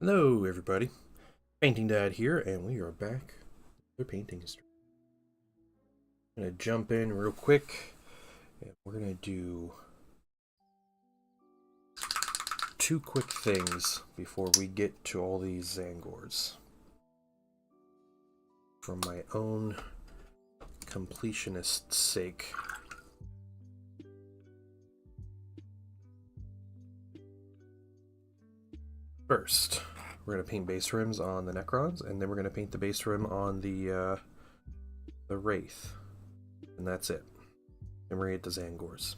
Hello, everybody. Painting Dad here, and we are back with painting history. I'm gonna jump in real quick, and we're gonna do two quick things before we get to all these Tzaangors. For my own completionist's sake. First, we're going to paint base rims on the Necrons, and then we're going to paint the base rim on the Wraith. And that's it. And we're going to get the Tzaangors.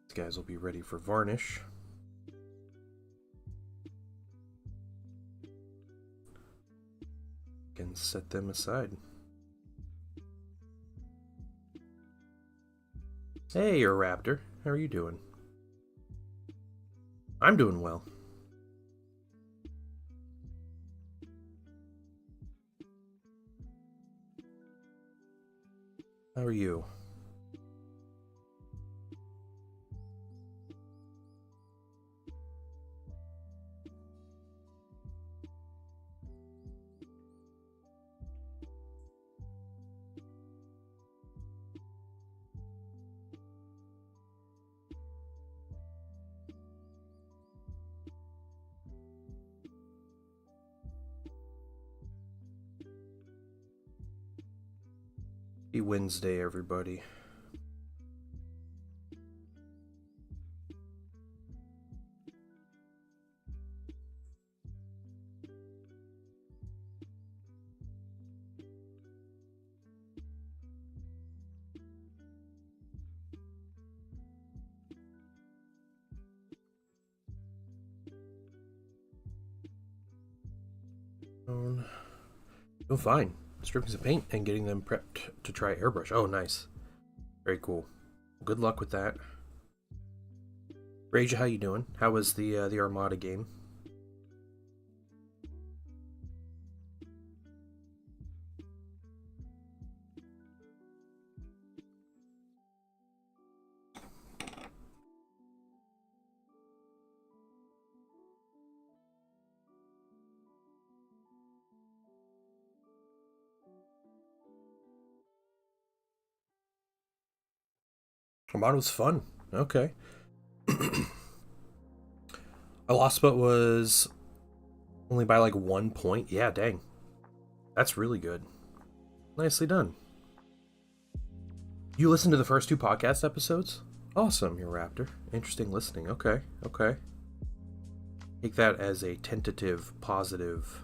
These guys will be ready for varnish. Can set them aside. Hey, you're a raptor. How are you doing? I'm doing well. How are you? Happy Wednesday, everybody. Doing fine. Stripping some paint and getting them prepped to try airbrush. Oh, nice. Very cool. Good luck with that. Rage, how you doing? How was the Armada game? Armada was fun. Okay. I lost, but was only by like 1 point. Yeah, dang. That's really good. Nicely done. You listened to the first two podcast episodes? Awesome, you're a raptor. Interesting listening. Okay, okay. Take that as a tentative, positive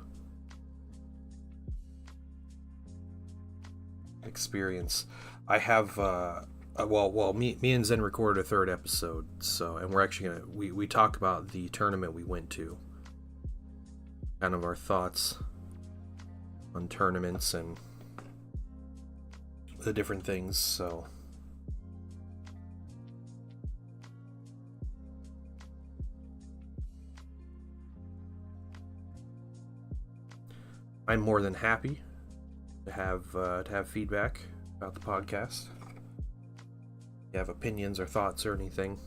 experience. I have, me and Zen recorded a third episode, so, and we're actually gonna, we talk about the tournament we went to. Kind of our thoughts on tournaments and the different things, so. I'm more than happy to have feedback about the podcast. If you have opinions or thoughts or anything.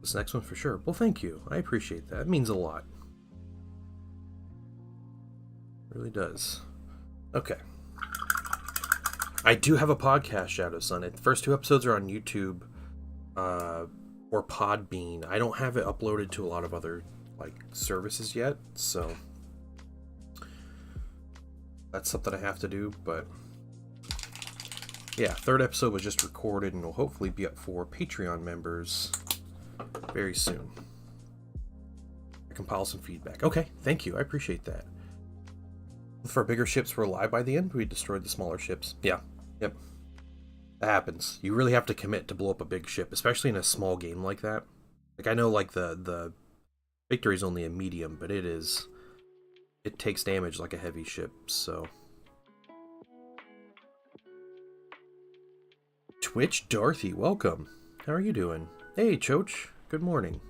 This next one for sure. Well, thank you. I appreciate that. It means a lot. It really does. Okay. I do have a podcast, Shadow Sun. The first two episodes are on YouTube or Podbean. I don't have it uploaded to a lot of other services yet, so that's something I have to do. But yeah, third episode was just recorded and will hopefully be up for Patreon members very soon. I compile some feedback. Okay, thank you. I appreciate that. If our bigger ships were alive by the end, we destroyed the smaller ships. Yeah. Yep. That happens. You really have to commit to blow up a big ship, especially in a small game like that. Like, I know, like, the victory is only a medium, but it takes damage like a heavy ship, so. Twitch Dorothy, welcome. How are you doing? Hey, Choach. Good morning.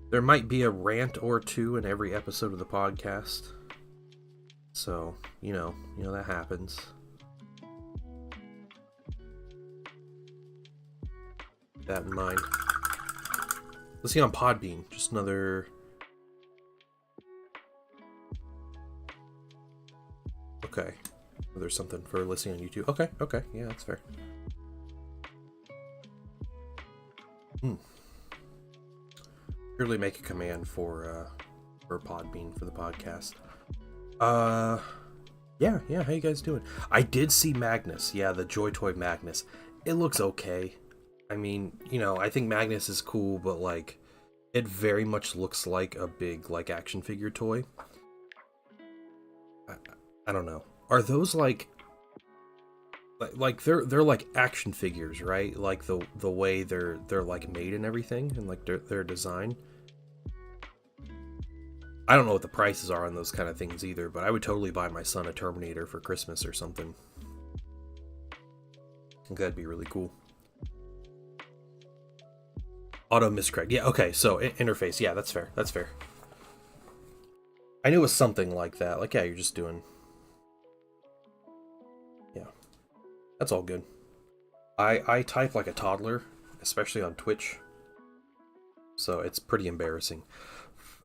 There might be a rant or two in every episode of the podcast. So, you know that happens. Keep that in mind. Let's see on Podbean. Just another... Okay. There's something for listening on YouTube. Okay. Yeah, that's fair. Surely make a command for Podbean for the podcast. Yeah, how you guys doing? I did see Magnus. Yeah, the Joy Toy Magnus. It looks okay. I mean, I think Magnus is cool, but like it very much looks like a big like action figure toy. I don't know. Are those like they're like action figures, right? Like the way they're like made and everything, and like their design. I don't know what the prices are on those kind of things either, but I would totally buy my son a Terminator for Christmas or something. I think that'd be really cool. Auto miscorrect. Yeah, okay, so interface. Yeah, that's fair. That's fair. I knew it was something like that. Like, yeah, you're just doing... Yeah. That's all good. I type like a toddler, especially on Twitch. So it's pretty embarrassing.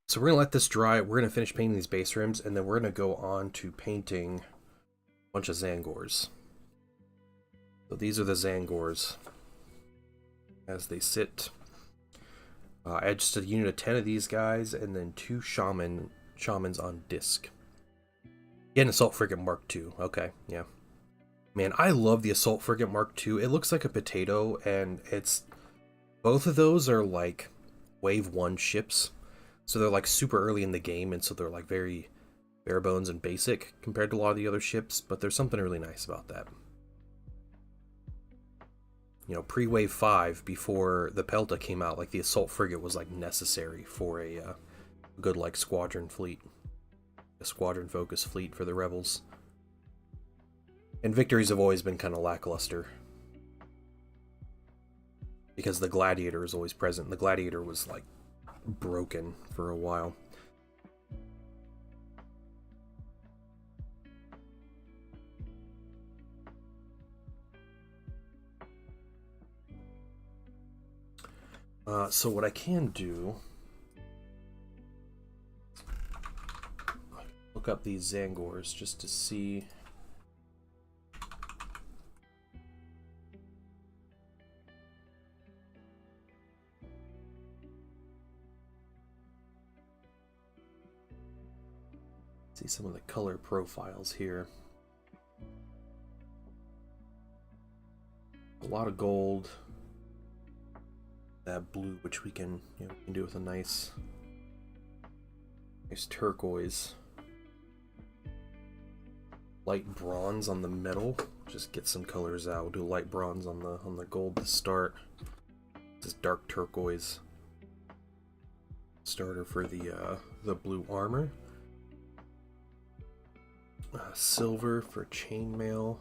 So we're going to let this dry. We're going to finish painting these base rims, and then we're going to go on to painting a bunch of Tzaangors. So these are the Tzaangors as they sit. I had just a unit of 10 of these guys, and then 2 shamans on disc. Yeah, an Assault Frigate Mark II. Okay, yeah. Man, I love the Assault Frigate Mark II. It looks like a potato, and it's... Both of those are like Wave 1 ships. So they're like super early in the game, and so they're like very bare bones and basic compared to a lot of the other ships, but there's something really nice about that. Pre-Wave 5, before the Pelta came out, like the Assault Frigate was like necessary for a good like squadron fleet. A squadron focused fleet for the rebels. And victories have always been kind of lackluster. Because the Gladiator is always present. The Gladiator was like broken for a while. So what I can do, look up these Tzaangors just to see. See some of the color profiles here. A lot of gold. That blue, which we can do with a nice turquoise. Light bronze on the metal. Just get some colors out. We'll do light bronze on the gold to start. This dark turquoise starter for the blue armor. Silver for chainmail.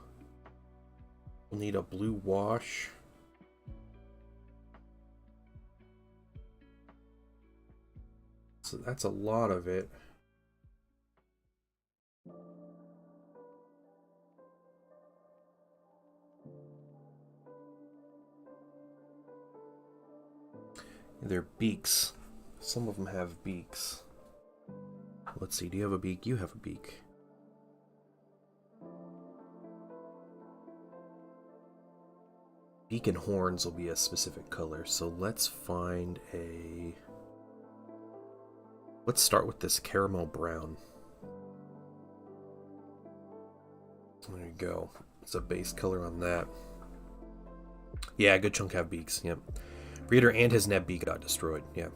We'll need a blue wash. So that's a lot of it. They're beaks. Some of them have beaks. Let's see, do you have a beak? You have a beak. Beak and horns will be a specific color, so let's find a... Let's start with this caramel brown. There you go. It's a base color on that. Yeah, a good chunk have beaks, yep. Breeder and his Neb beak got destroyed, yeah.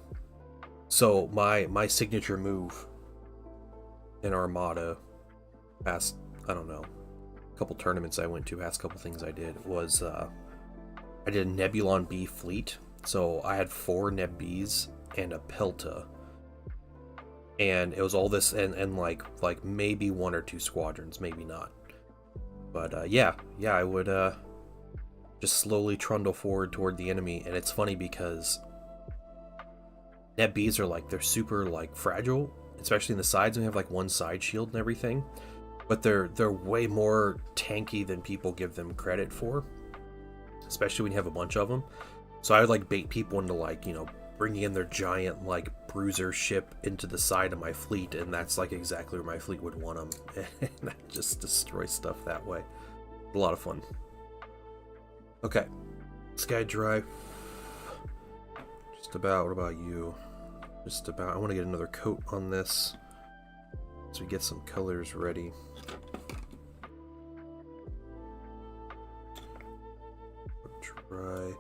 So my signature move in Armada past, I don't know, a couple tournaments I went to, past couple things I did, was I did a Nebulon B fleet. So I had 4 Neb Bs and a Pelta. And it was all this and like maybe 1 or 2 squadrons, maybe not. But yeah, I would just slowly trundle forward toward the enemy. And it's funny because Net Bs are like, they're super like fragile, especially in the sides. We have like one side shield and everything, but they're way more tanky than people give them credit for, especially when you have a bunch of them. So I would like bait people into like, bringing in their giant like bruiser ship into the side of my fleet, and that's like exactly where my fleet would want them. And I just destroy stuff that way. A lot of fun. Okay, Sky Drive. Just about. What about you? Just about. I want to get another coat on this so we get some colors ready. Dry.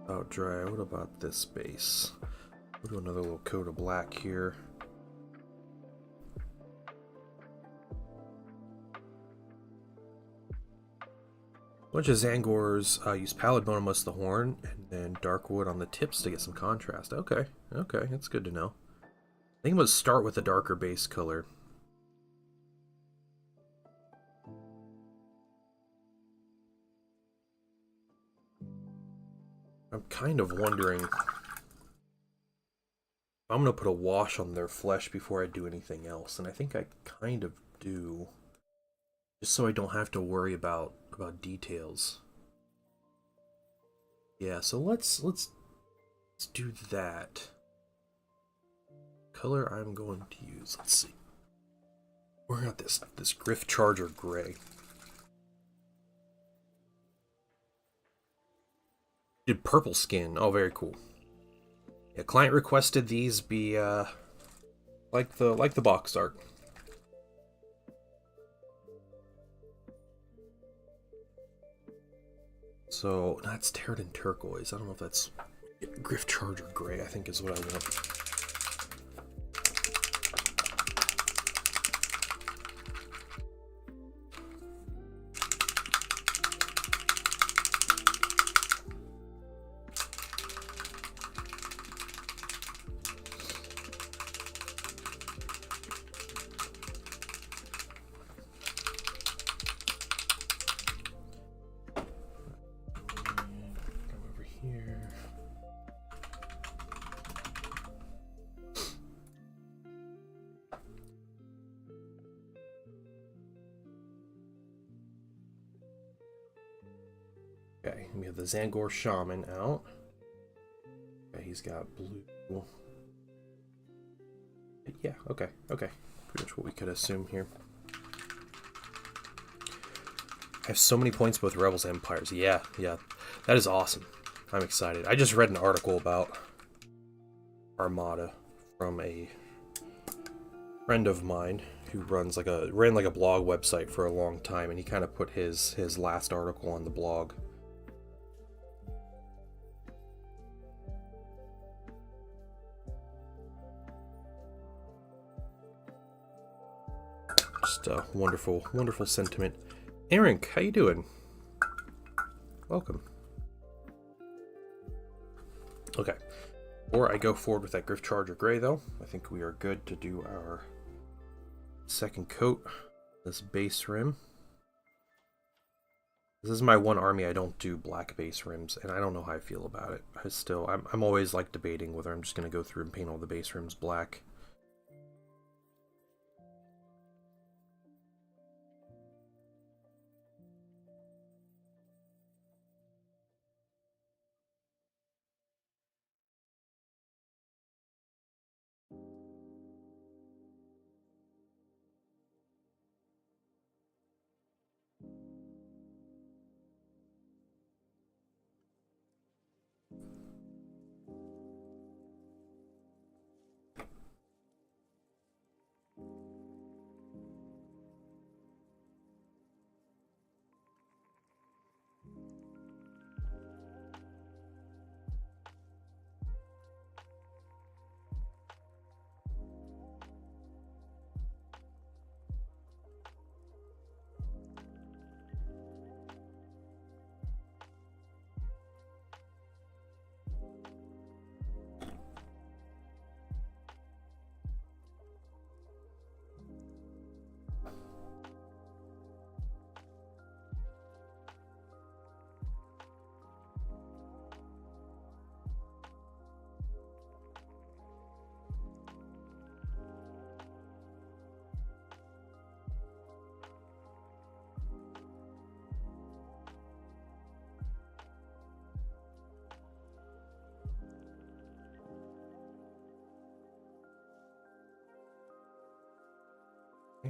About dry. What about this base? We'll do another little coat of black here. A bunch of Tzaangors use pallid bone on most of the horn, and then dark wood on the tips to get some contrast. Okay, that's good to know. I think I'm going to start with a darker base color. I'm kind of wondering if I'm going to put a wash on their flesh before I do anything else, and I think I kind of do, just so I don't have to worry about details. Yeah, so let's do that. Color I'm going to use, let's see. We're got this Griff Charger gray. Did purple skin. Oh, very cool. Yeah, client requested these be like the box art. So that's Terran turquoise. I don't know if that's Griff Charger gray, I think is what I want. Okay, we have the Tzaangor Shaman out. Okay, he's got blue. Yeah, okay. Pretty much what we could assume here. I have so many points both Rebels and Empires. Yeah. That is awesome. I'm excited. I just read an article about Armada from a friend of mine who ran like a blog website for a long time, and he kind of put his last article on the blog. Just a wonderful sentiment. Eric, how you doing? Welcome. Okay. Before I go forward with that Griff Charger Gray, though, I think we are good to do our second coat. This base rim. This is my one army I don't do black base rims, and I don't know how I feel about it. I'm always like debating whether I'm just going to go through and paint all the base rims black.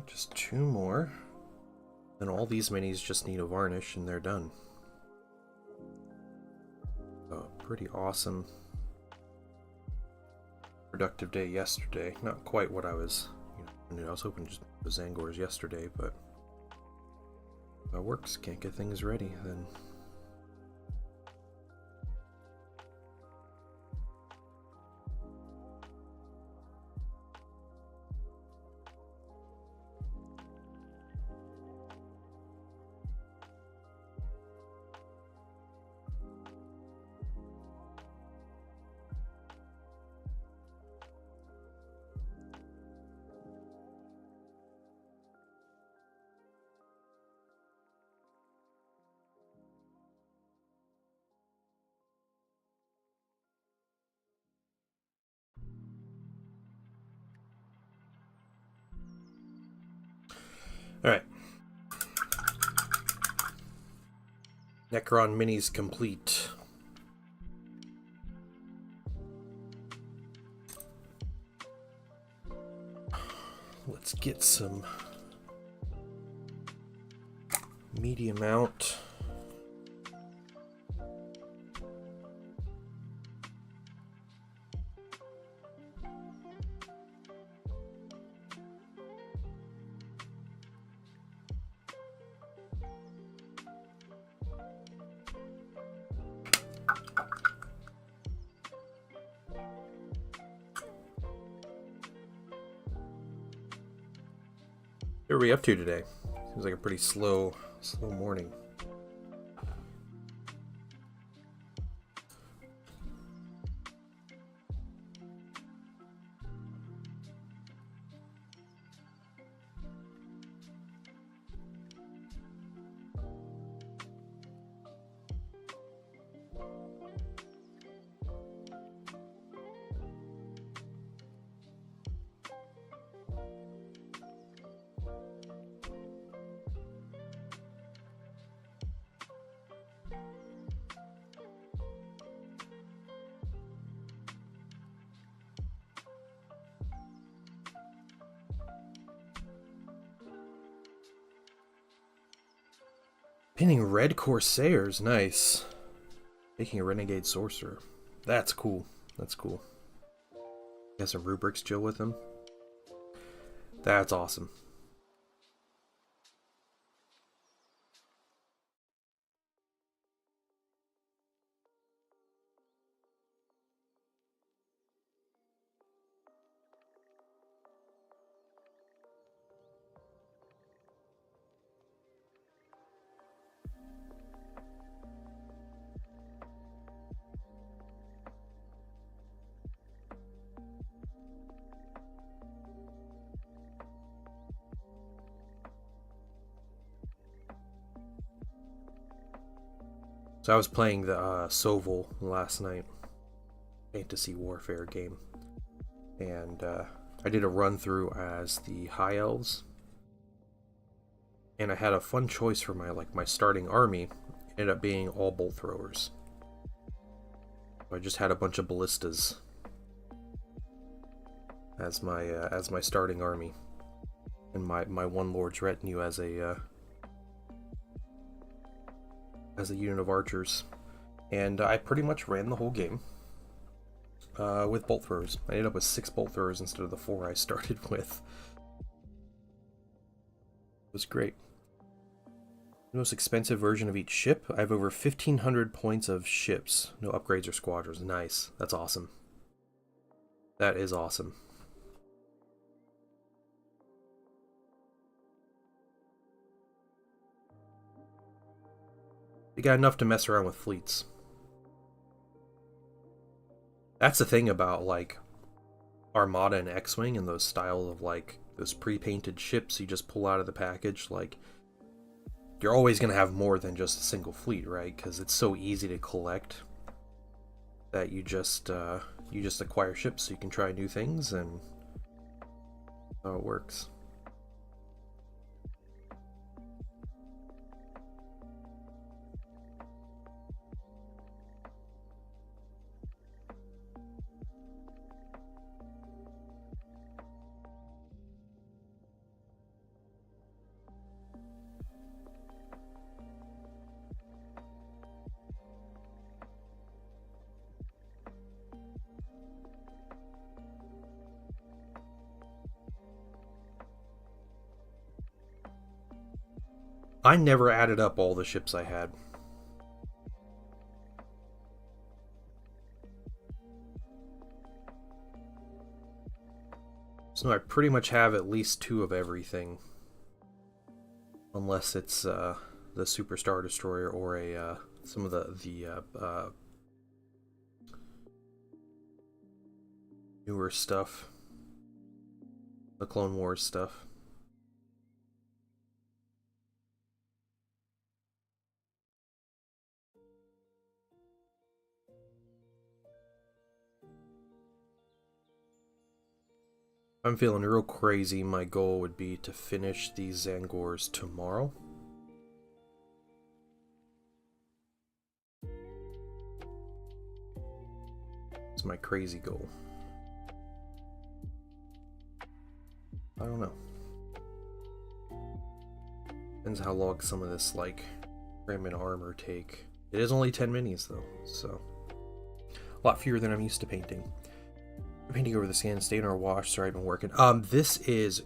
Okay, just 2 more. Then all these minis just need a varnish and they're done. Oh, pretty awesome. Productive day yesterday. Not quite what I was, I was hoping just the Tzaangors yesterday, but it works. Can't get things ready then. Alright. Necron minis complete. Let's get some medium out. What are we up to today? Seems like a pretty slow morning. Pinning red Corsairs, nice. Making a renegade sorcerer. That's cool. That's cool. Got some rubrics chill with them. That's awesome. So I was playing the Soval last night, Fantasy Warfare game, and I did a run through as the High Elves, and I had a fun choice for my starting army. It ended up being all bolt throwers. So I just had a bunch of ballistas as my starting army, and my one lord's retinue as a unit of archers, and I pretty much ran the whole game with bolt throwers. I ended up with 6 bolt throwers instead of the 4 I started with. It was great. The most expensive version of each ship. I have over 1,500 points of ships. No upgrades or squadrons. Nice. That's awesome. That is awesome. We got enough to mess around with fleets. That's the thing about Armada and X-Wing and those style of those pre-painted ships you just pull out of the package. You're always gonna have more than just a single fleet, right? Because it's so easy to collect that you just acquire ships so you can try new things, and how it works. I never added up all the ships I had. So I pretty much have at least 2 of everything. Unless it's the Super Star Destroyer or a some of the newer stuff. The Clone Wars stuff. I'm feeling real crazy. My goal would be to finish these Tzaangors tomorrow. It's my crazy goal. I don't know. Depends how long some of this, like, Ram and Armor take. It is only 10 minis, though, so... a lot fewer than I'm used to painting. I'm painting over the sand stain or wash. Sorry, I've been working. This is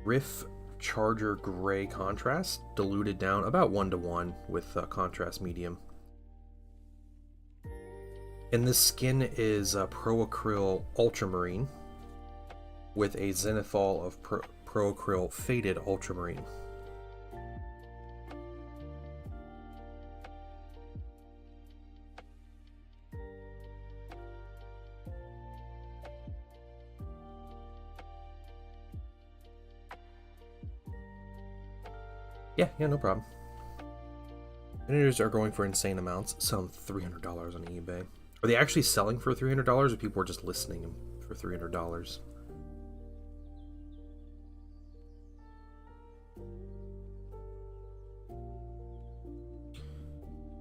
Riff Charger Gray Contrast, diluted down about 1:1 with contrast medium. And this skin is Pro Acryl Ultramarine with a Zenithal of Pro Acryl Faded Ultramarine. Yeah, no problem. Vendors are going for insane amounts, some $300 on eBay. Are they actually selling for $300, or people are just listing them for $300?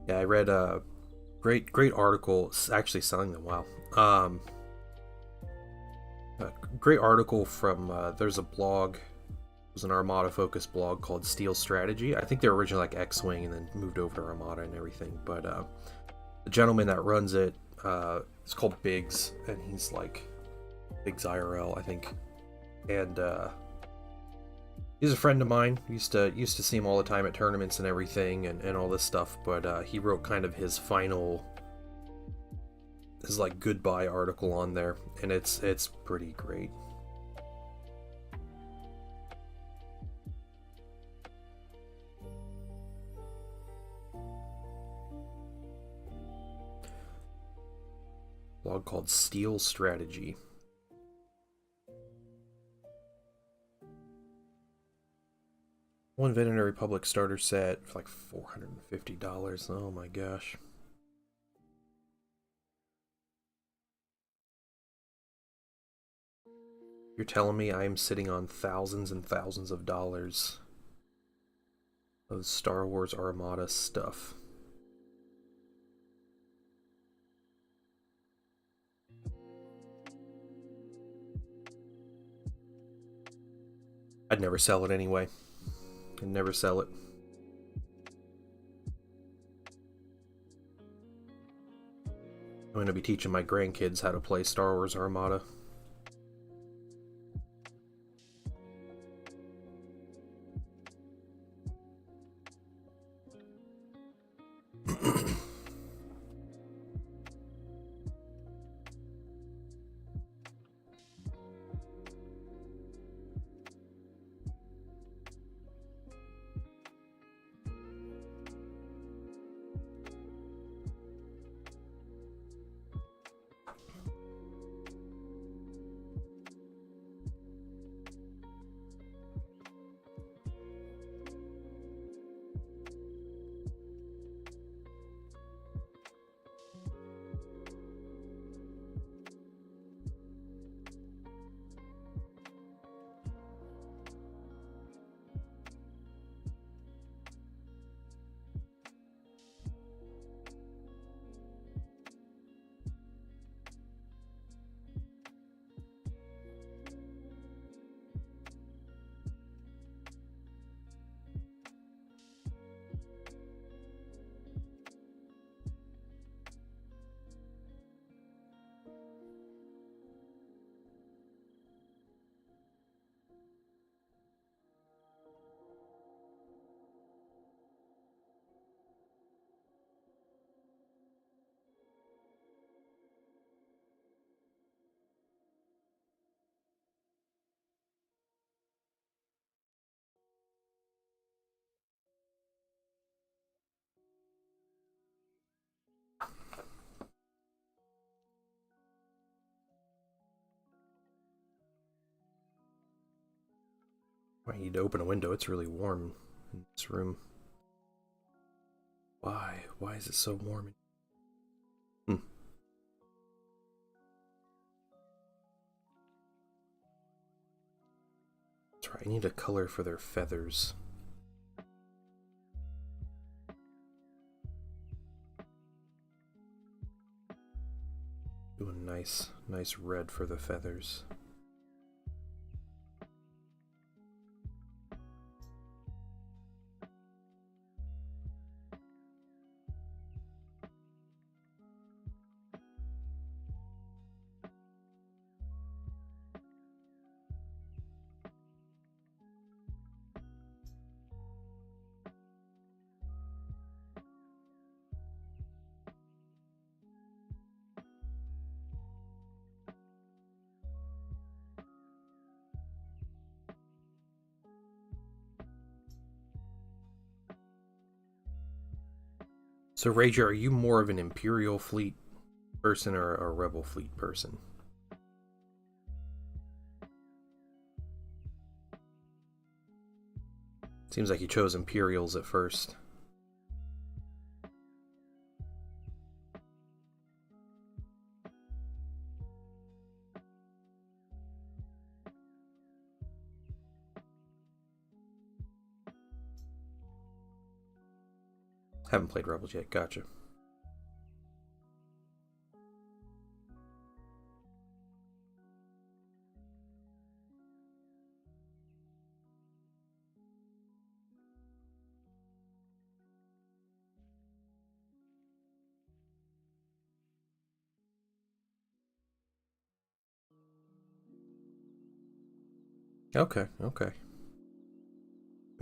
Yeah, I read a great article, actually selling them. Wow. A great article from there's a blog. It was an Armada focused blog called Steel Strategy. I think they're originally like X-Wing and then moved over to Armada and everything. But the gentleman that runs it, it's called Biggs, and he's like Biggs IRL, I think. And he's a friend of mine. Used to see him all the time at tournaments and everything, and all this stuff. But he wrote kind of his like goodbye article on there, and it's pretty great. Blog called Steel Strategy. One Veterinary Republic starter set for like $450. Oh my gosh. You're telling me I am sitting on thousands and thousands of dollars of Star Wars Armada stuff. I'd never sell it anyway. I'd never sell it. I'm going to be teaching my grandkids how to play Star Wars Armada. I need to open a window. It's really warm in this room. Why? Why is it so warm? Hmm. That's right. I need a color for their feathers. Do a nice red for the feathers. So, Rager, are you more of an Imperial Fleet person or a Rebel Fleet person? Seems like you chose Imperials at first. Haven't played Rebels yet, gotcha. Okay, okay.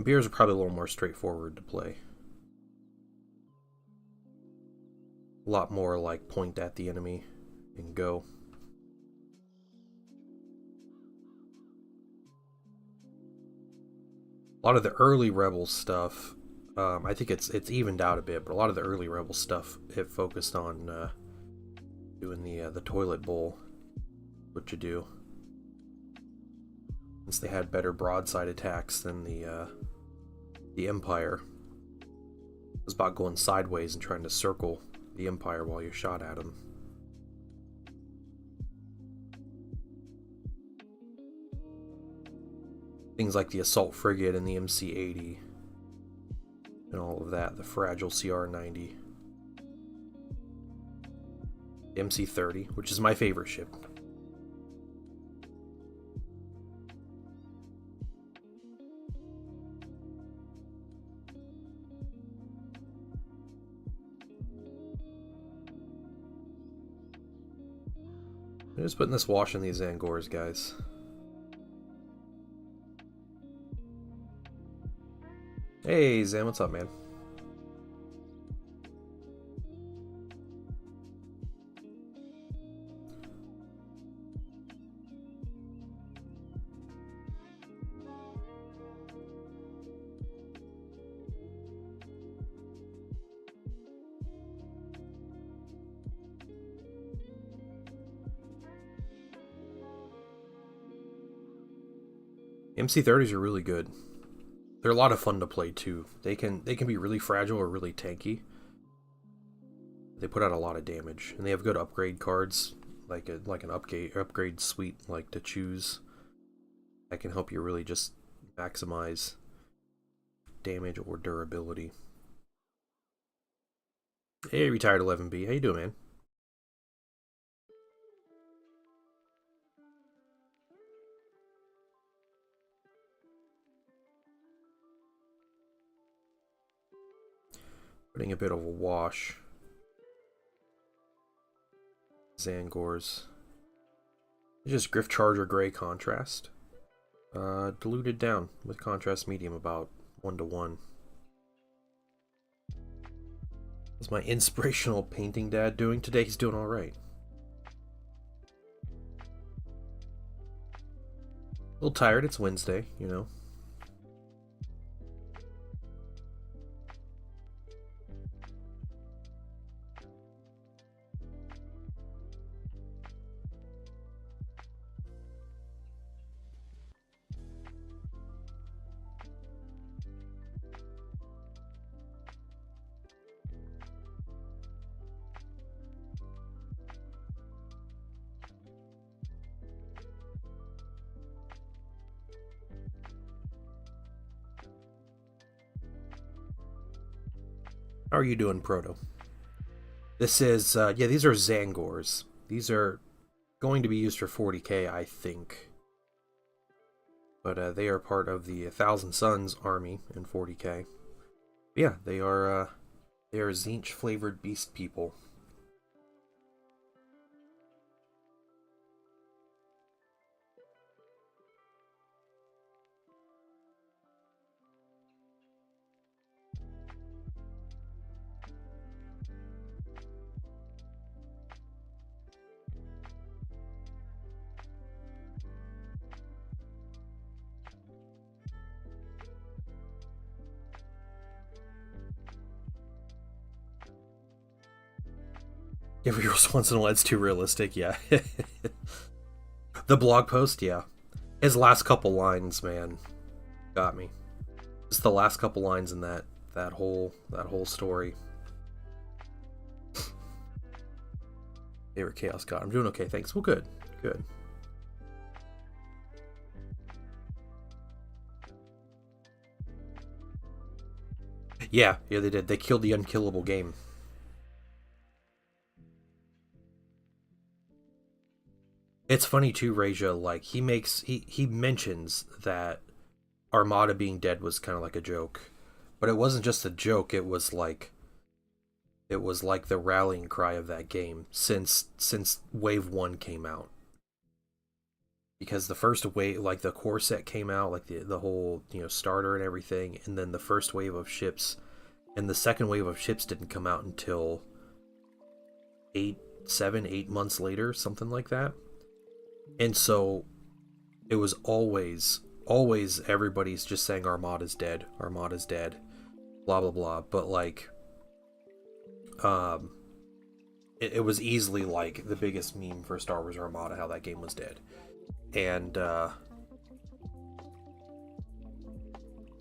Beers are probably a little more straightforward to play. A lot more like point at the enemy and go. A lot of the early Rebel stuff, I think it's evened out a bit, but a lot of the early Rebel stuff it focused on doing the toilet bowl, what you do. Since they had better broadside attacks than the Empire. It was about going sideways and trying to circle the Empire while you shot at them. Things like the Assault Frigate and the MC-80 and all of that, the fragile CR-90. The MC-30, which is my favorite ship. I'm just putting this wash in these Tzaangors, guys. Hey, Zan, what's up, man? MC-30s are really good. They're a lot of fun to play too. They can be really fragile or really tanky. They put out a lot of damage, and they have good upgrade cards, like an upgrade suite, like to choose. That can help you really just maximize damage or durability. Hey, retired 11B, how you doing, man? Putting a bit of a wash. Tzaangors. Just Griff Charger Gray contrast. Diluted down with contrast medium about 1:1. What's my inspirational painting dad doing today? He's doing alright. A little tired, it's Wednesday, you know. How are you doing, Proto? This is, yeah, these are Tzaangors. These are going to be used for 40k, I think. But they are part of the 1,000 Suns army in 40k. Yeah, they are Tzeentch flavored beast people. Every once in a while, it's too realistic, yeah. The blog post, yeah. His last couple lines, man, got me. Just the last couple lines in that whole story. Favorite Chaos God. I'm doing okay, thanks. Well, good. Good. Yeah, they did. They killed the unkillable game. It's funny too, Reja, like he mentions that Armada being dead was kind of like a joke. But it wasn't just a joke, it was like the rallying cry of that game since Wave 1 came out. Because the first wave, like the core set came out, like the whole, starter and everything, and then the first wave of ships and the second wave of ships didn't come out until 8 months later, something like that. And so it was always everybody's just saying Armada's dead, blah blah blah. But like, it was easily like the biggest meme for Star Wars Armada, how that game was dead. And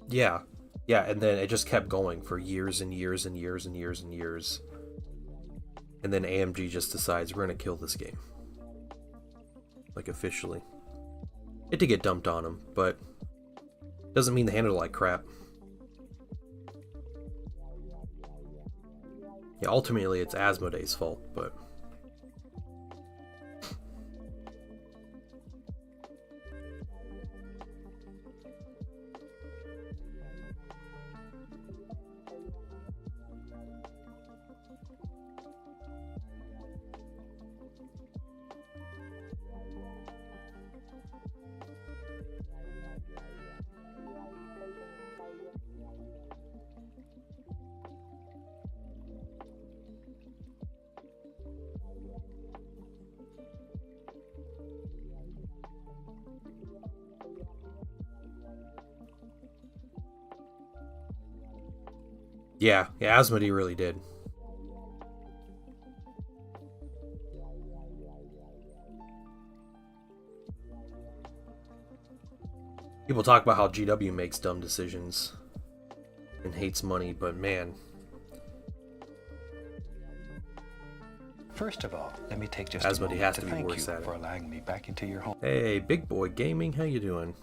yeah, and then it just kept going for years and years and years and years and years. And then AMG just decides we're gonna kill this game. Like, officially. It did get dumped on them, but doesn't mean they handled it like crap. Yeah, ultimately it's Asmodee's fault, but... Yeah, Asmodee really did. People talk about how GW makes dumb decisions and hates money, but man. First of all, let me take just Asmodee has to be worse at it. For allowing me back into your home. Hey, Big Boy Gaming, how you doing?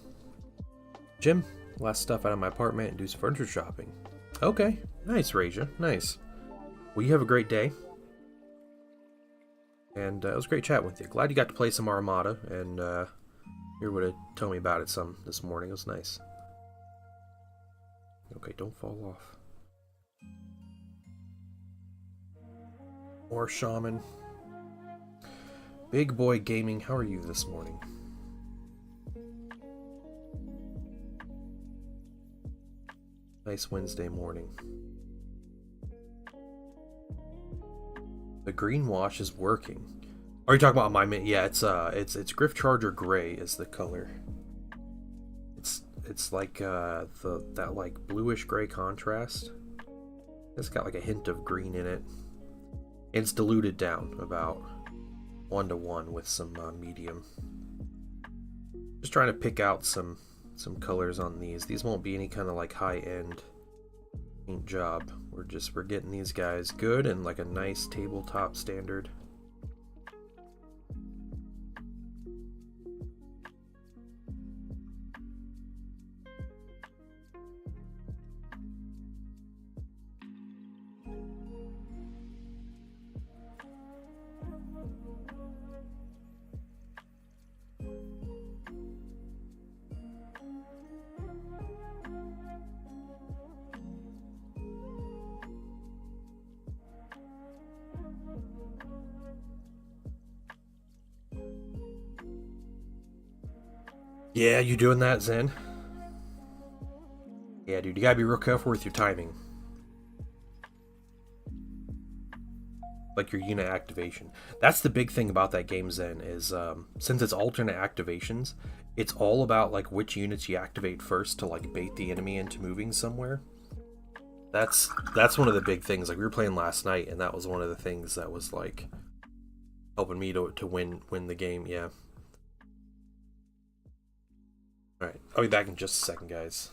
Jim, last stuff out of my apartment and do some furniture shopping. Okay, nice, Reja, nice. Well, you have a great day. And it was great chatting with you. Glad you got to play some Armada, and you would have told me about it some this morning. It was nice. Okay, don't fall off. More Shaman. Big Boy Gaming, how are you this morning? Nice Wednesday morning. The green wash is working. Are you talking about my mint? Yeah, it's Griff Charger Gray is the color. It's like that like bluish gray contrast. It's got like a hint of green in it. It's diluted down about 1:1 with some medium. Just trying to pick out some colors on these. These won't be any kind of like high-end paint job. We're getting these guys good and like a nice tabletop standard. Yeah, you doing that, Zen? Yeah, dude, you gotta be real careful with your timing. Like your unit activation. That's the big thing about that game, Zen, is since it's alternate activations, it's all about like which units you activate first to like bait the enemy into moving somewhere. That's one of the big things. Like we were playing last night, and that was one of the things that was like helping me to win the game. Yeah. All right, I'll be back in just a second, guys.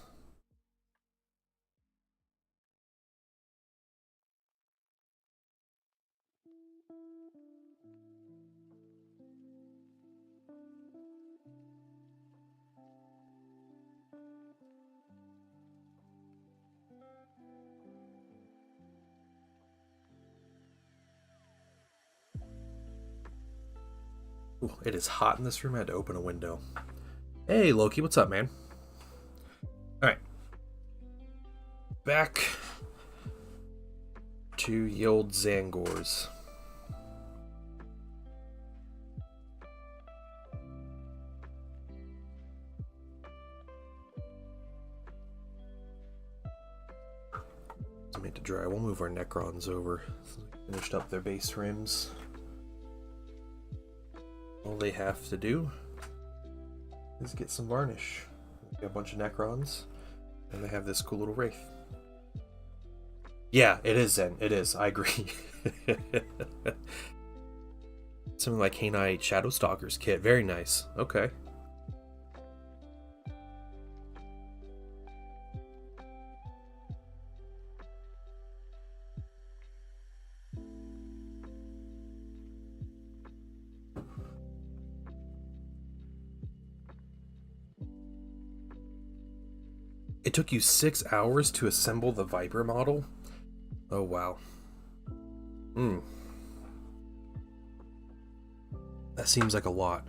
Ooh, it is hot in this room. I had to open a window. Hey, Loki, what's up, man? All right, back to the old Tzaangors. Made to dry. We'll move our Necrons over. So finished up their base rims. All they have to do is get some varnish. Got a bunch of Necrons, and they have this cool little wraith. Yeah, it is Zen. It is. I agree. Something like Knight Shadowstalker's kit. Very nice. Okay. It took you 6 hours to assemble the Viper model? Oh, wow. That seems like a lot.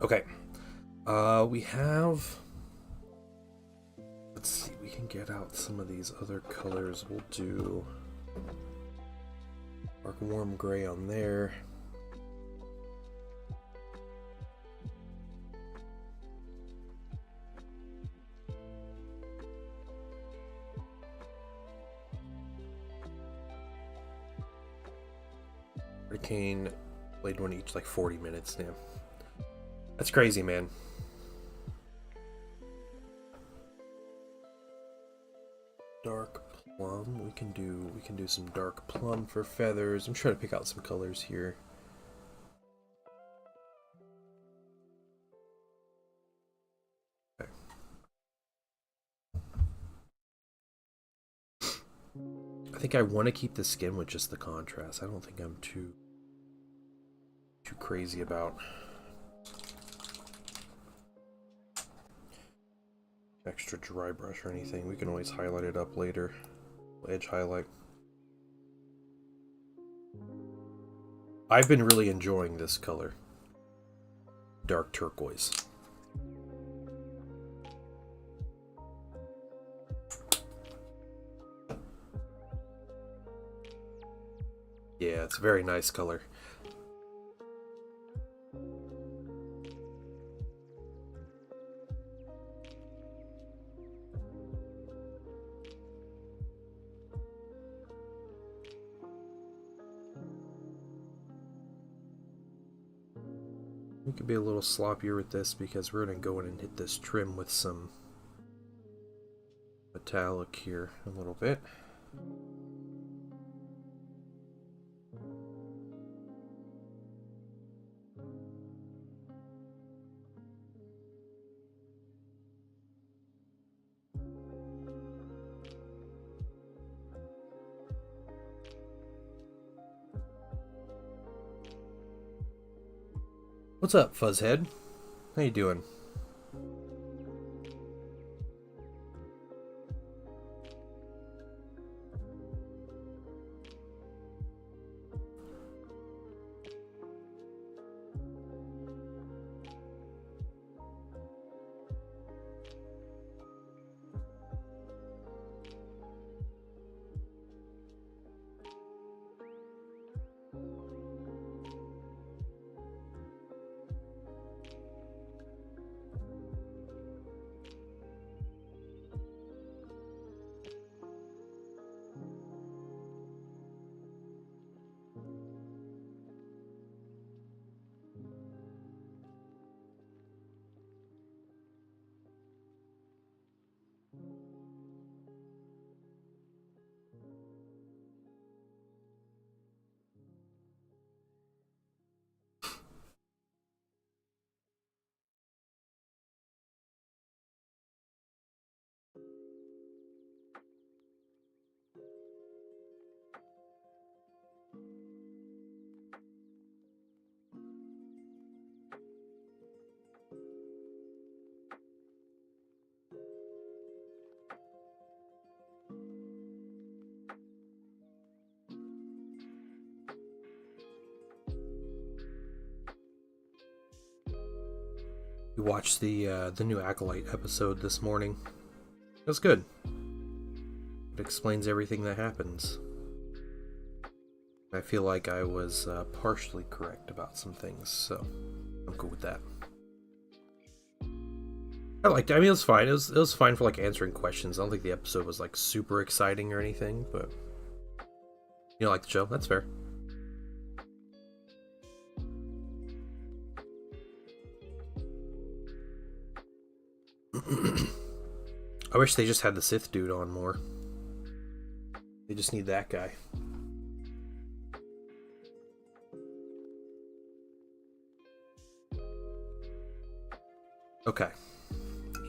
Okay. We have... Let's see, we can get out some of these other colors. We'll do... Dark warm gray on there. Hurricane played one each like 40 minutes now. That's crazy, man. Dark plum. We can do some dark plum for feathers. I'm trying to pick out some colors here. Okay. I think I want to keep the skin with just the contrast. I don't think I'm too crazy about extra dry brush or anything. We can always highlight it up later. Edge highlight. I've been really enjoying this color. Dark turquoise. Yeah, it's a very nice color. We could be a little sloppier with this because we're going to go in and hit this trim with some metallic here a little bit. What's up, Fuzzhead? How you doing? We watched the new Acolyte episode this morning. It was good. It explains everything that happens. I feel like I was partially correct about some things, so I'm cool with that. I liked it. I mean, it was fine. It was fine for like answering questions. I don't think the episode was like super exciting or anything, but you know, like the show. That's fair. I wish they just had the Sith dude on more. They just need that guy. Okay.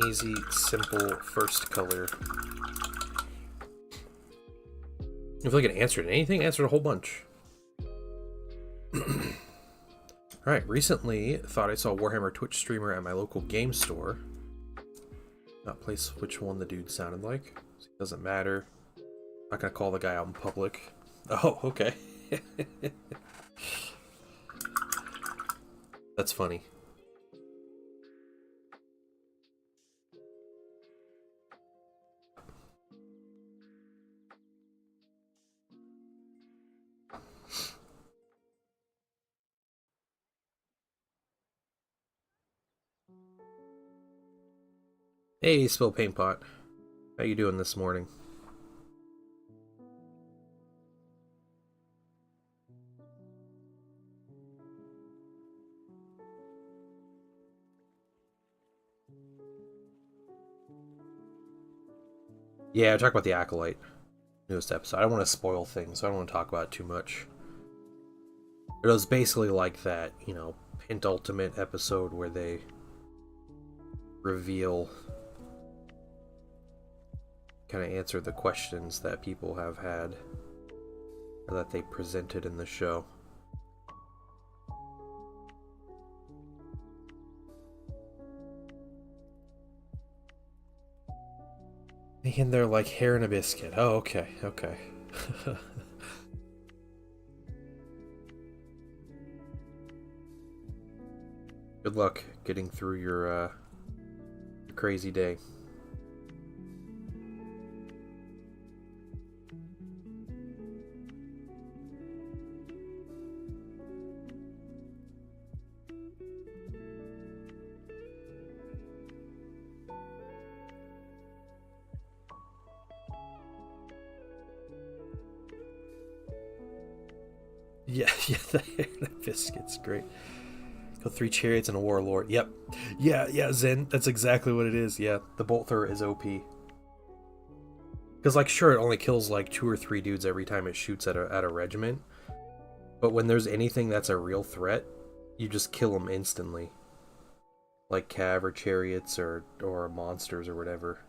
Easy, simple, first color. If I could answer anything, answered a whole bunch. Alright, recently thought I saw a Warhammer Twitch streamer at my local game store. Not place which one the dude sounded like. It doesn't matter. Not gonna call the guy out in public. Oh, okay. That's funny. Hey, Spill Paint Pot. How you doing this morning? Yeah, talk about the Acolyte. Newest episode. I don't want to spoil things, so I don't want to talk about it too much. It was basically like that, you know, penultimate episode where they reveal, kind of answer the questions that people have had, or that they presented in the show. And they're like hair in a biscuit. Oh, okay, okay. Good luck getting through your crazy day. Yeah, the biscuit's great. Go 3 chariots and a warlord. Yep. Yeah, Zen. That's exactly what it is. Yeah, the bolt thrower is OP. Because, like, sure, it only kills like 2 or 3 dudes every time it shoots at a regiment. But when there's anything that's a real threat, you just kill them instantly. Like cav or chariots or monsters or whatever.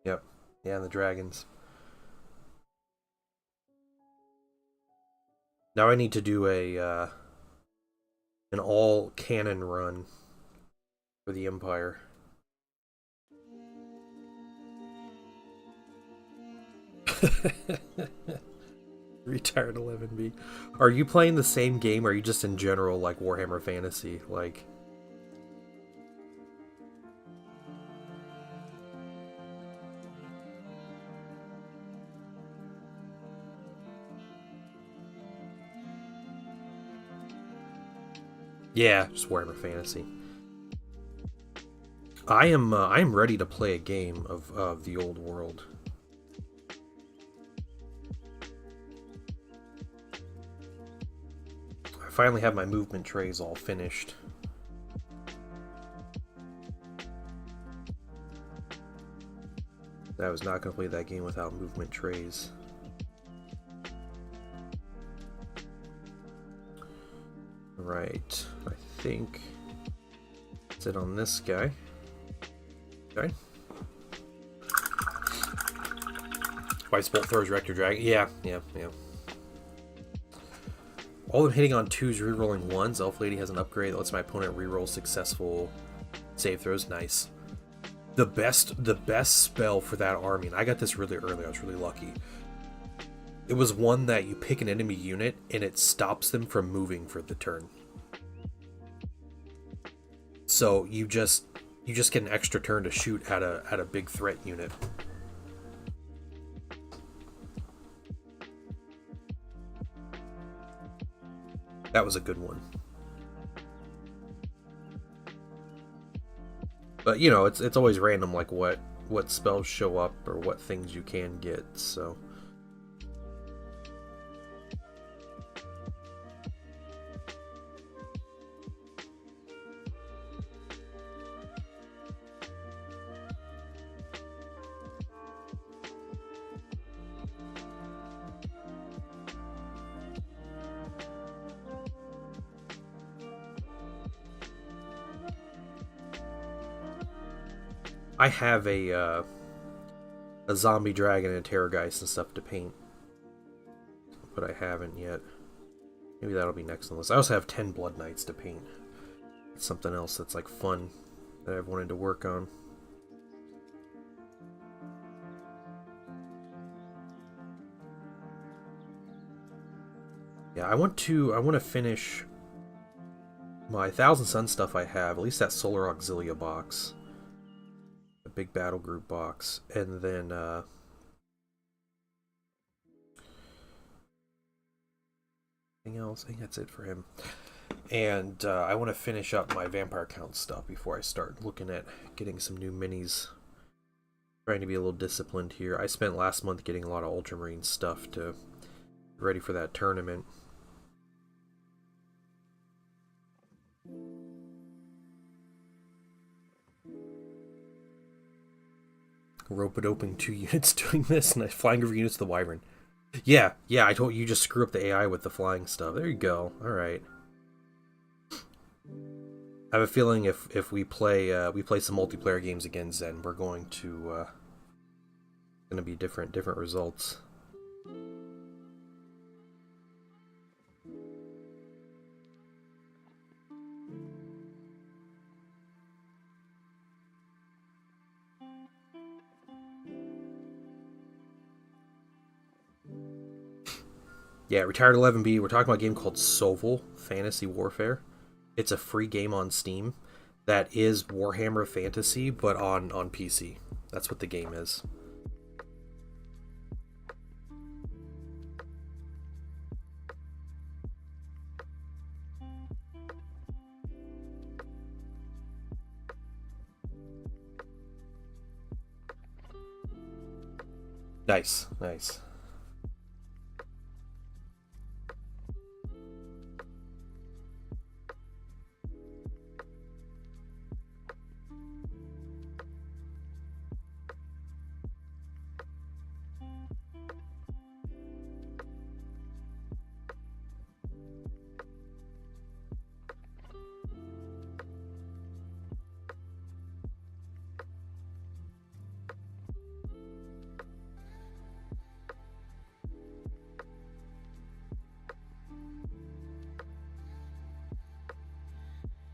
Yep. Yeah, and the dragons. Now I need to do an all cannon run for the Empire. Retired 11B. Are you playing the same game, or are you just in general like Warhammer Fantasy? Like, yeah, just Warhammer Fantasy. I am ready to play a game of the old world. I finally have my movement trays all finished. I was not going to play that game without movement trays. Right, I think that's it on this guy. Okay. White Bolt throws Rector Dragon. Yeah. All I'm hitting on 2s, rerolling 1s. Elf Lady has an upgrade that lets my opponent reroll successful save throws. Nice. The best spell for that army, and I got this really early, I was really lucky, It was one that you pick an enemy unit and it stops them from moving for the turn. So you just get an extra turn to shoot at a big threat unit. That was a good one. But you know, it's always random, like what spells show up or what things you can get. So. I have a zombie dragon and a terrorgeist and stuff to paint, but I haven't yet. Maybe that'll be next on the list. I also have 10 Blood Knights to paint. It's something else that's like fun that I've wanted to work on. Yeah, I want to finish my Thousand Sun stuff I have, at least that Solar Auxilia box. A big battle group box. And then anything else? I think that's it for him. And I want to finish up my Vampire Count stuff before I start looking at getting some new minis. Trying to be a little disciplined here. I spent last month getting a lot of Ultramarine stuff to get ready for that tournament. Rope it open 2 units doing this, and flying over units to the Wyvern. Yeah, I told you, just screw up the AI with the flying stuff. There you go. Alright. I have a feeling if we play some multiplayer games again, Zen, we're going to be different results. Yeah, Retired 11B, we're talking about a game called Soval Fantasy Warfare. It's a free game on Steam that is Warhammer Fantasy, but on PC. That's what the game is. Nice.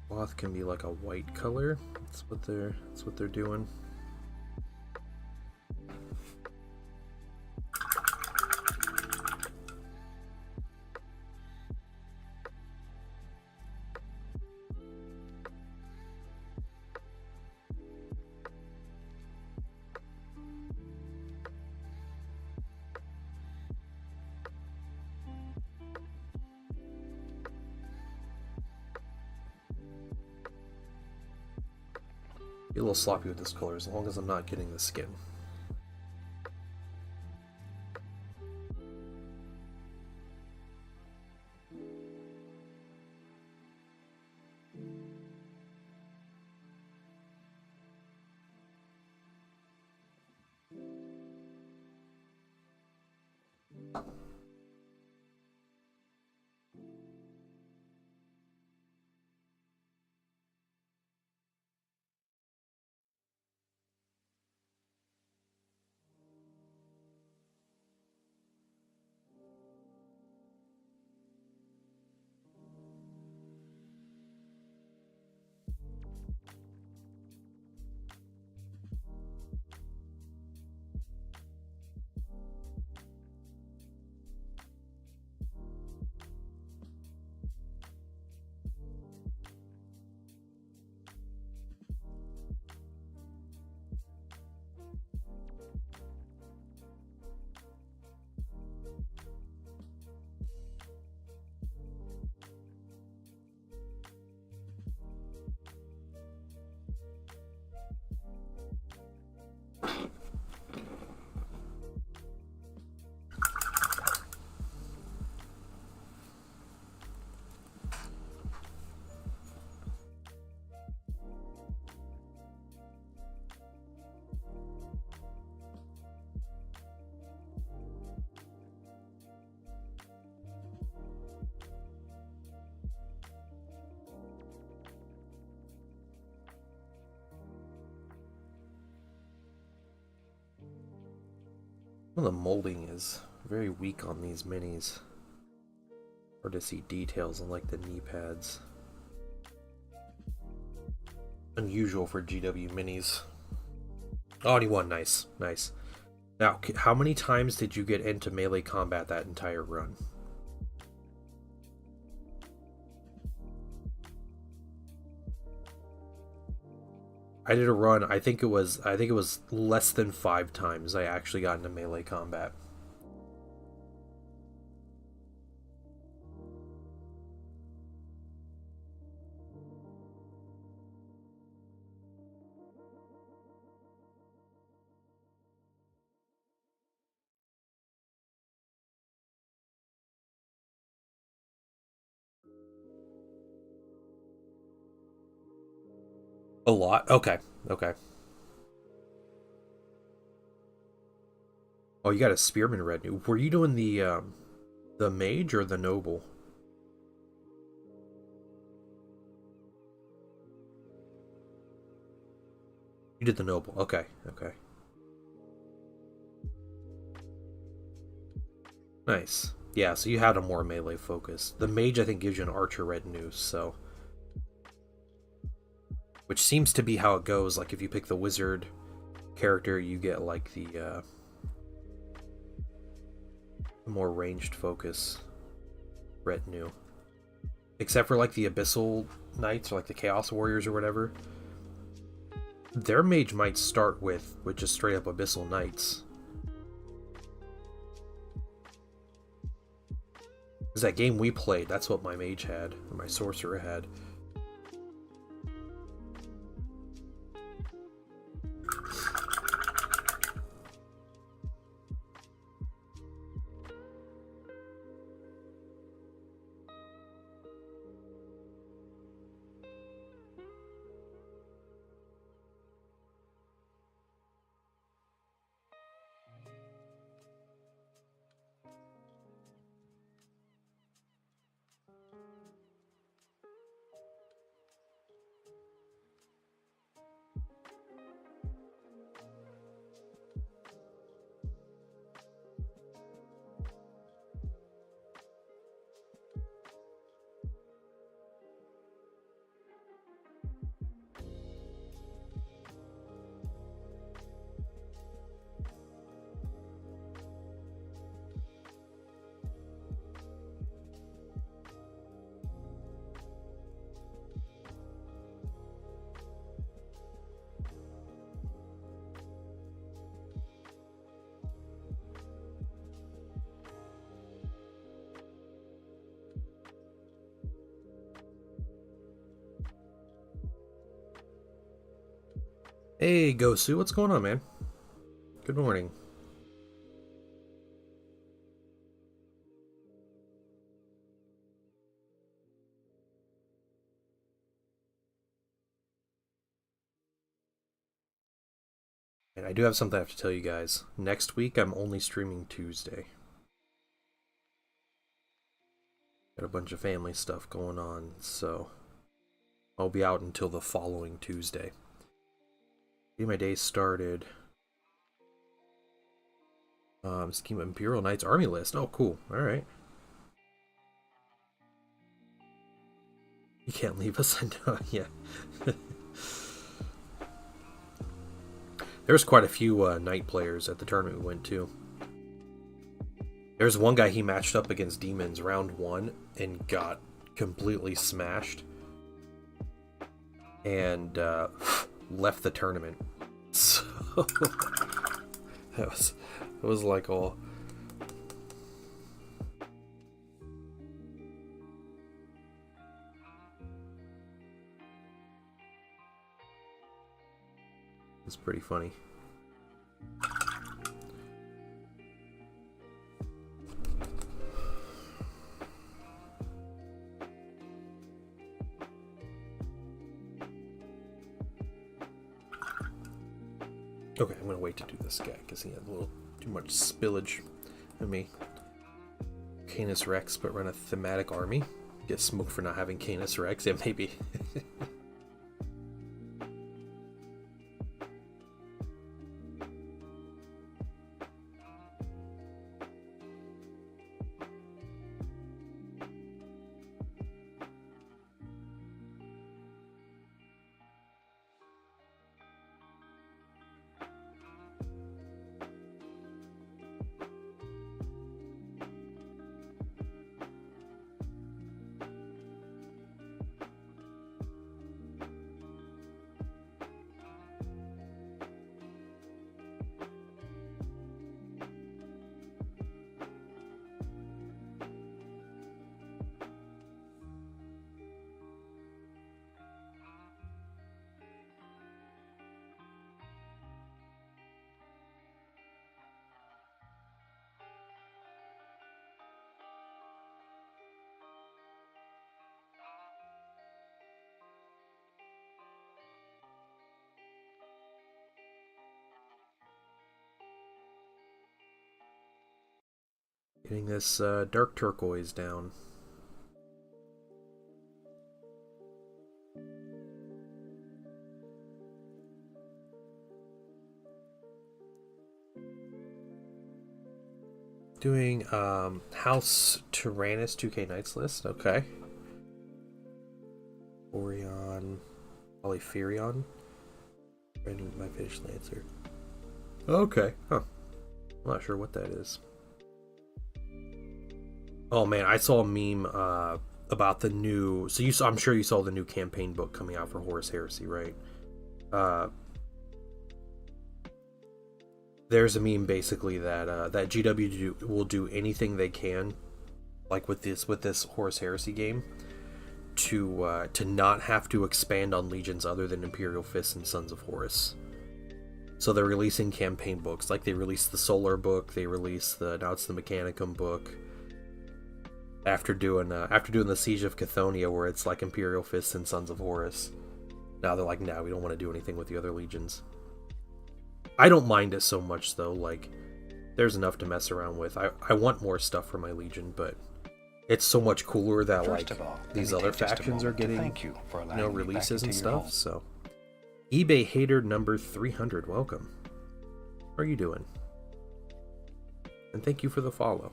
Cloth can be like a white color. That's what they're doing. Be a little sloppy with this color as long as I'm not getting the skin. Well, the molding is very weak on these minis. Hard to see details on like the knee pads. Unusual for GW minis. Oh, and he won. Nice, nice. Now, how many times did you get into melee combat that entire run? I did a run. I think it was less than 5 times I actually got into melee combat. A lot? Okay. Okay. Oh, you got a spearman red. Were you doing the mage or the noble? You did the noble. Okay. Okay. Nice. Yeah, so you had a more melee focus. The mage, I think, gives you an archer retinue, so... Which seems to be how it goes. Like, if you pick the wizard character, you get, like, the more ranged focus retinue. Except for, like, the Abyssal Knights, or, like, the Chaos Warriors or whatever. Their mage might start with just straight-up Abyssal Knights. Because that game we played, that's what my mage had, or my sorcerer had. Hey, Gosu, what's going on, man? Good morning. And I do have something I have to tell you guys. Next week, I'm only streaming Tuesday. Got a bunch of family stuff going on, so I'll be out until the following Tuesday. Getting my day started. Scheme of Imperial Knights Army list. Oh, cool. Alright. You can't leave us. Yeah. There's quite a few knight players at the tournament we went to. There's one guy, he matched up against demons round 1 and got completely smashed. And left the tournament. So it was like all... It's pretty funny. Okay, I'm gonna wait to do this guy because he had a little too much spillage of me. Canis Rex, but run a thematic army. Get smoked for not having Canis Rex. Yeah, maybe. Getting this dark turquoise down. Doing House Tyrannus 2K Knights list. Okay. Orion, Polypherion. And my finished Lancer. Okay. Huh. I'm not sure what that is. Oh man, I saw a meme about the new. So I'm sure you saw the new campaign book coming out for Horus Heresy, right? There's a meme basically that that GW will do anything they can, like with this Horus Heresy game, to not have to expand on legions other than Imperial Fists and Sons of Horus. So they're releasing campaign books, like they released the Solar book, they released now it's the Mechanicum book. After doing the Siege of Chthoniya, where it's like Imperial Fists and Sons of Horus, now they're like, we don't want to do anything with the other legions. I don't mind it so much though. Like, there's enough to mess around with. I want more stuff for my legion, but it's so much cooler that these other factions are getting releases and stuff. So, eBay hater number 300, welcome. How are you doing? And thank you for the follow.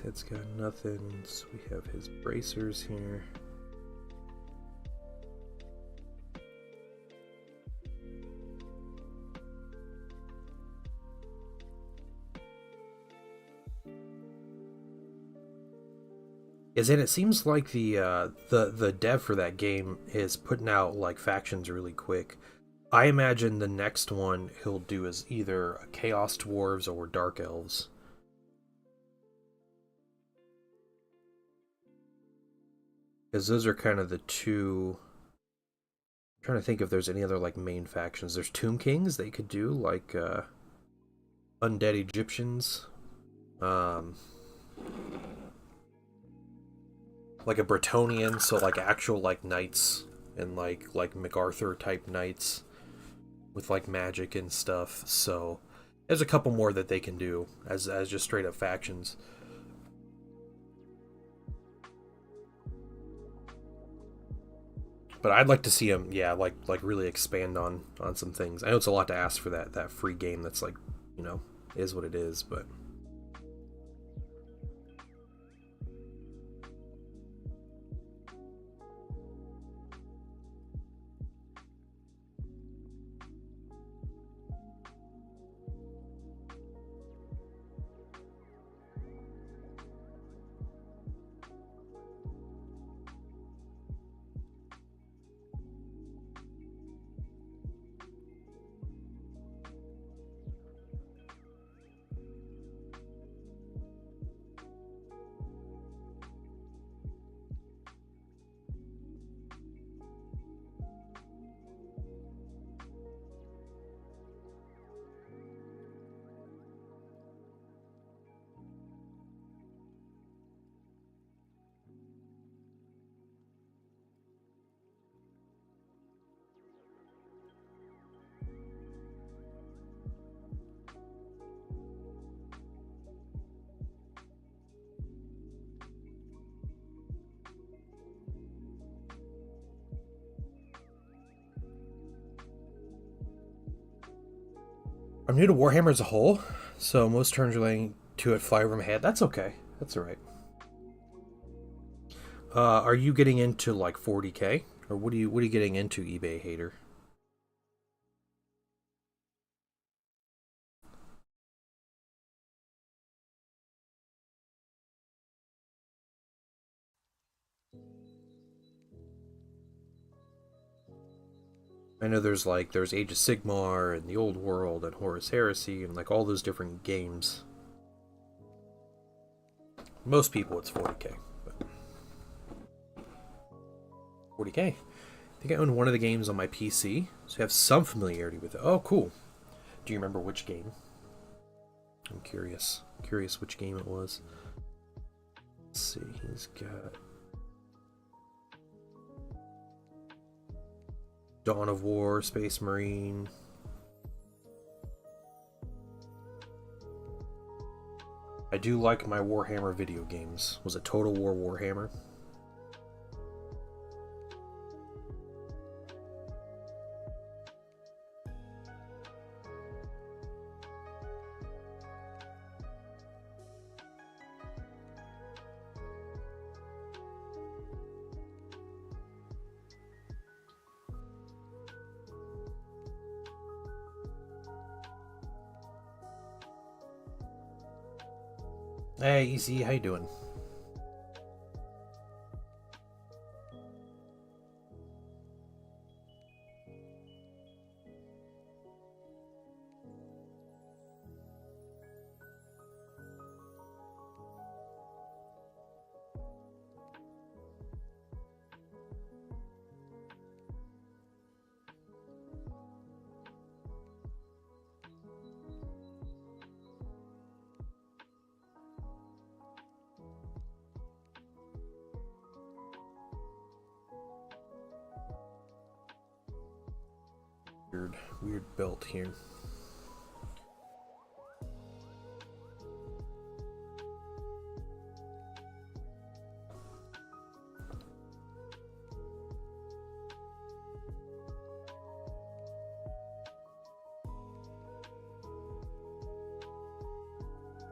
Ted's got nothing, so we have his bracers here. And it seems like the dev for that game is putting out like factions really quick. I imagine the next one he'll do is either Chaos Dwarves or Dark Elves. Because those are kind of the two. I'm trying to think if there's any other like main factions. There's Tomb Kings they could do, like Undead Egyptians. Like a Bretonnian, so like actual like knights and like MacArthur type knights with like magic and stuff. So there's a couple more that they can do as just straight up factions. But I'd like to see him, like really expand on some things. I know it's a lot to ask for that free game that's like, is what it is, but I'm new to Warhammer as a whole, so most turns relating to it fly over my head. That's okay. That's alright. Are you getting into like 40k? Or what are you getting into, eBay hater? I know there's Age of Sigmar and the Old World and Horus Heresy and like all those different games. Most people it's 40k. But 40k. I think I own one of the games on my PC, so I have some familiarity with it. Oh, cool. Do you remember which game? I'm curious. Curious which game it was. Let's see, he's got Dawn of War, Space Marine. I do like my Warhammer video games. Was it Total War Warhammer? Hey, Easy, how you doing? Weird belt here.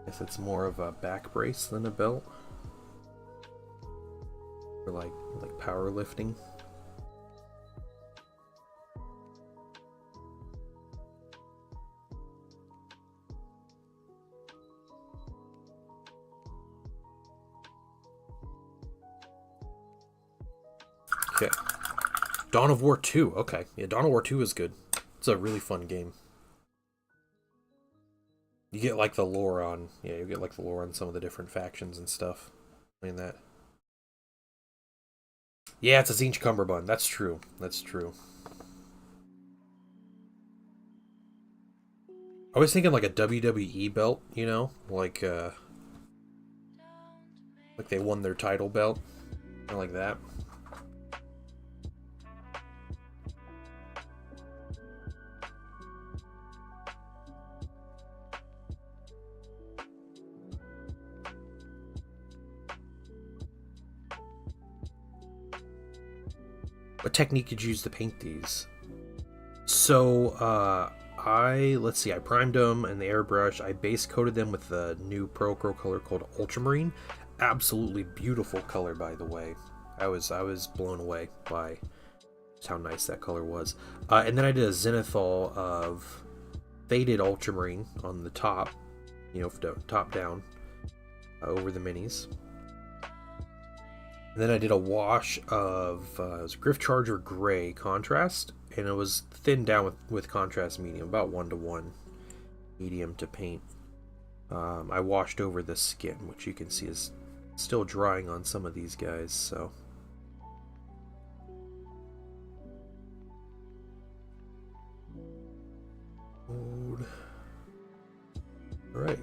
Guess it's more of a back brace than a belt. For like powerlifting. Okay. Dawn of War 2. Okay. Yeah, Dawn of War 2 is good. It's a really fun game. You get like the lore on... Yeah, you get like the lore on some of the different factions and stuff. Playing that. Yeah, it's a Zinch Cummerbund. That's true. That's true. I was thinking like a WWE belt, you know? Like they won their title belt. Kind of like that. What technique did you use to paint these? So, let's see, I primed them in the airbrush. I base coated them with the new Pro-Pro color called Ultramarine. Absolutely beautiful color, by the way. I was blown away by just how nice that color was. And then I did a zenithal of faded Ultramarine on the top, you know, top down, over the minis. And then I did a wash of it was Griff Charger Gray contrast, and it was thinned down with contrast medium, about 1:1 medium to paint. I washed over the skin, which you can see is still drying on some of these guys, so. Alright.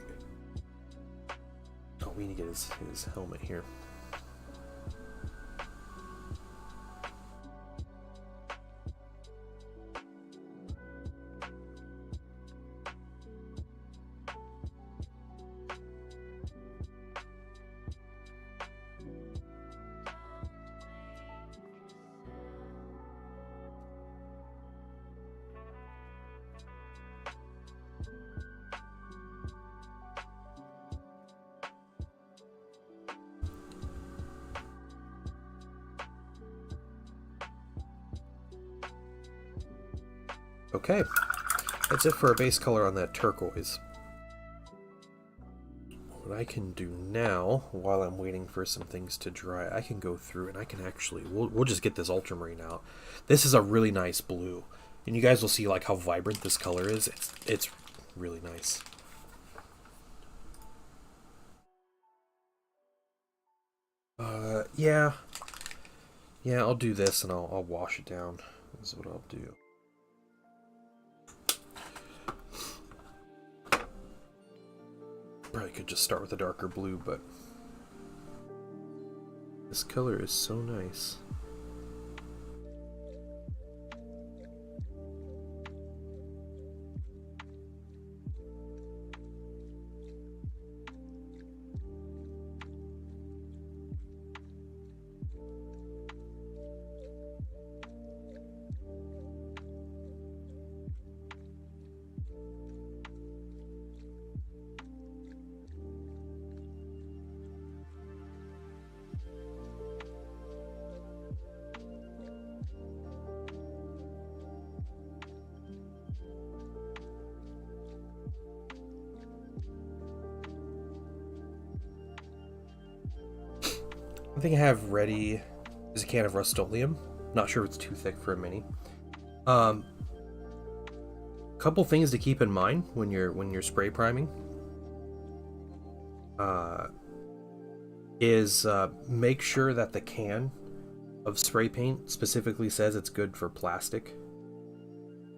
Oh, we need to get his helmet here. Okay, that's it for a base color on that turquoise. What I can do now, while I'm waiting for some things to dry, I can go through and I can actually, we'll just get this ultramarine out. This is a really nice blue, and you guys will see like how vibrant this color is. It's really nice. Yeah, I'll do this and I'll wash it down. This is what I'll do. Probably could just start with a darker blue, but this color is so nice. I think I have ready is a can of Rust-Oleum. Not sure if it's too thick for a mini. Couple things to keep in mind when you're spray priming is make sure that the can of spray paint specifically says it's good for plastic.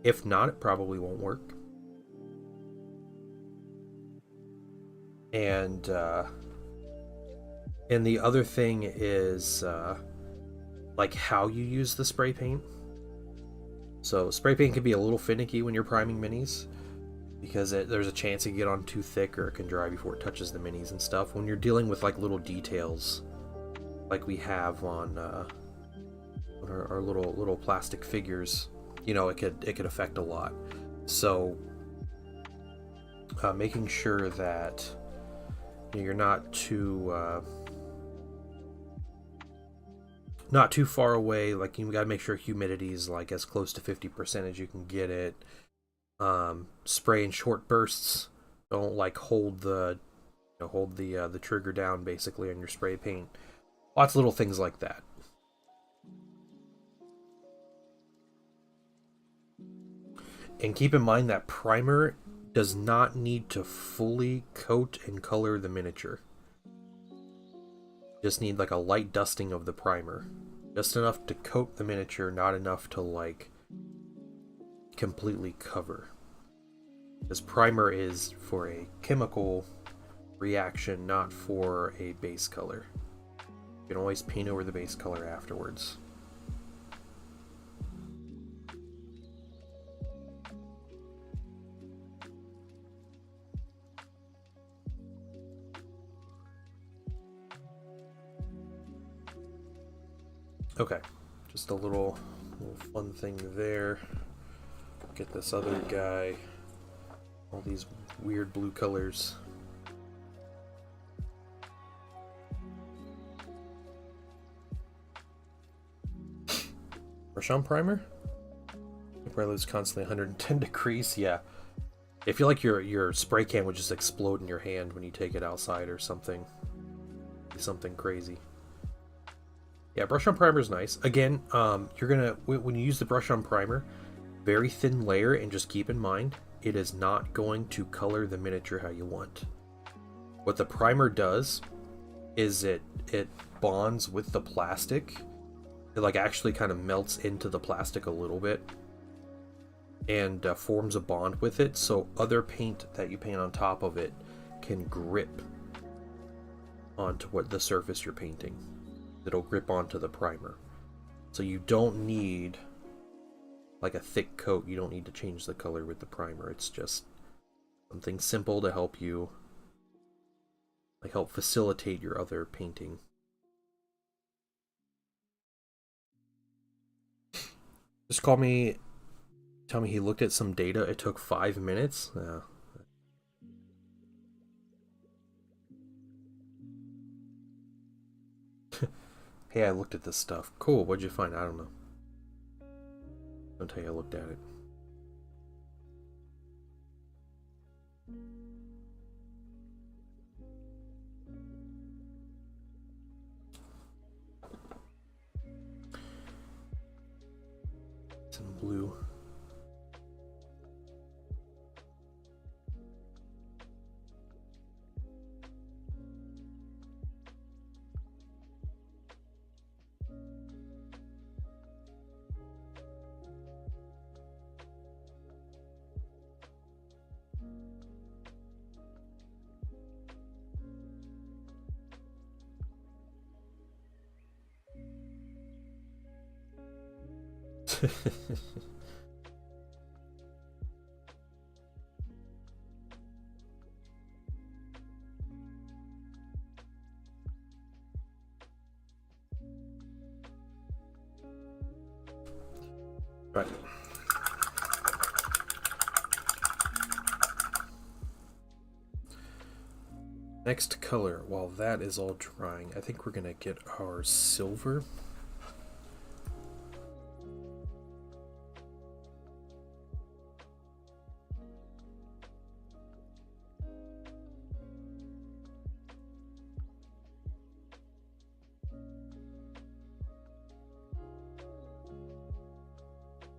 If not, it probably won't work. And the other thing is like how you use the spray paint. So spray paint can be a little finicky when you're priming minis because there's a chance it can get on too thick or it can dry before it touches the minis and stuff. When you're dealing with like little details like we have on our little plastic figures, you know, it could affect a lot. So making sure that you're not too far away. Like, you gotta make sure humidity is like as close to 50% as you can get it. Spray in short bursts. Don't like hold the trigger down basically on your spray paint. Lots of little things like that. And keep in mind that primer does not need to fully coat and color the miniature. Just need like a light dusting of the primer. Just enough to coat the miniature, not enough to like completely cover. This primer is for a chemical reaction, not for a base color. You can always paint over the base color afterwards. Okay, just a little fun thing there. Get this other guy. All these weird blue colors. Brush on primer. Umbrella is constantly 110 degrees. Yeah, I feel like your spray can would just explode in your hand when you take it outside or something. Something crazy. Yeah, brush on primer is nice. Again, you're gonna when you use the brush on primer, very thin layer, and just keep in mind it is not going to color the miniature how you want. What the primer does is it bonds with the plastic. It like actually kind of melts into the plastic a little bit and forms a bond with it, so other paint that you paint on top of it can grip onto what the surface you're painting. It'll grip onto the primer. So you don't need like a thick coat. You don't need to change the color with the primer. It's just something simple to help you, like, help facilitate your other painting. Just tell me he looked at some data. It took 5 minutes. Hey, I looked at this stuff. Cool, what'd you find? I don't know. Don't tell you I looked at it. blue. Right. Next color, while that is all drying, I think we're gonna get our silver.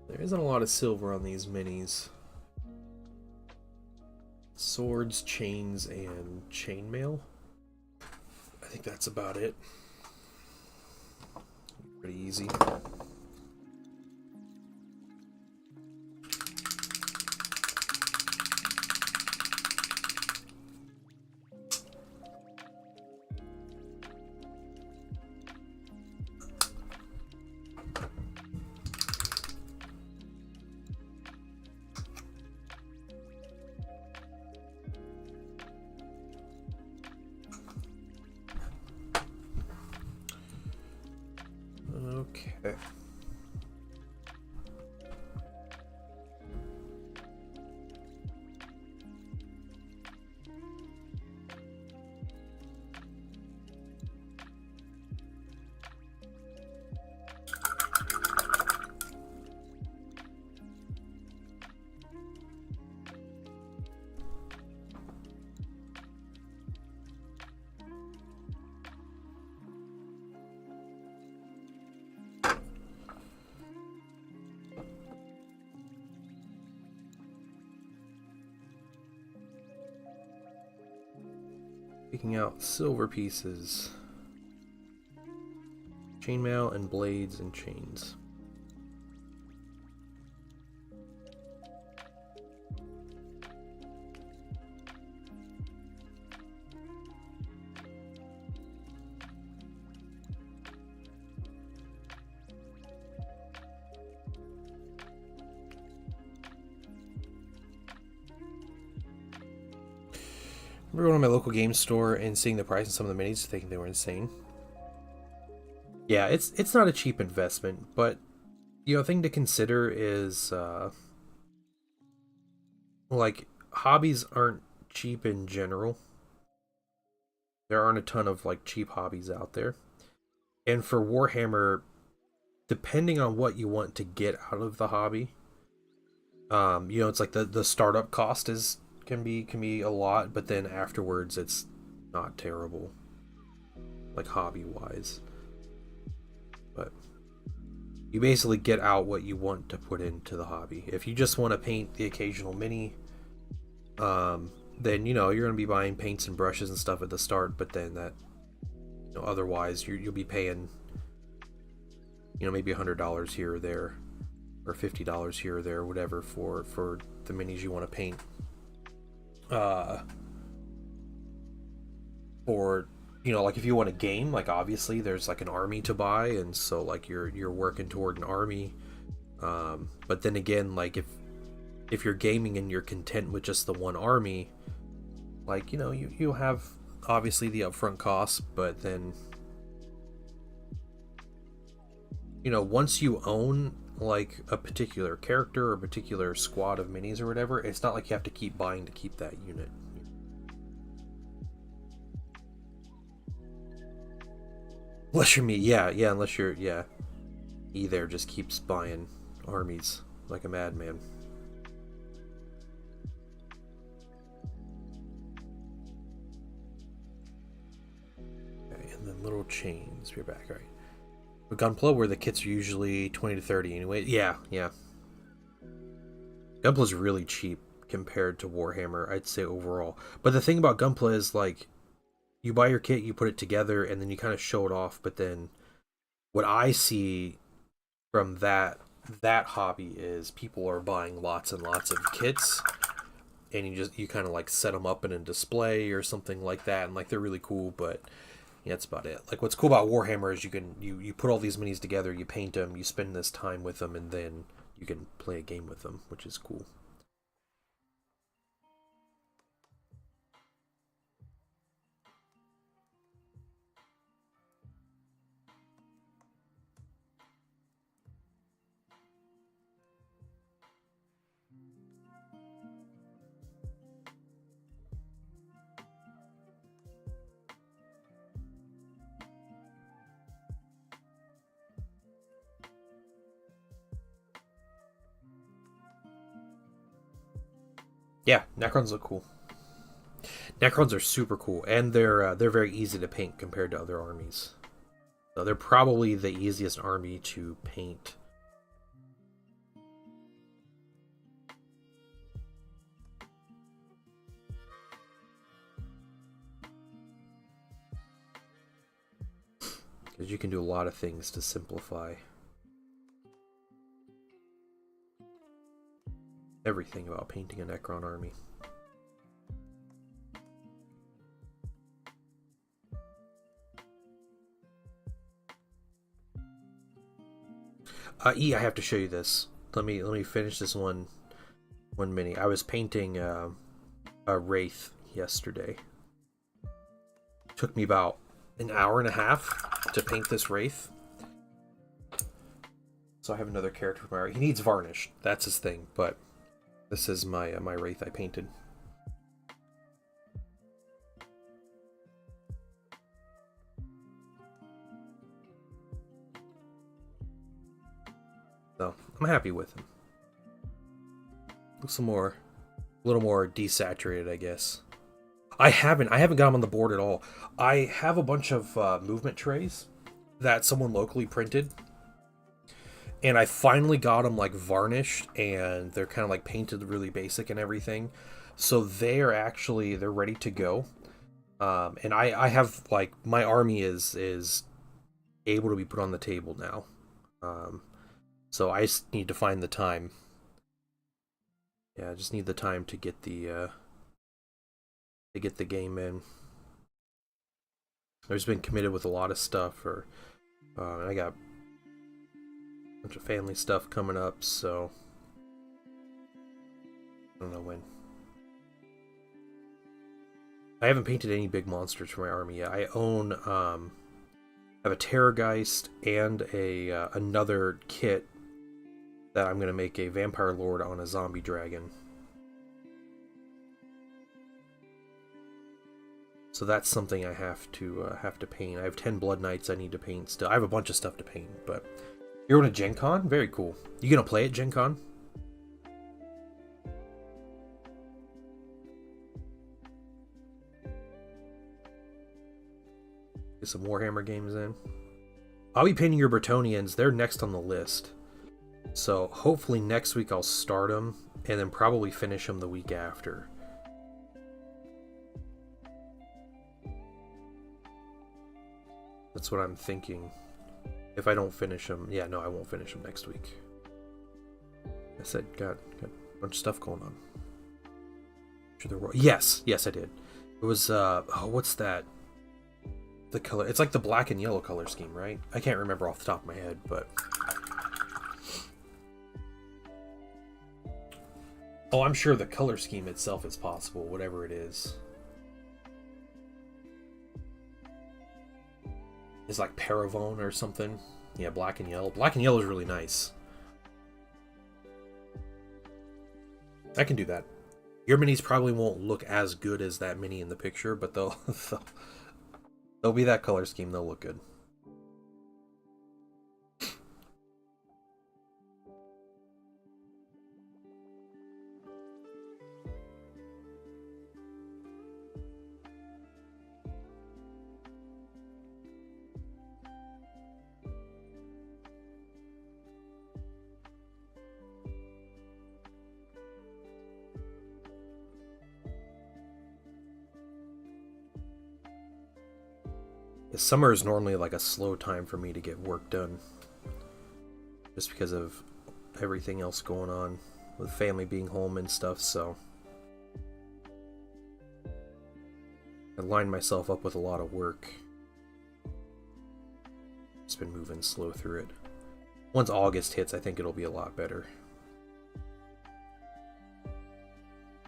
There isn't a lot of silver on these minis. Swords, chains, and chainmail. I think that's about it. Pretty easy. Okay. Picking out silver pieces. Chainmail and blades and chains. I remember going to my local game store and seeing the price of some of the minis, thinking they were insane. Yeah, it's not a cheap investment, but a thing to consider is like hobbies aren't cheap in general. There aren't a ton of like cheap hobbies out there. And for Warhammer, depending on what you want to get out of the hobby, it's like the startup cost can be a lot, but then afterwards it's not terrible, like hobby wise. But you basically get out what you want to put into the hobby. If you just want to paint the occasional mini, then you're going to be buying paints and brushes and stuff at the start, but then that otherwise you'll be paying maybe $100 here or there, or $50 here or there, whatever, for the minis you want to paint. Or like if you want a game, like obviously there's like an army to buy, and so like you're working toward an army. But then again, like if you're gaming and you're content with just the one army, like you have obviously the upfront costs, but then once you own like a particular character or a particular squad of minis or whatever, it's not like you have to keep buying to keep that unit. Unless you're me, yeah, unless you're, he there just keeps buying armies like a madman. Okay, and then little chains, we're back, alright. But Gunpla, where the kits are usually 20 to 30 anyway. Yeah. Gunpla's really cheap compared to Warhammer, I'd say overall. But the thing about Gunpla is like you buy your kit, you put it together, and then you kind of show it off. But then what I see from that hobby is people are buying lots and lots of kits, and you kind of like set them up in a display or something like that, and like they're really cool. But yeah, that's about it. Like what's cool about Warhammer is you put all these minis together, you paint them, you spend this time with them, and then you can play a game with them, which is cool. Yeah, Necrons look cool. Necrons are super cool, and they're very easy to paint compared to other armies. So they're probably the easiest army to paint. Because you can do a lot of things to simplify everything about painting a Necron army. I have to show you this. Let me finish this one mini. I was painting a Wraith yesterday. Took me about an hour and a half to paint this Wraith. So I have another character from my... He needs varnish. That's his thing, but this is my my Wraith I painted. So I'm happy with him. Looks a little more desaturated, I guess. I haven't got him on the board at all. I have a bunch of movement trays that someone locally printed, and I finally got them like varnished, and they're kind of like painted really basic and everything. So they're ready to go. And I have like my army is able to be put on the table now. So I just need to find the time. Yeah, I just need the time to get the game in. I've just been committed with a lot of stuff, I got a bunch of family stuff coming up, so I don't know when. I haven't painted any big monsters for my army yet. I own I have a Terrorgeist and another kit that I'm gonna make a Vampire Lord on a Zombie Dragon. So that's something I have to paint. I have 10 Blood Knights I need to paint still. I have a bunch of stuff to paint, but you're going to Gen Con? Very cool. You gonna play at Gen Con? Get some Warhammer games in. I'll be painting your Bretonnians. They're next on the list. So hopefully next week I'll start them, and then probably finish them the week after. That's what I'm thinking. If I don't finish them, yeah, no, I won't finish them next week. I said, got a bunch of stuff going on. Yes, I did. It was what's that? The color. It's like the black and yellow color scheme, right? I can't remember off the top of my head, but oh, I'm sure the color scheme itself is possible, whatever it is. It's like Paravone or something. Yeah, black and yellow. Black and yellow is really nice. I can do that. Your minis probably won't look as good as that mini in the picture, but they'll be that color scheme. They'll look good. Summer is normally like a slow time for me to get work done, just because of everything else going on with family being home and stuff, so I lined myself up with a lot of work. Just been moving slow through it. Once August hits, I think it'll be a lot better.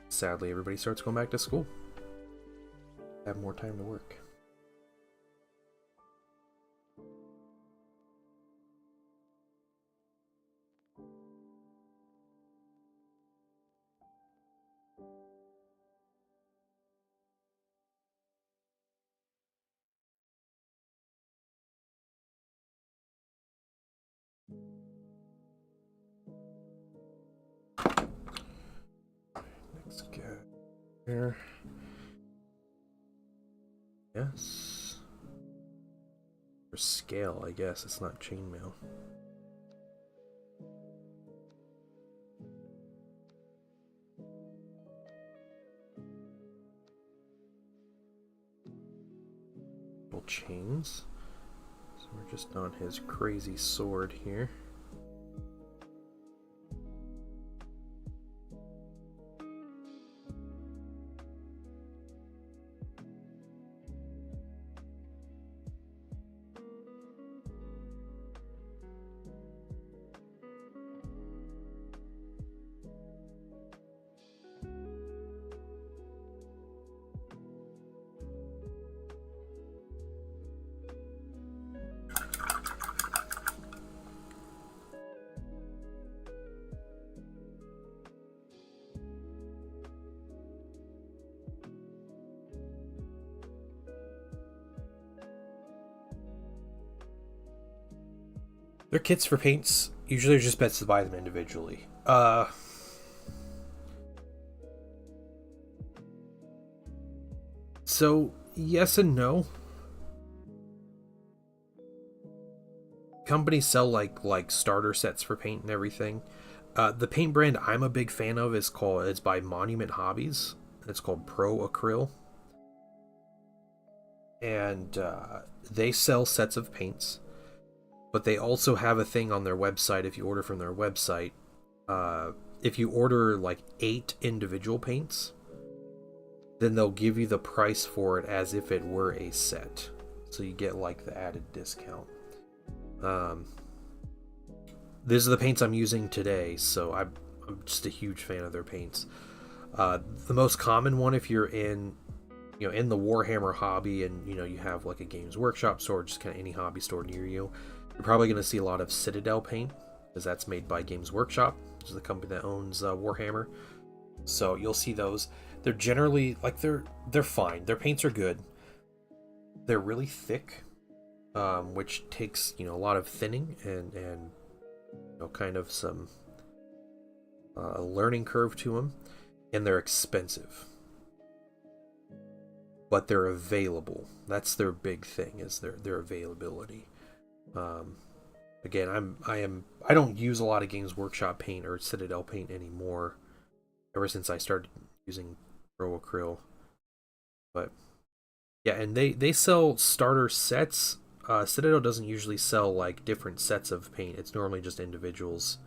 Sadly, everybody starts going back to school. Have more time to work. Let's get here. Yes. For scale, I guess. It's not chainmail. Little chains. So we're just on his crazy sword here. They're kits for paints. Usually they're just best to buy them individually. So, yes and no. Companies sell like starter sets for paint and everything. The paint brand I'm a big fan of it's by Monument Hobbies. It's called Pro Acryl. And they sell sets of paints. But they also have a thing on their website, if you order from their website, if you order like 8 individual paints, then they'll give you the price for it as if it were a set. So you get like the added discount. These are the paints I'm using today, so I'm just a huge fan of their paints. The most common one, if you're in the Warhammer hobby and you have like a Games Workshop store, or just kind of any hobby store near you, you're probably going to see a lot of Citadel paint, because that's made by Games Workshop, which is the company that owns Warhammer. So you'll see those. They're generally like they're fine. Their paints are good. They're really thick, which takes a lot of thinning and kind of some learning curve to them, and they're expensive. But they're available. That's their big thing, is their availability. Again, I don't use a lot of Games Workshop paint or Citadel paint anymore, ever since I started using Pro Acryl. But yeah, and they sell starter sets. Citadel doesn't usually sell like different sets of paint. It's normally just individuals,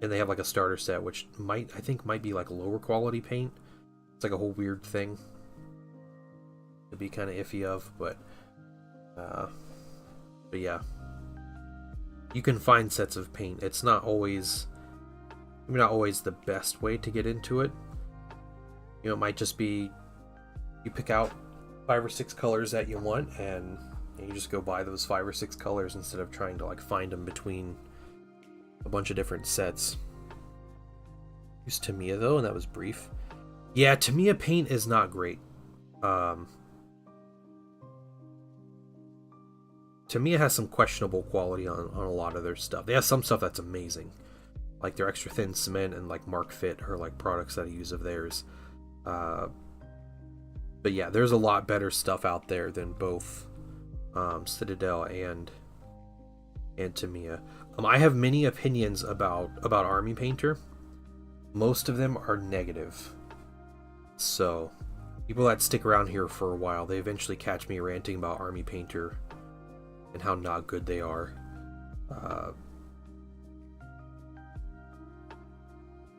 and they have like a starter set, which I think might be like lower quality paint. It's like a whole weird thing to be kind of iffy of, but yeah, you can find sets of paint. It's not always the best way to get into it. It might just be you pick out 5 or 6 colors that you want, and you just go buy those 5 or 6 colors instead of trying to like find them between a bunch of different sets. Use Tamiya though, and that was brief. Yeah, Tamiya paint is not great. Tamiya has some questionable quality on a lot of their stuff. They have some stuff that's amazing, like their extra thin cement and like Mark Fit are like products that I use of theirs. But yeah, there's a lot better stuff out there than both Citadel and Tamiya. I have many opinions about Army Painter. Most of them are negative. So People that stick around here for a while, they eventually catch me ranting about Army Painter and how not good they are.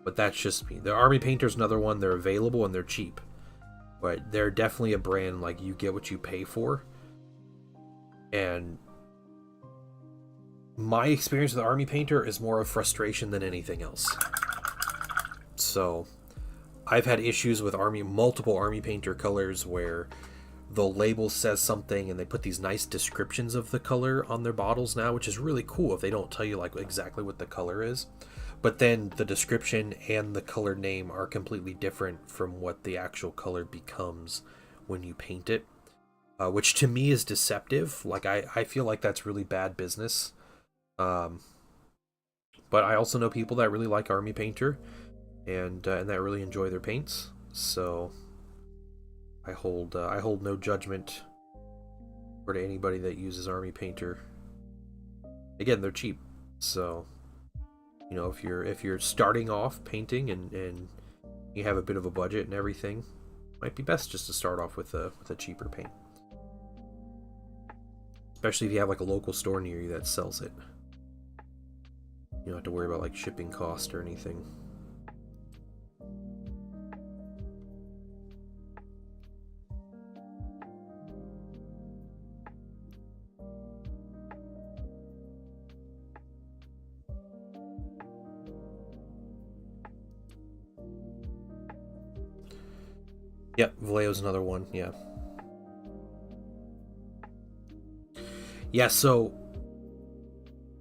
But that's just me. The Army Painter's another one. They're available and they're cheap. But they're definitely a brand like you get what you pay for. And my experience with the Army Painter is more of frustration than anything else. So I've had issues with multiple Army Painter colors where the label says something and they put these nice descriptions of the color on their bottles now, which is really cool if they don't tell you like exactly what the color is. But then the description and the color name are completely different from what the actual color becomes when you paint it, which to me is deceptive. Like I feel like that's really bad business. But I also know people that really like Army Painter and that really enjoy their paints. So I hold no judgment for anybody that uses Army Painter. Again, they're cheap, so you know, if you're starting off painting and you have a bit of a budget and everything, it might be best just to start off with a cheaper paint. Especially if you have like a local store near you that sells it. You don't have to worry about like shipping cost or anything. Yep, Vallejo's another one, yeah. Yeah, so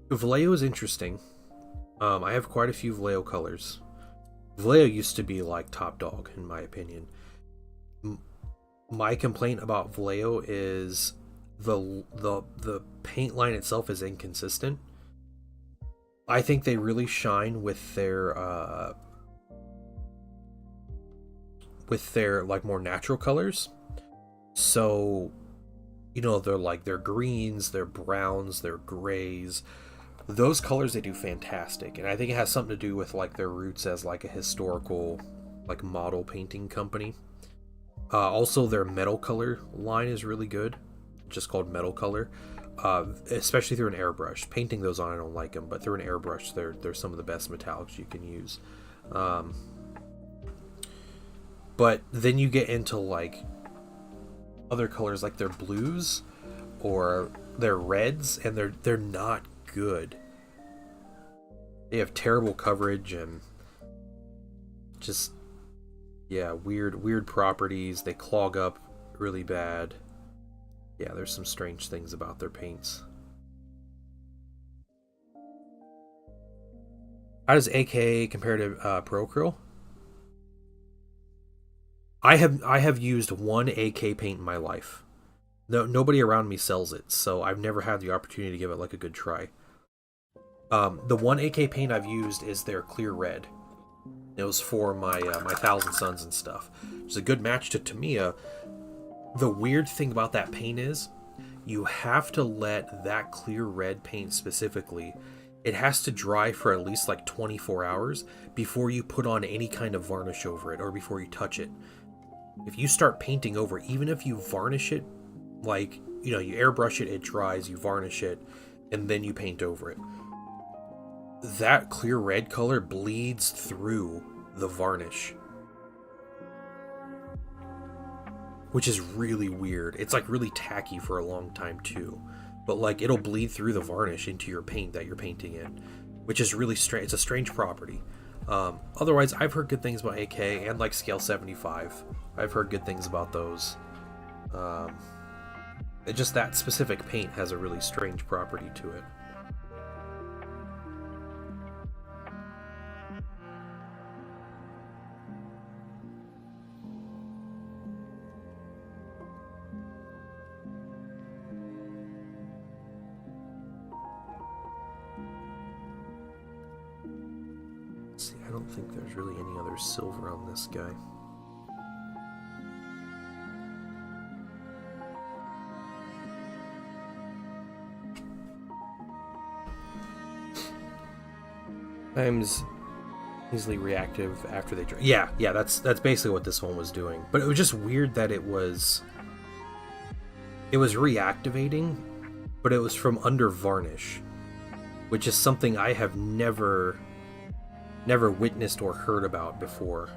Vallejo is interesting. I have quite a few Vallejo colors. Vallejo used to be like top dog, in my opinion. My complaint about Vallejo is the paint line itself is inconsistent. I think they really shine with their like more natural colors. So, you know, they're greens, they're browns, they're grays. Those colors they do fantastic, and I think it has something to do with like their roots as like a historical like model painting company. Also, their metal color line is really good, just called metal color. Especially through an airbrush. Painting those on, I don't like them, but through an airbrush, they're some of the best metallics you can use. But then you get into like other colors, like their blues or their reds, and they're not good. They have terrible coverage and just weird properties. They clog up really bad. Yeah, there's some strange things about their paints. How does AKA compare to Pro Acryl? I have used one AK paint in my life. Nobody around me sells it, so I've never had the opportunity to give it like a good try. The one AK paint I've used is their clear red. It was for my my Thousand Suns and stuff. It's a good match to Tamiya. The weird thing about that paint is you have to let that clear red paint specifically, it has to dry for at least like 24 hours before you put on any kind of varnish over it or before you touch it. If you start painting over, even if you varnish it, like, you know, you airbrush it, it dries, you varnish it, and then you paint over it, that clear red color bleeds through the varnish, which is really weird. It's like really tacky for a long time too, but like it'll bleed through the varnish into your paint that you're painting in, which is really strange. It's a strange property. Otherwise, I've heard good things about AK and like Scale 75. I've heard good things about those. Just that specific paint has a really strange property to it. See, I don't think there's really any other silver on this guy. Sometimes Easily reactive after they dry. Yeah, that's basically what this one was doing. But it was just weird that it was reactivating, but it was from under varnish, which is something I have never witnessed or heard about before.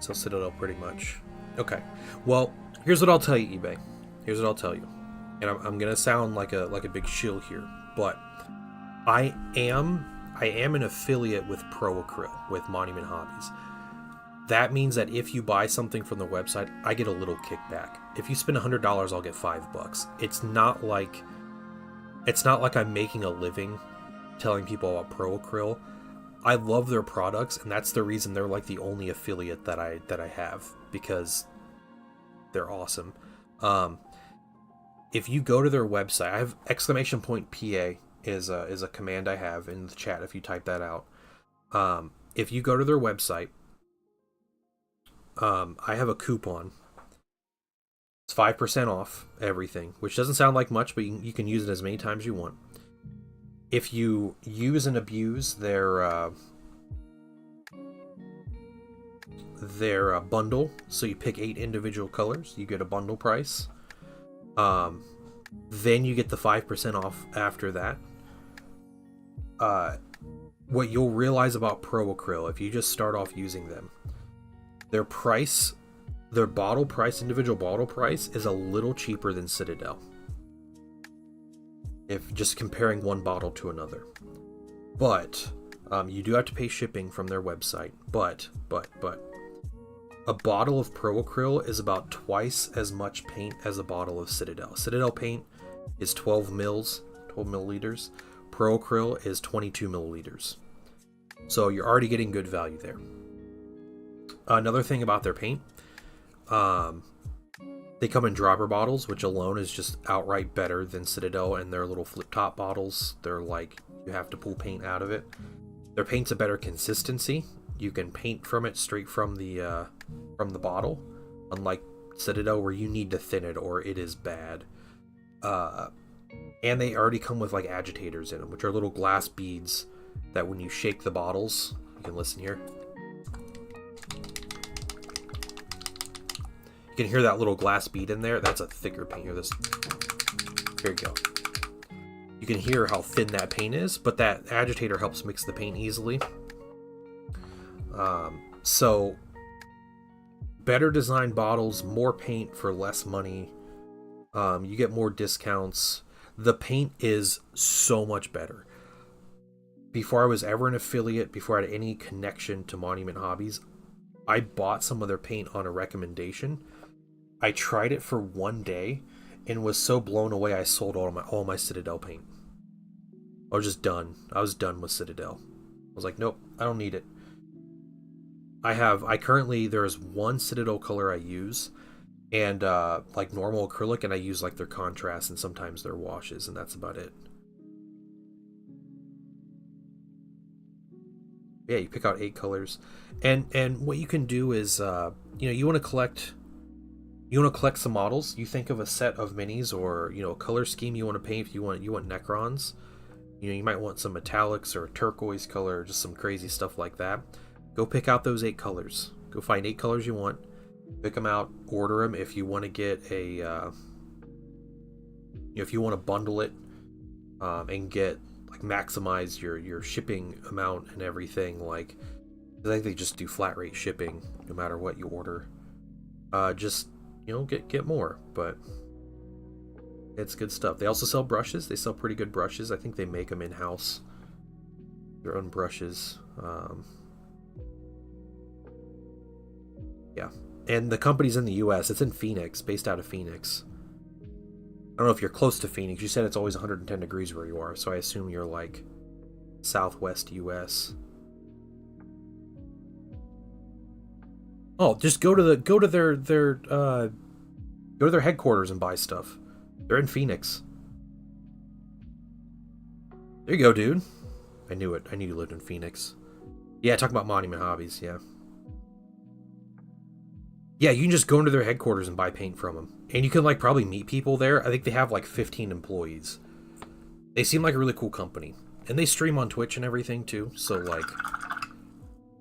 So Citadel pretty much. Okay. Well, here's what I'll tell you, eBay. Here's what I'll tell you. And I'm gonna sound like a big shill here, but I am an affiliate with Pro Acryl, with Monument Hobbies. That means that if you buy something from the website, I get a little kickback. If you spend $100, I'll get $5. It's not like I'm making a living telling people about Pro Acryl. I love their products, and that's the reason they're like the only affiliate that I have, because they're awesome. If you go to their website, I have !PA is a command I have in the chat if you type that out. If you go to their website, I have a coupon. It's 5% off everything, which doesn't sound like much, but you can use it as many times as you want. If you use and abuse their bundle, so you pick 8 individual colors, you get a bundle price. Then you get the 5% off after that. What you'll realize about Pro Acryl, if you just start off using them, their bottle price, individual bottle price, is a little cheaper than Citadel, if just comparing one bottle to another. But you do have to pay shipping from their website. But a bottle of Pro Acryl is about twice as much paint as a bottle of Citadel. Citadel paint is 12 milliliters. Pro Acryl is 22 milliliters. So you're already getting good value there. Another thing about their paint, they come in dropper bottles, which alone is just outright better than Citadel and their little flip top bottles. They're like, you have to pull paint out of it. Their paint's a better consistency. You can paint from it straight from the bottle, unlike Citadel where you need to thin it or it is bad. And they already come with like agitators in them, which are little glass beads that when you shake the bottles, you can listen here. You can hear that little glass bead in there. That's a thicker paint. Here you go. You can hear how thin that paint is, but that agitator helps mix the paint easily. So better designed bottles, more paint for less money. You get more discounts. The paint is so much better. Before I was ever an affiliate, before I had any connection to Monument Hobbies, I bought some of their paint on a recommendation. I tried it for one day and was so blown away I sold all my Citadel paint. I was just done. I was done with Citadel. I was like, nope, I don't need it. There's one Citadel color I use, and like normal acrylic, and I use like their contrast and sometimes their washes, and that's about it. Yeah, you pick out 8 colors, and what you can do is you want to collect some models. You think of a set of minis, or a color scheme you want to paint. If you want Necrons, you might want some metallics or a turquoise color, or just some crazy stuff like that. Go pick out those 8 colors. Go find 8 colors you want. Pick them out. Order them if you want to get a if you want to bundle it and get like maximize your shipping amount and everything. Like, I think they just do flat rate shipping no matter what you order. Just get more, but it's good stuff. They also sell brushes. They sell pretty good brushes. I think they make them in-house, their own brushes. Yeah, and the company's in the US. It's in Phoenix, based out of Phoenix. I don't know if you're close to Phoenix. You said it's always 110 degrees where you are, so I assume you're like southwest US. Oh, just go to their headquarters and buy stuff. They're in Phoenix. There you go, dude. I knew it. I knew you lived in Phoenix. Yeah, talk about Monument Hobbies, yeah. Yeah, you can just go into their headquarters and buy paint from them. And you can, like, probably meet people there. I think they have, like, 15 employees. They seem like a really cool company. And they stream on Twitch and everything, too. So, like,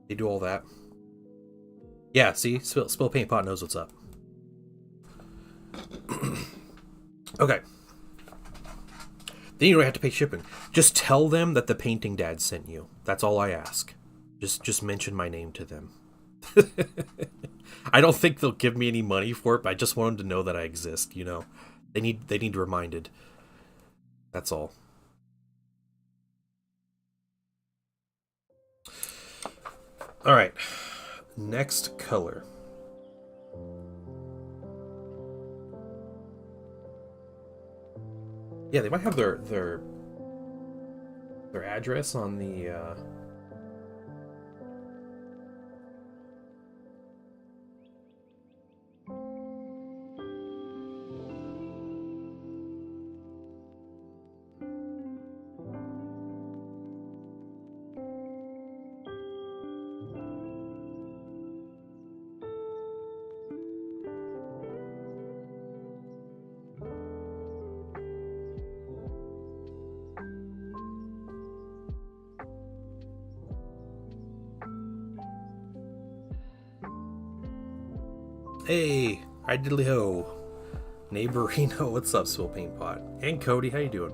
they do all that. Yeah, see? Spill Paint Pot knows what's up. Okay. Then you don't have to pay shipping. Just tell them that the painting dad sent you. That's all I ask. Just mention my name to them. I don't think they'll give me any money for it, but I just want them to know that I exist, you know. They need reminded. That's all. Alright. Next color. Yeah, they might have their address on the Hey, hi diddly ho. Neighborino, what's up, Spill Paint Pot? And Cody, how you doing?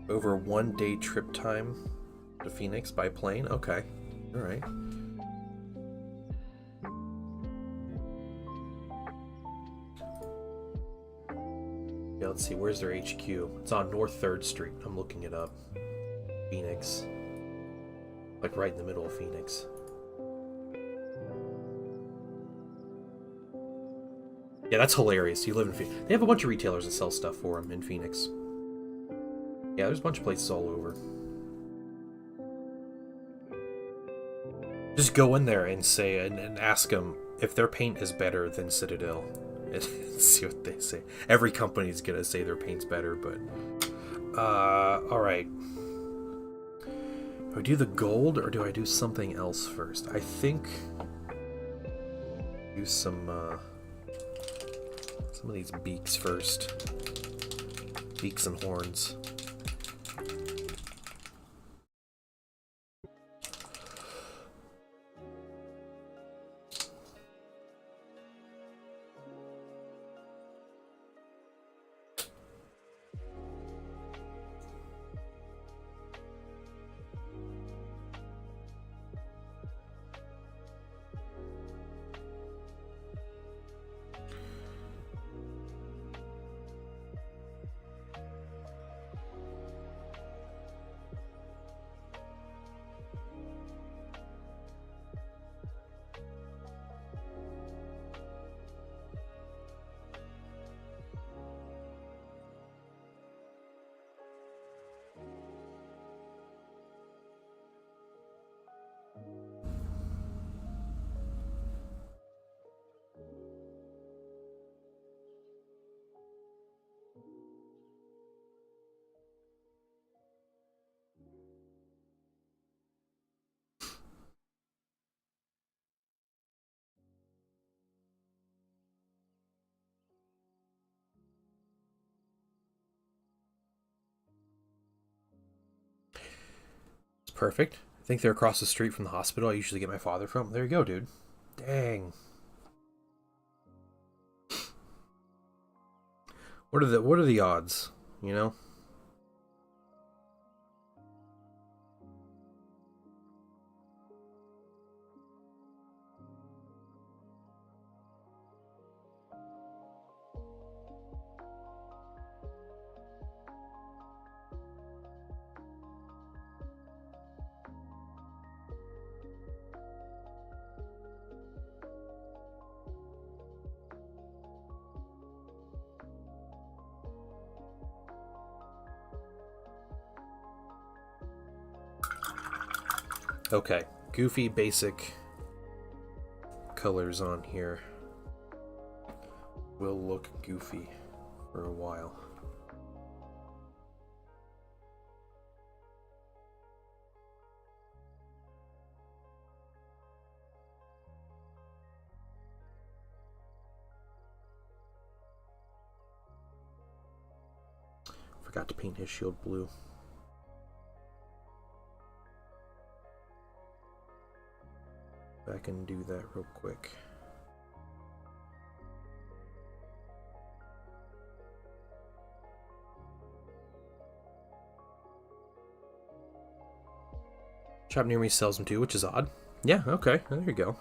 Over 1 day trip time to Phoenix by plane? Okay. Alright. Yeah, let's see, where's their HQ? It's on North 3rd Street. I'm looking it up. Phoenix. Like right in the middle of Phoenix. Yeah, that's hilarious. You live in Phoenix. They have a bunch of retailers that sell stuff for them in Phoenix. Yeah, there's a bunch of places all over. Just go in there and say and ask them if their paint is better than Citadel. And see what they say. Every company's gonna say their paint's better, but alright. Do I do the gold or do I do something else first? I think do some of these beaks first. Beaks and horns. Perfect. I think they're across the street from the hospital I usually get my father from. There you go, dude. Dang. What are the odds, you know? Okay, goofy basic colors on here will look goofy for a while. Forgot to paint his shield blue. Back and do that real quick. Shop near me sells them too, which is odd. Yeah, okay, there you go.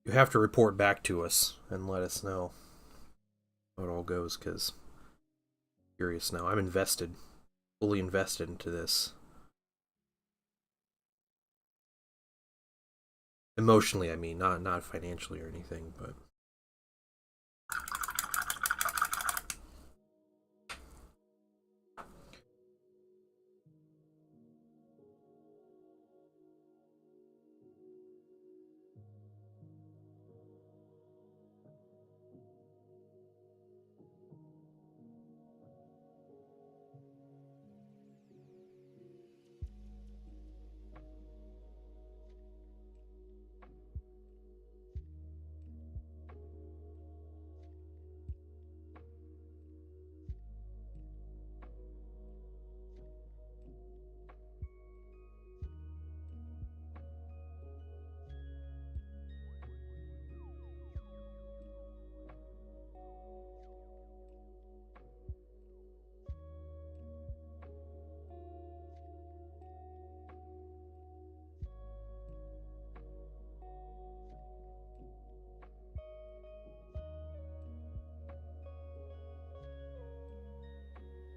You have to report back to us and let us know how it all goes, because I'm curious now. I'm invested, fully invested into this. Emotionally, I mean, not financially or anything, but...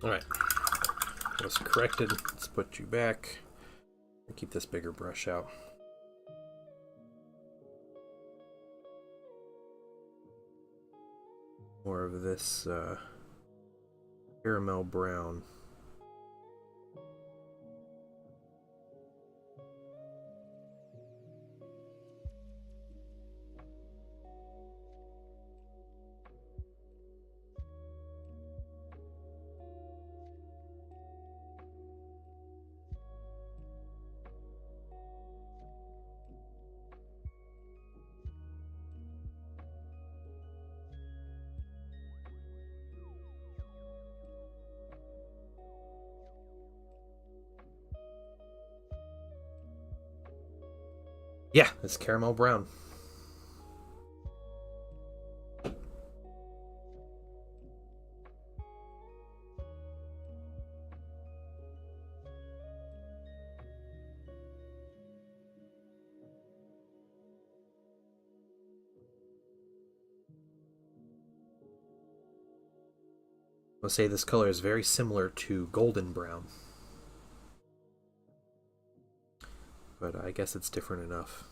Alright. That's corrected. Let's put you back. Keep this bigger brush out. More of this caramel brown. Yeah, it's caramel brown. I'll say this color is very similar to golden brown, but I guess it's different enough.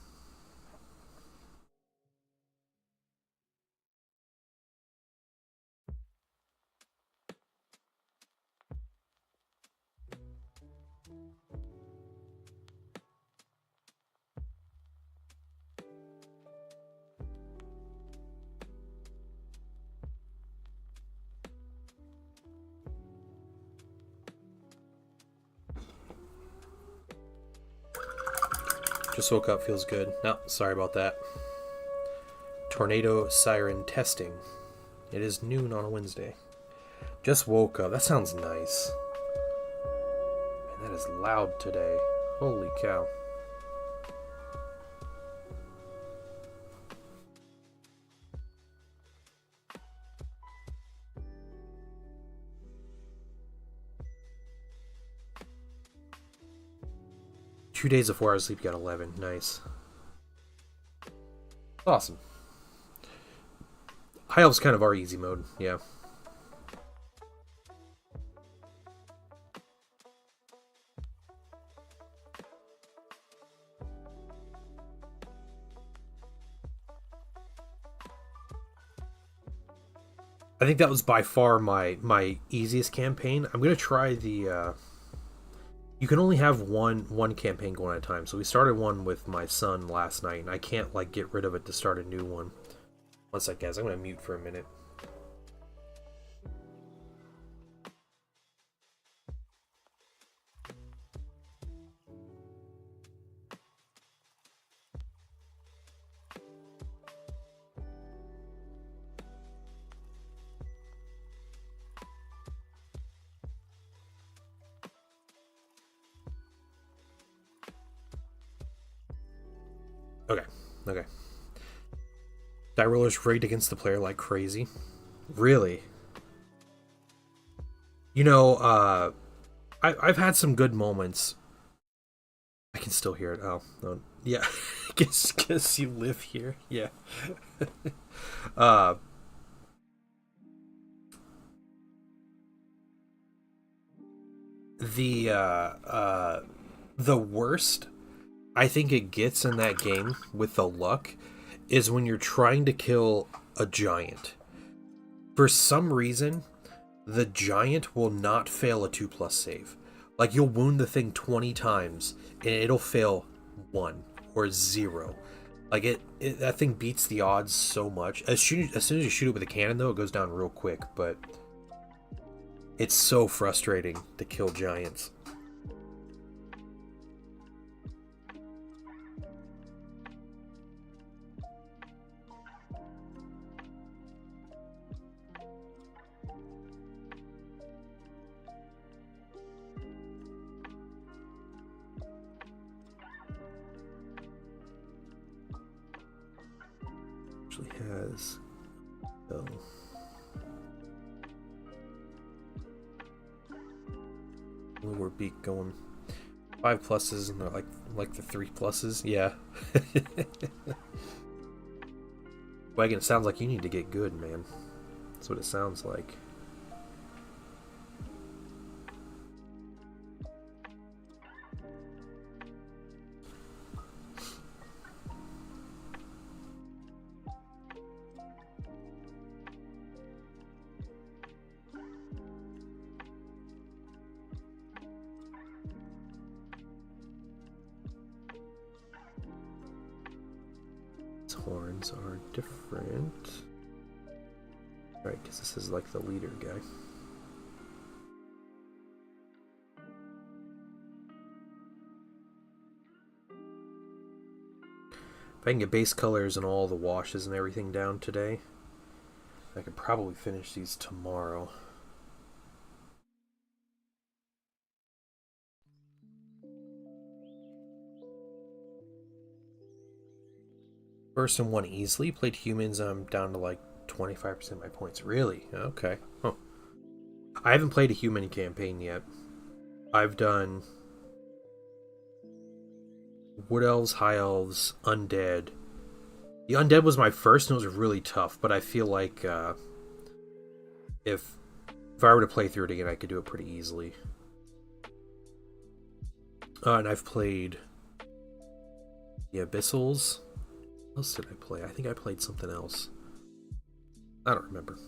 Just woke up, feels good. No, sorry about that. Tornado siren testing. It is noon on a Wednesday. Just woke up. That sounds nice. Man, that is loud today. Holy cow. Two days of 4 hours sleep, you got 11. Nice. Awesome. High Elf's kind of our easy mode, yeah. I think that was by far my easiest campaign. I'm gonna try the. You can only have one campaign going at a time. So we started one with my son last night, and I can't like get rid of it to start a new one. One sec, guys. I'm gonna mute for a minute. Okay. Die rollers rigged against the player like crazy. Really? You know, I've had some good moments. I can still hear it. Oh, no. Yeah. guess you live here. Yeah. uh, the worst I think it gets in that game with the luck is when you're trying to kill a giant. For some reason, the giant will not fail a 2+ save. Like, you'll wound the thing 20 times and it'll fail 1 or 0. Like, that thing beats the odds so much. As soon as you shoot it with a cannon, though, it goes down real quick, but it's so frustrating to kill giants. Has we're beat going 5 pluses and like the 3 pluses. Yeah. Wagon, it sounds like you need to get good, man. That's what it sounds like. Horns are different. Right, because this is like the leader guy. If I can get base colors and all the washes and everything down today, I could probably finish these tomorrow. First and one easily. Played humans. I'm down to like 25% of my points. Really? Okay. Huh. I haven't played a human campaign yet. I've done Wood Elves, High Elves, Undead. The Undead was my first and it was really tough, but I feel like if I were to play through it again, I could do it pretty easily. And I've played the Abyssals. What else did I play? I think I played something else. I don't remember.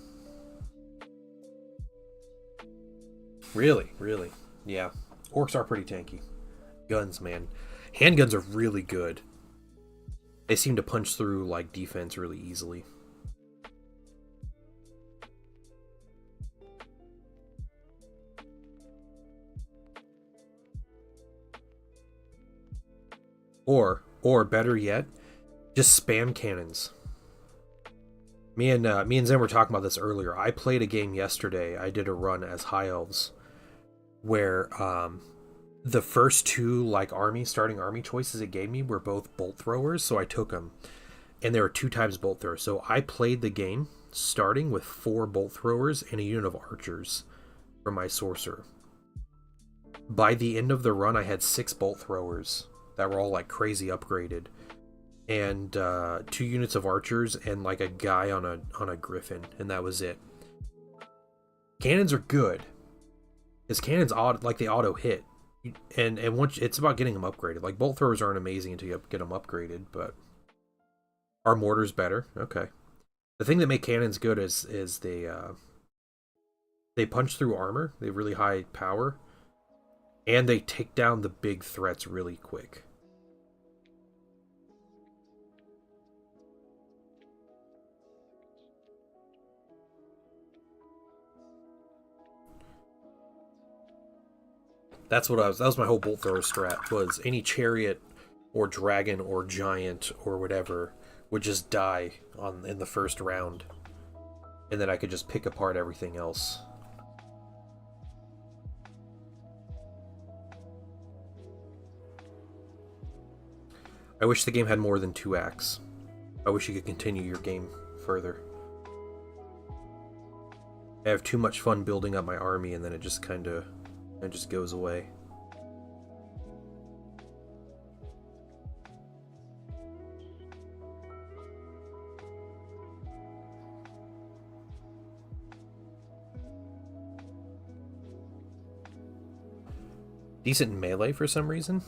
Really? Yeah. Orcs are pretty tanky. Guns, man. Handguns are really good. They seem to punch through, like, defense really easily. Or better yet, just spam cannons. Me and Zen were talking about this earlier. I played a game yesterday. I did a run as High Elves, where the first 2 like starting army choices it gave me were both bolt throwers, so I took them, and there were 2 times bolt throwers. So I played the game starting with 4 bolt throwers and a unit of archers for my sorcerer. By the end of the run, I had 6 bolt throwers that were all like crazy upgraded, and 2 units of archers and like a guy on a griffin, and that was it. Cannons are good, because cannons they auto hit, and once it's about getting them upgraded. Like, bolt throwers aren't amazing until you get them upgraded, but are mortars better? Okay. The thing that make cannons good is they punch through armor. They have really high power, and they take down the big threats really quick. That's what that was my whole bolt thrower strat, was any chariot or dragon or giant or whatever would just die in the first round. And then I could just pick apart everything else. I wish the game had more than 2 acts. I wish you could continue your game further. I have too much fun building up my army and then it just goes away. Decent melee for some reason.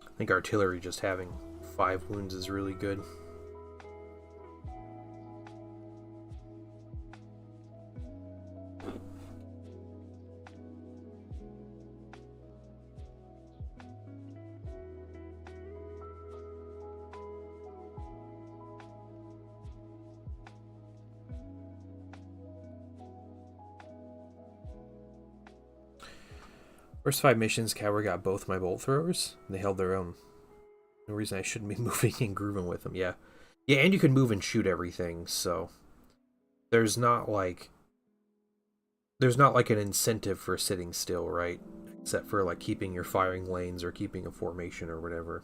I think artillery just having 5 wounds is really good. First 5 missions, Cavalry got both my bolt throwers. They held their own. No reason I shouldn't be moving and grooving with them, yeah. Yeah, and you can move and shoot everything, so... There's not like an incentive for sitting still, right? Except for, like, keeping your firing lanes or keeping a formation or whatever.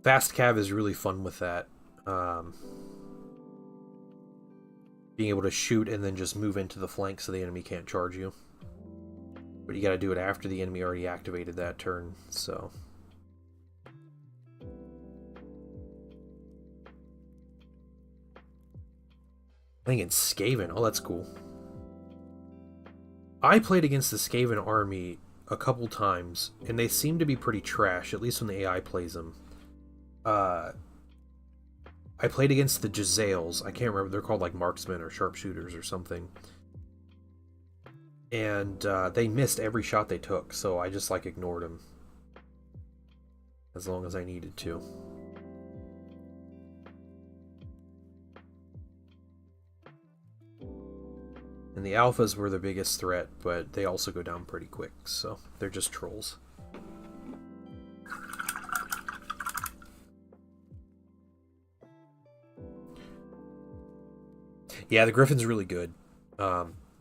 Fast Cav is really fun with that. Being able to shoot and then just move into the flank so the enemy can't charge you. But you gotta do it after the enemy already activated that turn, so... I think it's Skaven. Oh, that's cool. I played against the Skaven army a couple times, and they seem to be pretty trash, at least when the AI plays them. I played against the Jezzails. I can't remember. They're called like marksmen or sharpshooters or something. And they missed every shot they took, so I just like ignored them. As long as I needed to. And the alphas were the biggest threat, but they also go down pretty quick, so they're just trolls. Yeah, the Griffin's really good.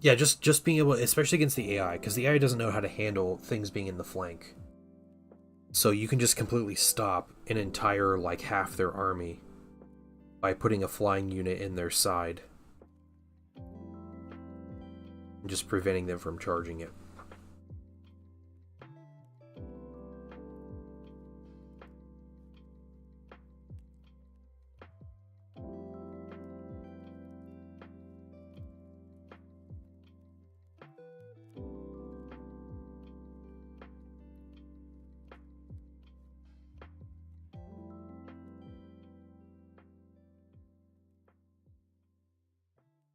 Yeah, just being able, especially against the AI, because the AI doesn't know how to handle things being in the flank. So you can just completely stop an entire, like, half their army by putting a flying unit in their side. And just preventing them from charging it.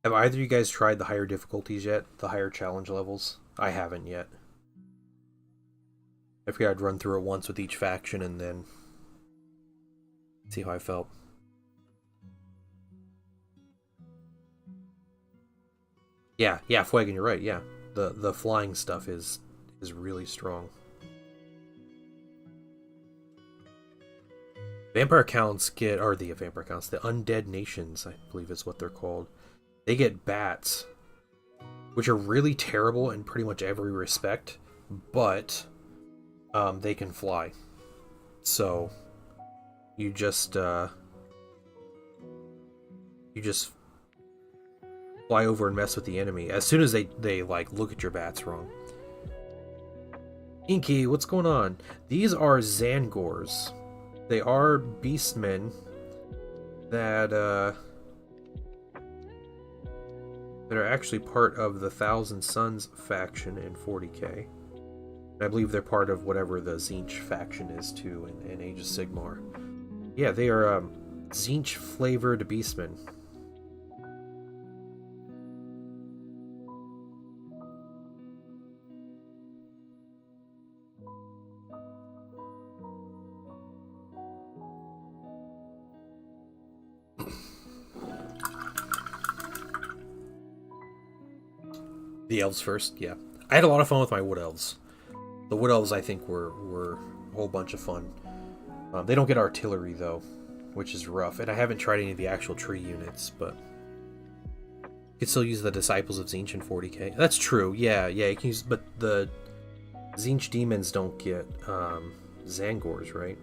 Have either of you guys tried the higher difficulties yet? The higher challenge levels? I haven't yet. I figured I'd run through it once with each faction and then see how I felt. Yeah, Fuegan, you're right, yeah. The flying stuff is really strong. Vampire counts get, or the vampire counts, the undead nations, I believe is what they're called. They get bats, which are really terrible in pretty much every respect, but they can fly. So you just fly over and mess with the enemy as soon as they like look at your bats wrong. Inky, what's going on? These are Tzaangors. They are beastmen that are actually part of the Thousand Sons faction in 40k. I believe they're part of whatever the Tzeentch faction is too in Age of Sigmar. Yeah, they are Tzeentch flavored beastmen. The elves first, yeah. I had a lot of fun with my wood elves. The wood elves, I think, were a whole bunch of fun. They don't get artillery though, which is rough. And I haven't tried any of the actual tree units, but you can still use the Disciples of Tzeentch in 40k. That's true. Yeah, you can use, but the Tzeentch demons don't get Tzaangors, right?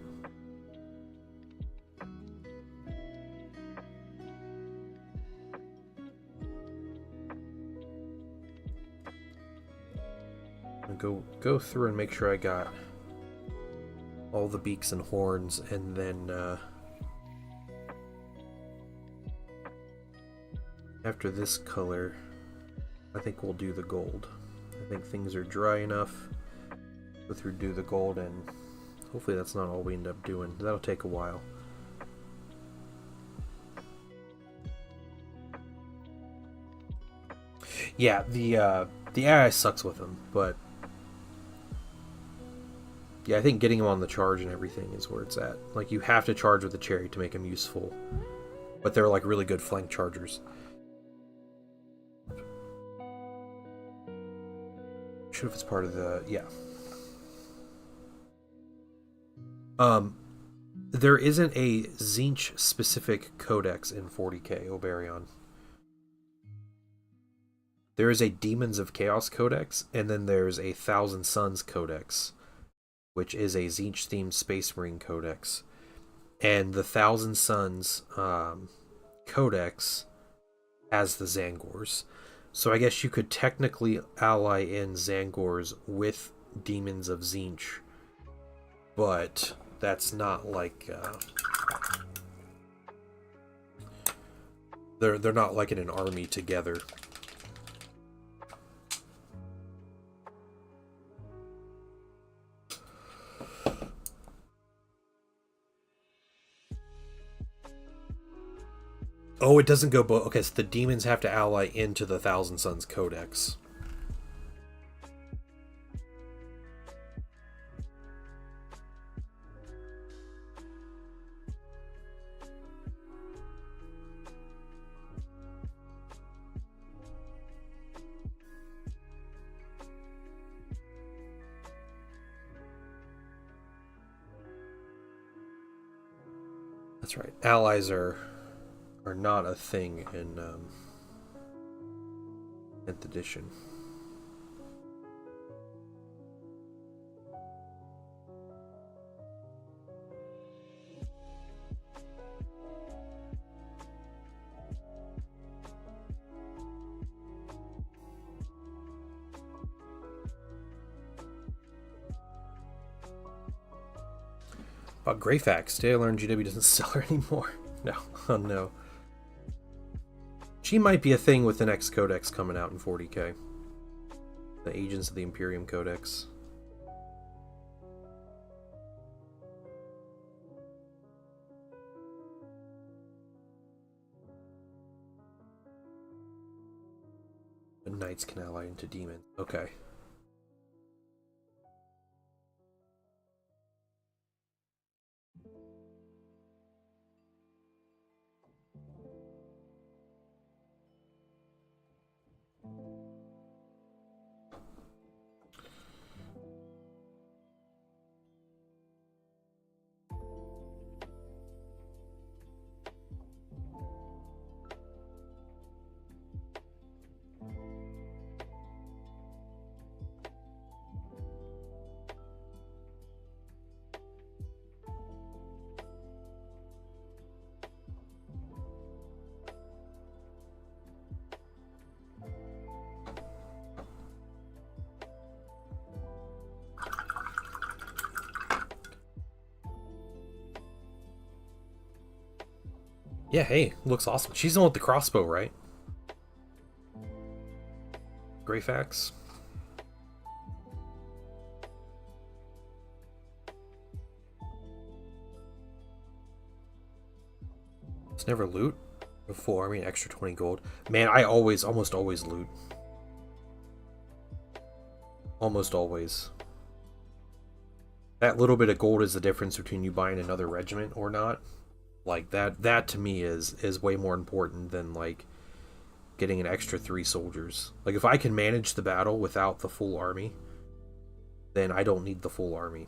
Go through and make sure I got all the beaks and horns, and then after this color, I think we'll do the gold. I think things are dry enough. Go through, do the gold, and hopefully that's not all we end up doing. That'll take a while. Yeah, the AI sucks with them, but yeah, I think getting them on the charge and everything is where it's at. Like, you have to charge with the cherry to make them useful, but they're like really good flank chargers. Sure if it's part of the, yeah. There isn't a Tzeentch specific codex in 40k Oberion. There is a Demons of Chaos codex, and then there's a Thousand Sons codex, which is a Tzeentch themed Space Marine codex. And the Thousand Sons codex has the Tzaangors. So I guess you could technically ally in Tzaangors with Demons of Tzeentch, but that's not like they're not like in an army together. Oh, it doesn't go both. Okay, so the demons have to ally into the Thousand Sons Codex. That's right. Allies are not a thing in 10th edition. About Greyfax, today I learned GW doesn't sell her anymore. No, oh no. She might be a thing with the next codex coming out in 40k. The Agents of the Imperium Codex. The Knights can ally into demons. Okay. Yeah, hey, looks awesome. She's the one with the crossbow, right? Greyfax. It's never loot before. I mean, extra 20 gold. Man, I almost always loot. Almost always. That little bit of gold is the difference between you buying another regiment or not. Like that to me is way more important than like getting an extra 3 soldiers. Like if I can manage the battle without the full army, then I don't need the full army.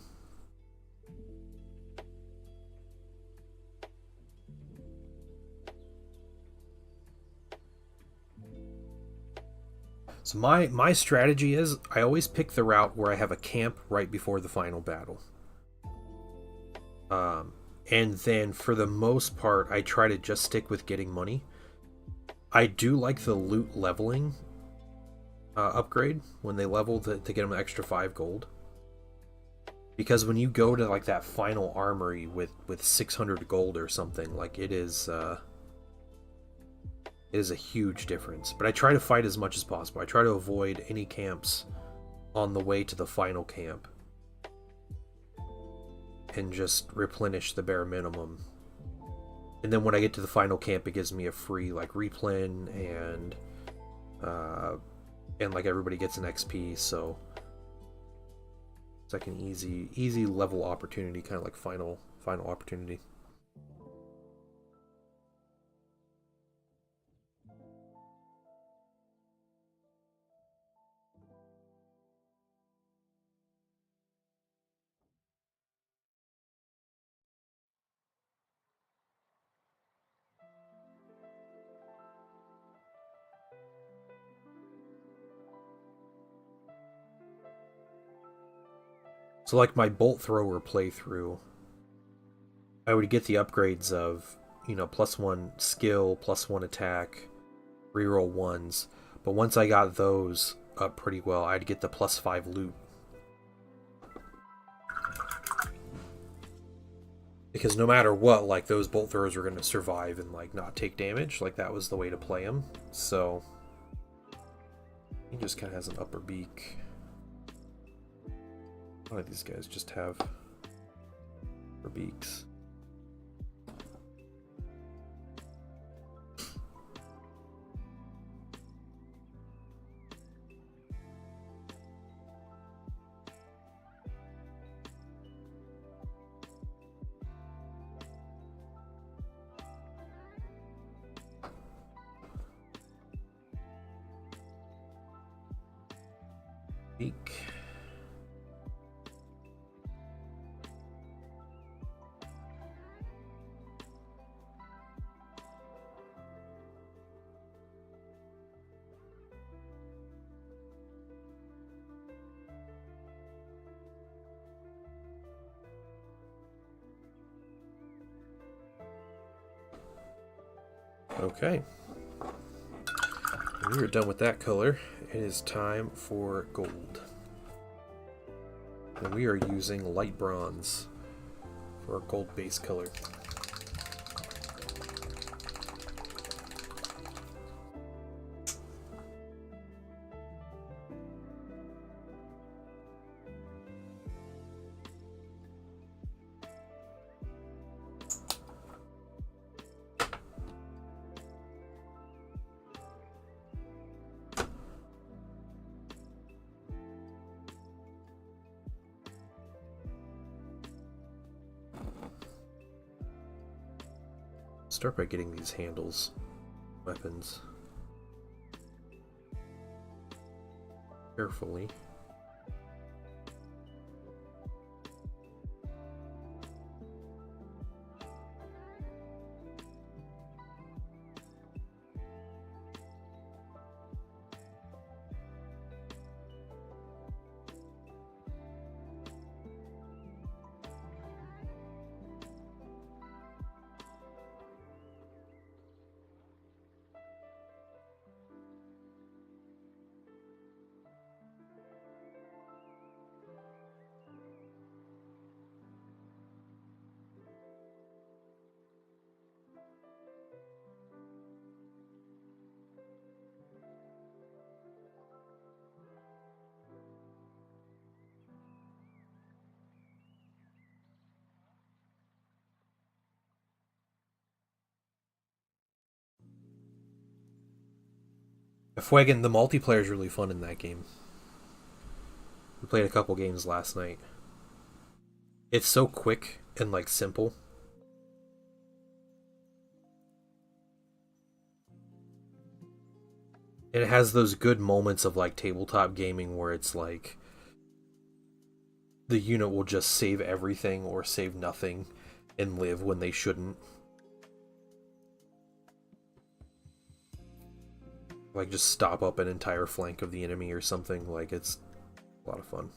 So my strategy is I always pick the route where I have a camp right before the final battle. And then for the most part, I try to just stick with getting money. I do like the loot leveling upgrade when they level to get them an extra 5 gold. Because when you go to like that final armory with 600 gold or something, like it is a huge difference. But I try to fight as much as possible. I try to avoid any camps on the way to the final camp. And just replenish the bare minimum. And then when I get to the final camp, it gives me a free like replen and like everybody gets an XP, so it's like an easy level opportunity, kind of like final opportunity. So like my bolt thrower playthrough, I would get the upgrades of, +1 skill, +1 attack, reroll ones. But once I got those up pretty well, I'd get the +5 loot. Because no matter what, like those bolt throwers were going to survive and like not take damage. Like that was the way to play them. So he just kind of has an upper beak. A lot of these guys just have upper beaks. Beak. Okay. We are done with that color. It is time for gold. And we are using light bronze for our gold base color. Start by getting these handles, weapons, carefully. Fuegan, the multiplayer is really fun in that game. We played a couple games last night. It's so quick and like simple. And it has those good moments of like tabletop gaming where it's like the unit will just save everything or save nothing and live when they shouldn't. Like just stop up an entire flank of the enemy or something. Like it's a lot of fun.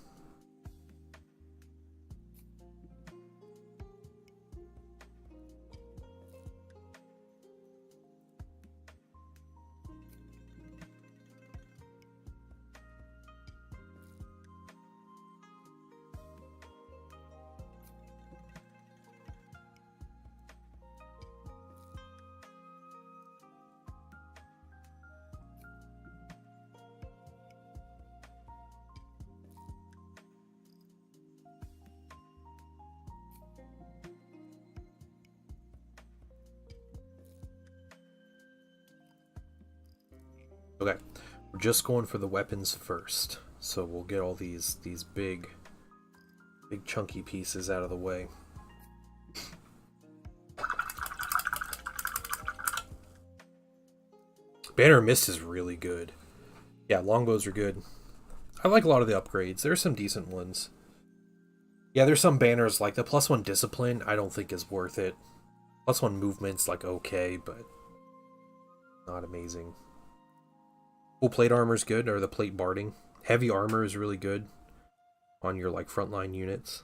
Okay, we're just going for the weapons first, so we'll get all these big chunky pieces out of the way. Banner of Mist is really good. Yeah, longbows are good. I like a lot of the upgrades. There's some decent ones. Yeah, there's some banners like the +1 discipline I don't think is worth it. +1 movement's like okay, but not amazing. Full plate armor is good, or the plate barding. Heavy armor is really good on your like frontline units.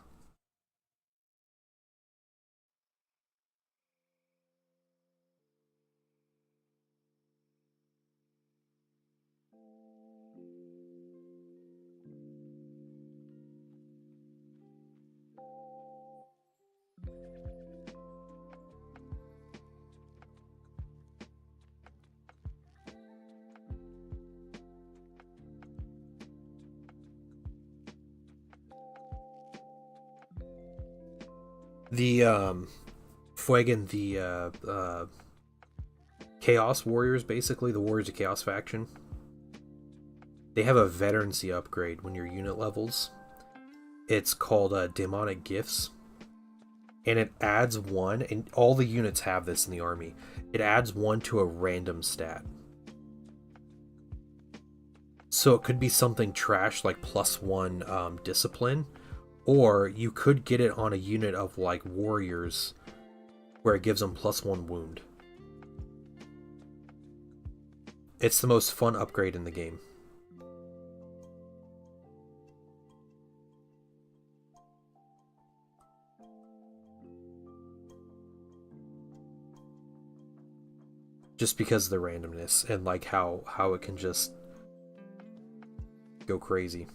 The Fuegan, the Chaos Warriors, basically the Warriors of Chaos faction, they have a veterancy upgrade when your unit levels. It's called Demonic Gifts, and it adds 1, and all the units have this in the army. It adds 1 to a random stat. So it could be something trash like +1 discipline, or you could get it on a unit of like warriors where it gives them +1 wound. It's the most fun upgrade in the game. Just because of the randomness and like how it can just go crazy.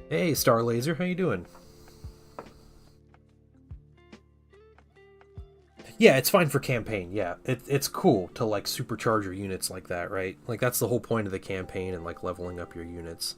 Hey, Star Laser, how you doing? Yeah, it's fine for campaign. Yeah, it's cool to like supercharge your units like that, right? Like that's the whole point of the campaign and like leveling up your units.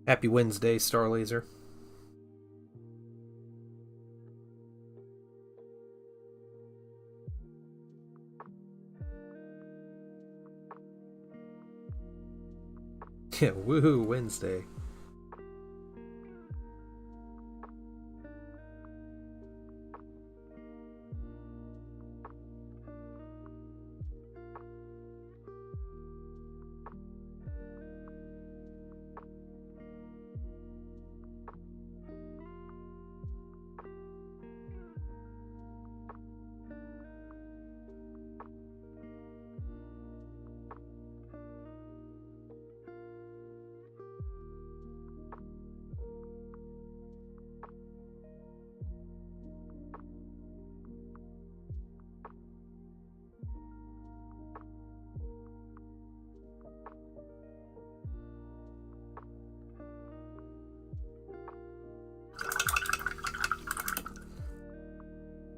Happy Wednesday, Star Laser. Yeah, woohoo, Wednesday.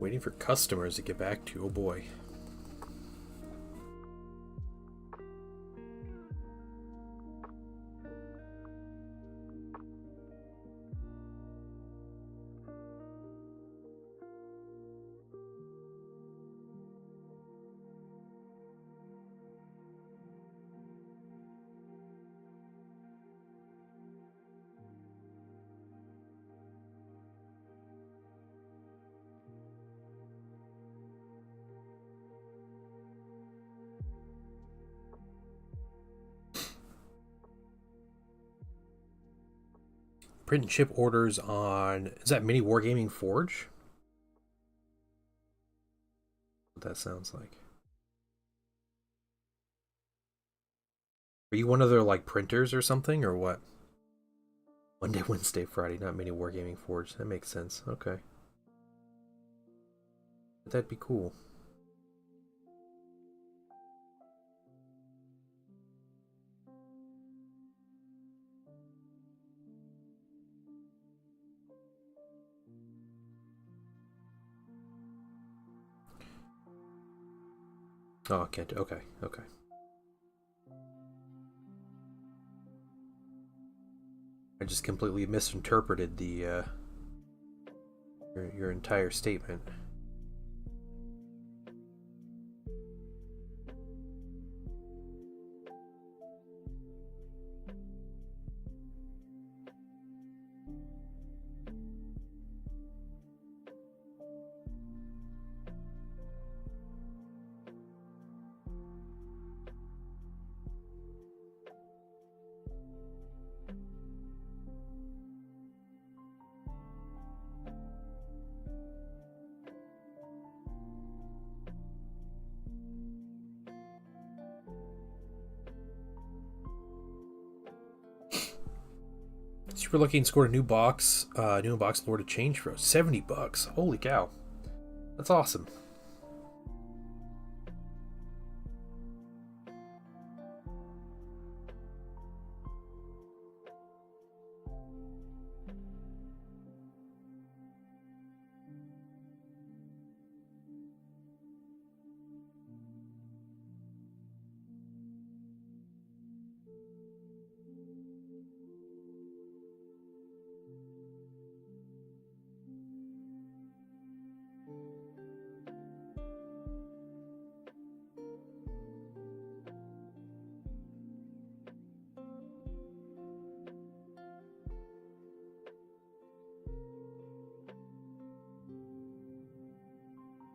Waiting for customers to get back to you. Oh boy. Print and ship orders on... Is that Mini Wargaming Forge? What that sounds like. Are you one of their, like, printers or something, or what? Monday, Wednesday, Friday, not Mini Wargaming Forge. That makes sense. Okay. That'd be cool. Oh, I can't. Okay, okay. I just completely misinterpreted the your entire statement. Super Lucky and scored a new box Lord of Change for us. $70. Holy cow. That's awesome.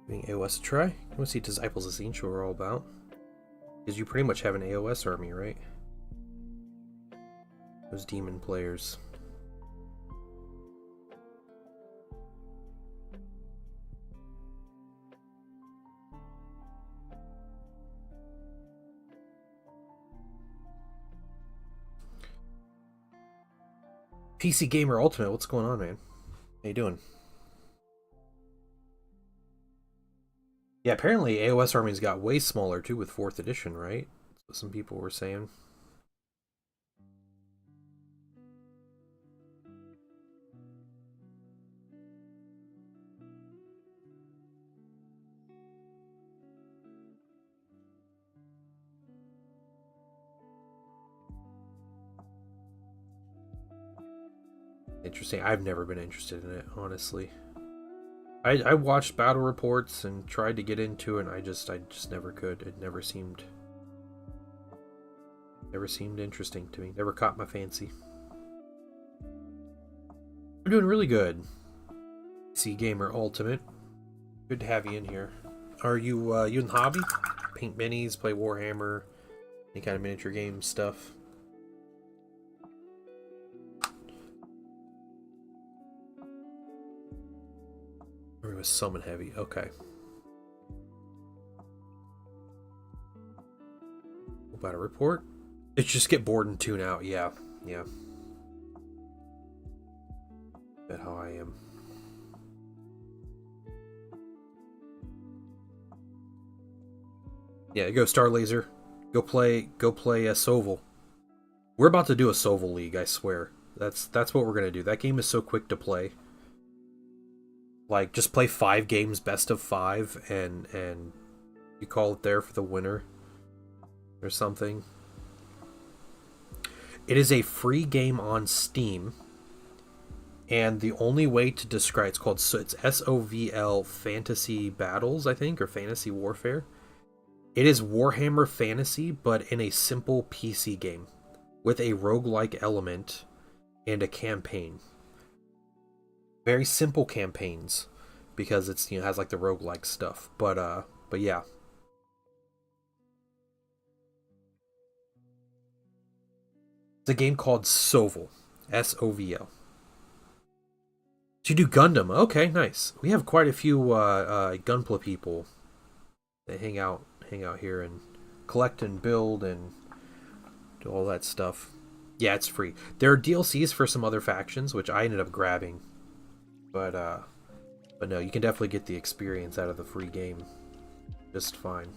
Giving AOS a try. I want to see Disciples of Zinch what we're all about. Because you pretty much have an AOS army, right? Those demon players. PC Gamer Ultimate, what's going on, man? How you doing? Yeah, apparently AOS armies got way smaller too with 4th edition, right? That's what some people were saying. Interesting. I've never been interested in it, honestly. I watched battle reports and tried to get into it, and I just never could. It never seemed interesting to me. Never caught my fancy. We're doing really good. PC Gamer Ultimate. Good to have you in here. Are you in the hobby? Paint minis, play Warhammer, any kind of miniature game stuff? Or it was summon heavy. Okay. Battle report. It just get bored and tune out. Yeah, yeah. Bet how I am. Yeah, go Star Laser. Go play a Soval. We're about to do a Soval League, I swear. That's what we're gonna do. That game is so quick to play. Like, just play 5 games best of 5 and you call it there for the winner or something. It is a free game on Steam, and the only way to describe it's SOVL Fantasy Battles, I think, or Fantasy Warfare. It is Warhammer Fantasy, but in a simple PC game with a roguelike element and a campaign. Very simple campaigns because it's has like the roguelike stuff, but yeah. It's a game called Sovl, SOVL. So you do Gundam. Okay, nice. We have quite a few Gunpla people that hang out here and collect and build and do all that stuff. Yeah, it's free. There are DLCs for some other factions, which I ended up grabbing. But no, you can definitely get the experience out of the free game just fine.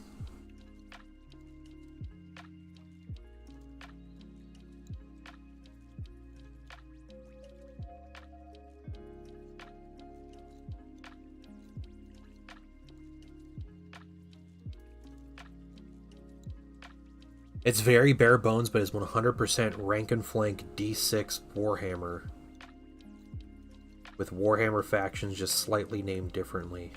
It's very bare bones, but it's 100% rank and flank D6 Warhammer. With Warhammer factions just slightly named differently.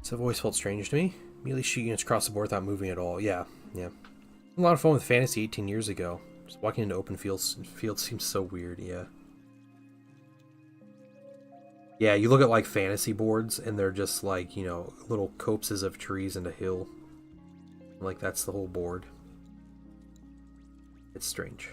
So it always felt strange to me. Immediately shoot units across the board without moving at all. Yeah. A lot of fun with Fantasy 18 years ago. Just walking into open fields seems so weird, yeah. Yeah, you look at like fantasy boards and they're just like, little copses of trees and a hill. Like that's the whole board. It's strange.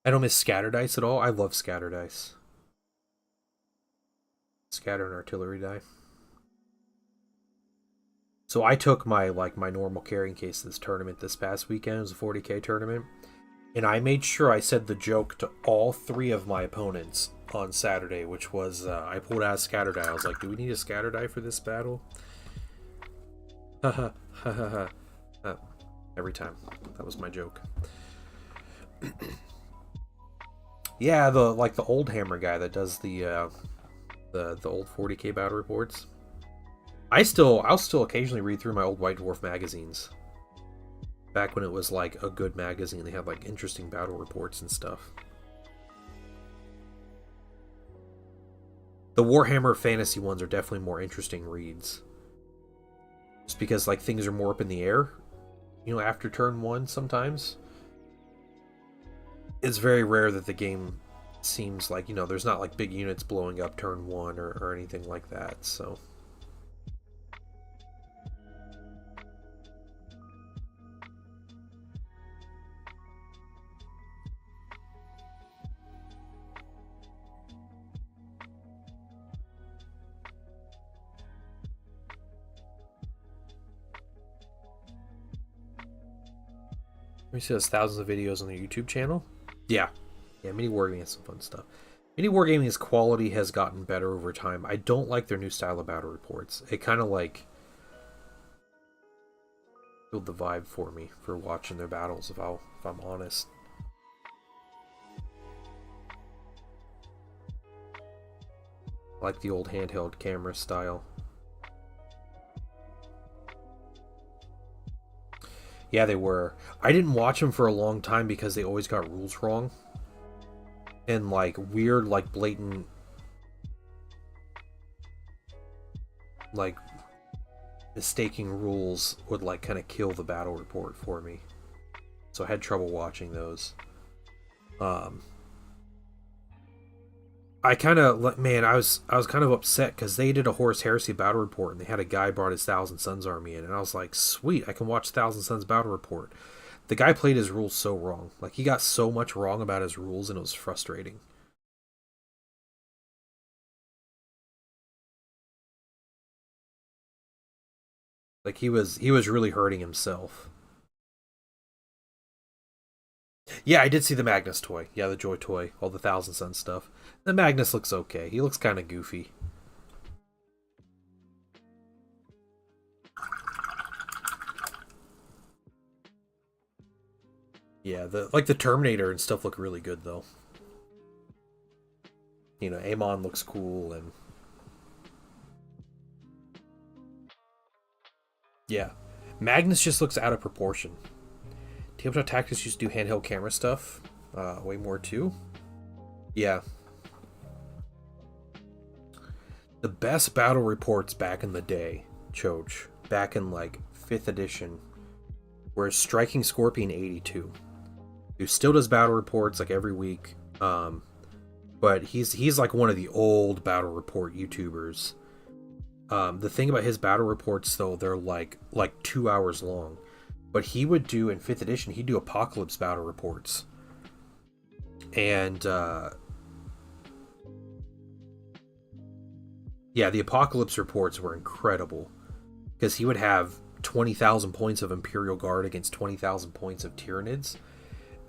I don't miss scatter dice at all. I love scatter dice. Scatter and artillery die. So I took my normal carrying case to this tournament this past weekend. It was a 40k tournament. And I made sure I said the joke to all 3 of my opponents on Saturday, which was, I pulled out a scatter die. I was like, do we need a scatter die for this battle? Haha, haha, every time. That was my joke. Yeah, the old hammer guy that does the old 40k battle reports. I'll still occasionally read through my old White Dwarf magazines. Back when it was like a good magazine, they had like interesting battle reports and stuff. The Warhammer fantasy ones are definitely more interesting reads. Just because like things are more up in the air, after turn 1 sometimes. It's very rare that the game seems like, there's not like big units blowing up turn 1 or anything like that, so. He says thousands of videos on the YouTube channel. Yeah, Mini Wargaming has some fun stuff. Mini Wargaming's quality has gotten better over time. I don't like their new style of battle reports. It kind of like killed the vibe for me for watching their battles, if I'm honest. I like the old handheld camera style. Yeah, they were. I didn't watch them for a long time because they always got rules wrong. And like weird, like blatant, like mistaking rules would like kind of kill the battle report for me. so I had trouble watching those. I kind of, man, I was kind of upset because they did a Horus Heresy battle report and they had a guy brought his Thousand Suns army in, and I was like, sweet, I can watch Thousand Suns battle report. The guy played his rules so wrong. Like, he got so much wrong about his rules, and it was frustrating. Like, he was really hurting himself. Yeah, I did see the Magnus toy. Yeah, the Joy toy, all the Thousand Suns stuff. The Magnus looks okay. He looks kind of goofy. Yeah, the Terminator and stuff look really good though. You know, Amon looks cool, and yeah, Magnus just looks out of proportion. Tabletop Tactics used to do handheld camera stuff, way more too. Yeah, the best battle reports back in the day, Choch, back in like 5th edition, were Striking Scorpion 82, who still does battle reports like every week. But he's like one of the old battle report YouTubers. The thing about his battle reports though, they're like 2 hours long. But he would do in 5th edition, he'd do Apocalypse battle reports. And yeah, the Apocalypse reports were incredible. Because he would have 20,000 points of Imperial Guard against 20,000 points of Tyranids.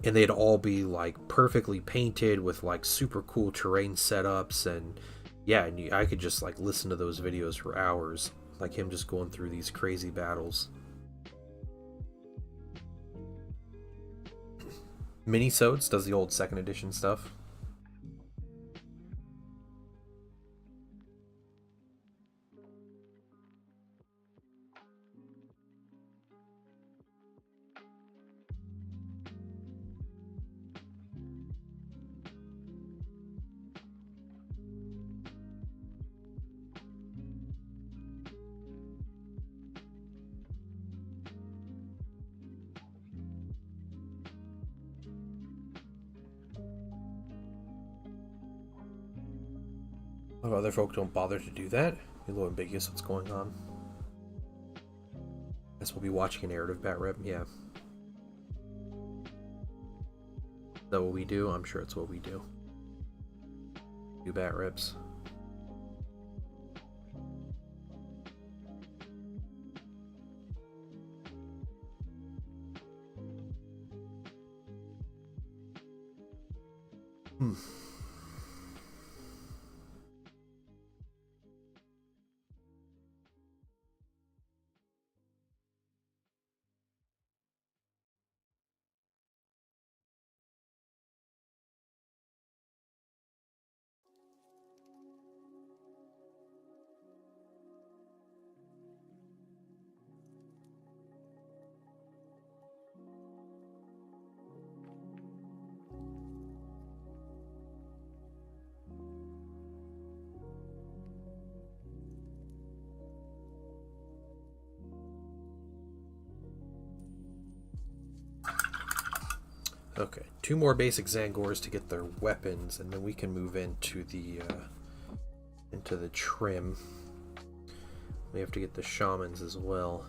And they'd all be like perfectly painted with like super cool terrain setups. And yeah, and I could just like listen to those videos for hours. Like him just going through these crazy battles. Minisodes does the old 2nd edition stuff. A lot of other folk don't bother to do that. A little ambiguous what's going on. Guess we'll be watching a narrative bat rep. Yeah. Is that what we do? I'm sure it's what we do. Do bat reps. Okay, 2 more basic Tzaangors to get their weapons, and then we can move into the trim. We have to get the shamans as well.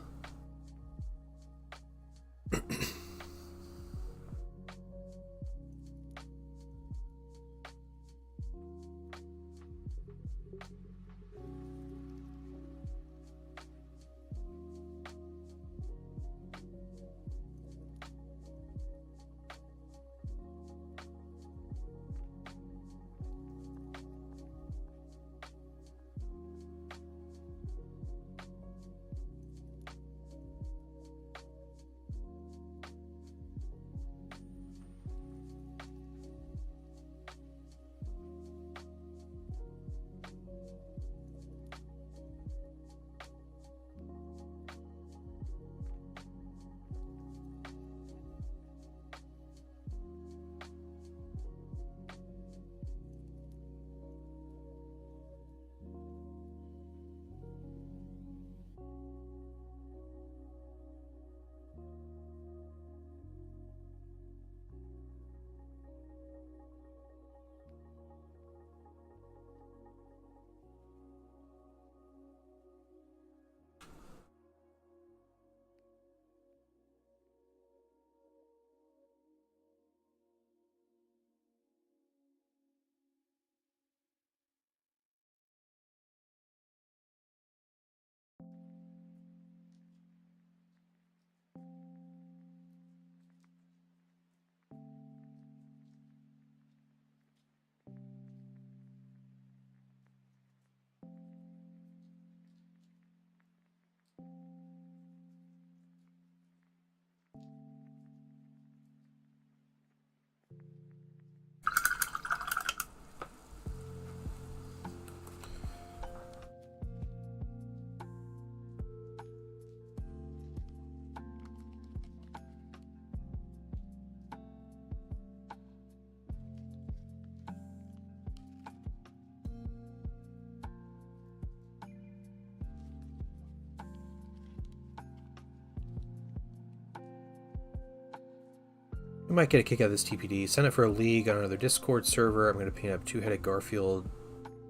You might get a kick out of this TPD. Send it for a league on another Discord server. I'm going to paint up two-headed Garfield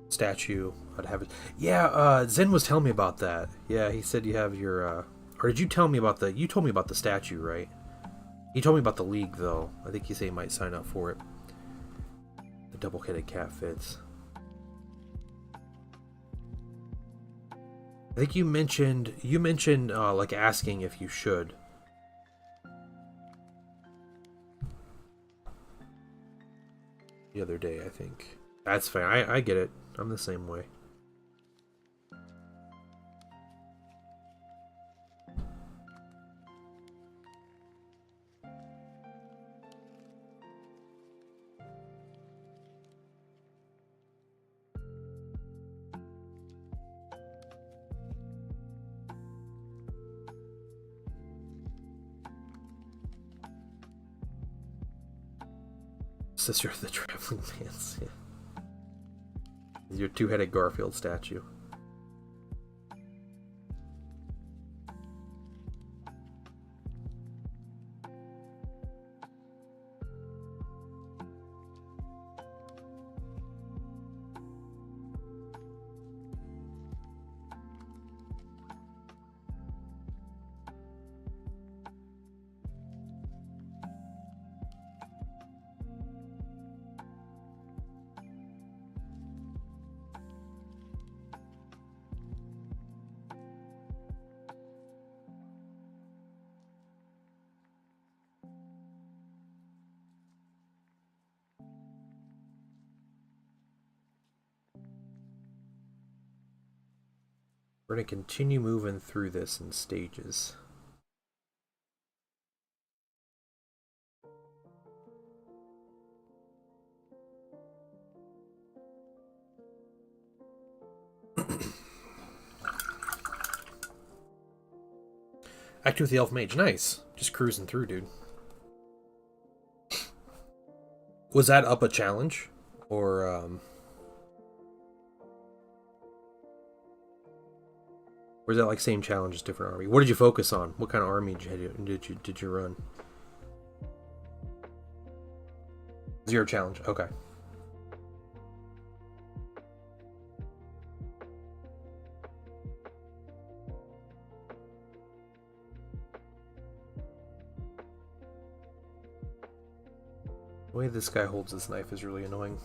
statue. I'd have it. Yeah, Zen was telling me about that. Yeah, he said you have your. Or did you tell me about the? You told me about the statue, right? He told me about the league, though. I think you say he might sign up for it. The double-headed cat fits. I think you mentioned like asking if you should. The other day, I think. That's fine. I get it. I'm the same way. Sister of the Traveling Pants. Yeah. Your two-headed Garfield statue. We're going to continue moving through this in stages. Act 2 with the Elf Mage. Nice. Just cruising through, dude. Was that up a challenge? Or, was that like same challenge, just different army? What did you focus on? What kind of army did you run? 0 challenge. Okay. The way this guy holds his knife is really annoying.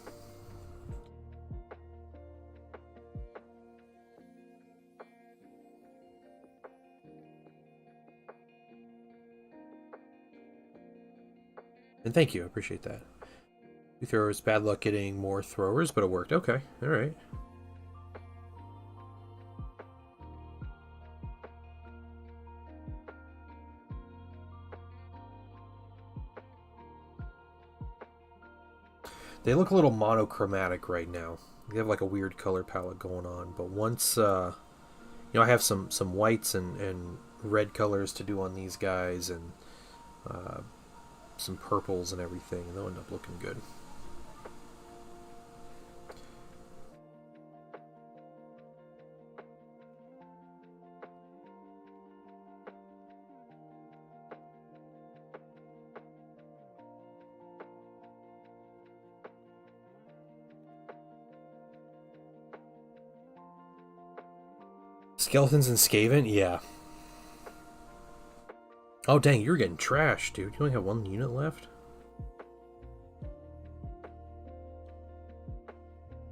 And thank you, I appreciate that. 2 throwers, bad luck getting more throwers, but it worked. Okay, alright. They look a little monochromatic right now. They have like a weird color palette going on, but once, you know, I have some whites and red colors to do on these guys, and some purples and everything, and they'll end up looking good. Skeletons and Skaven? Yeah. Oh, dang, you're getting trashed, dude. You only have 1 unit left?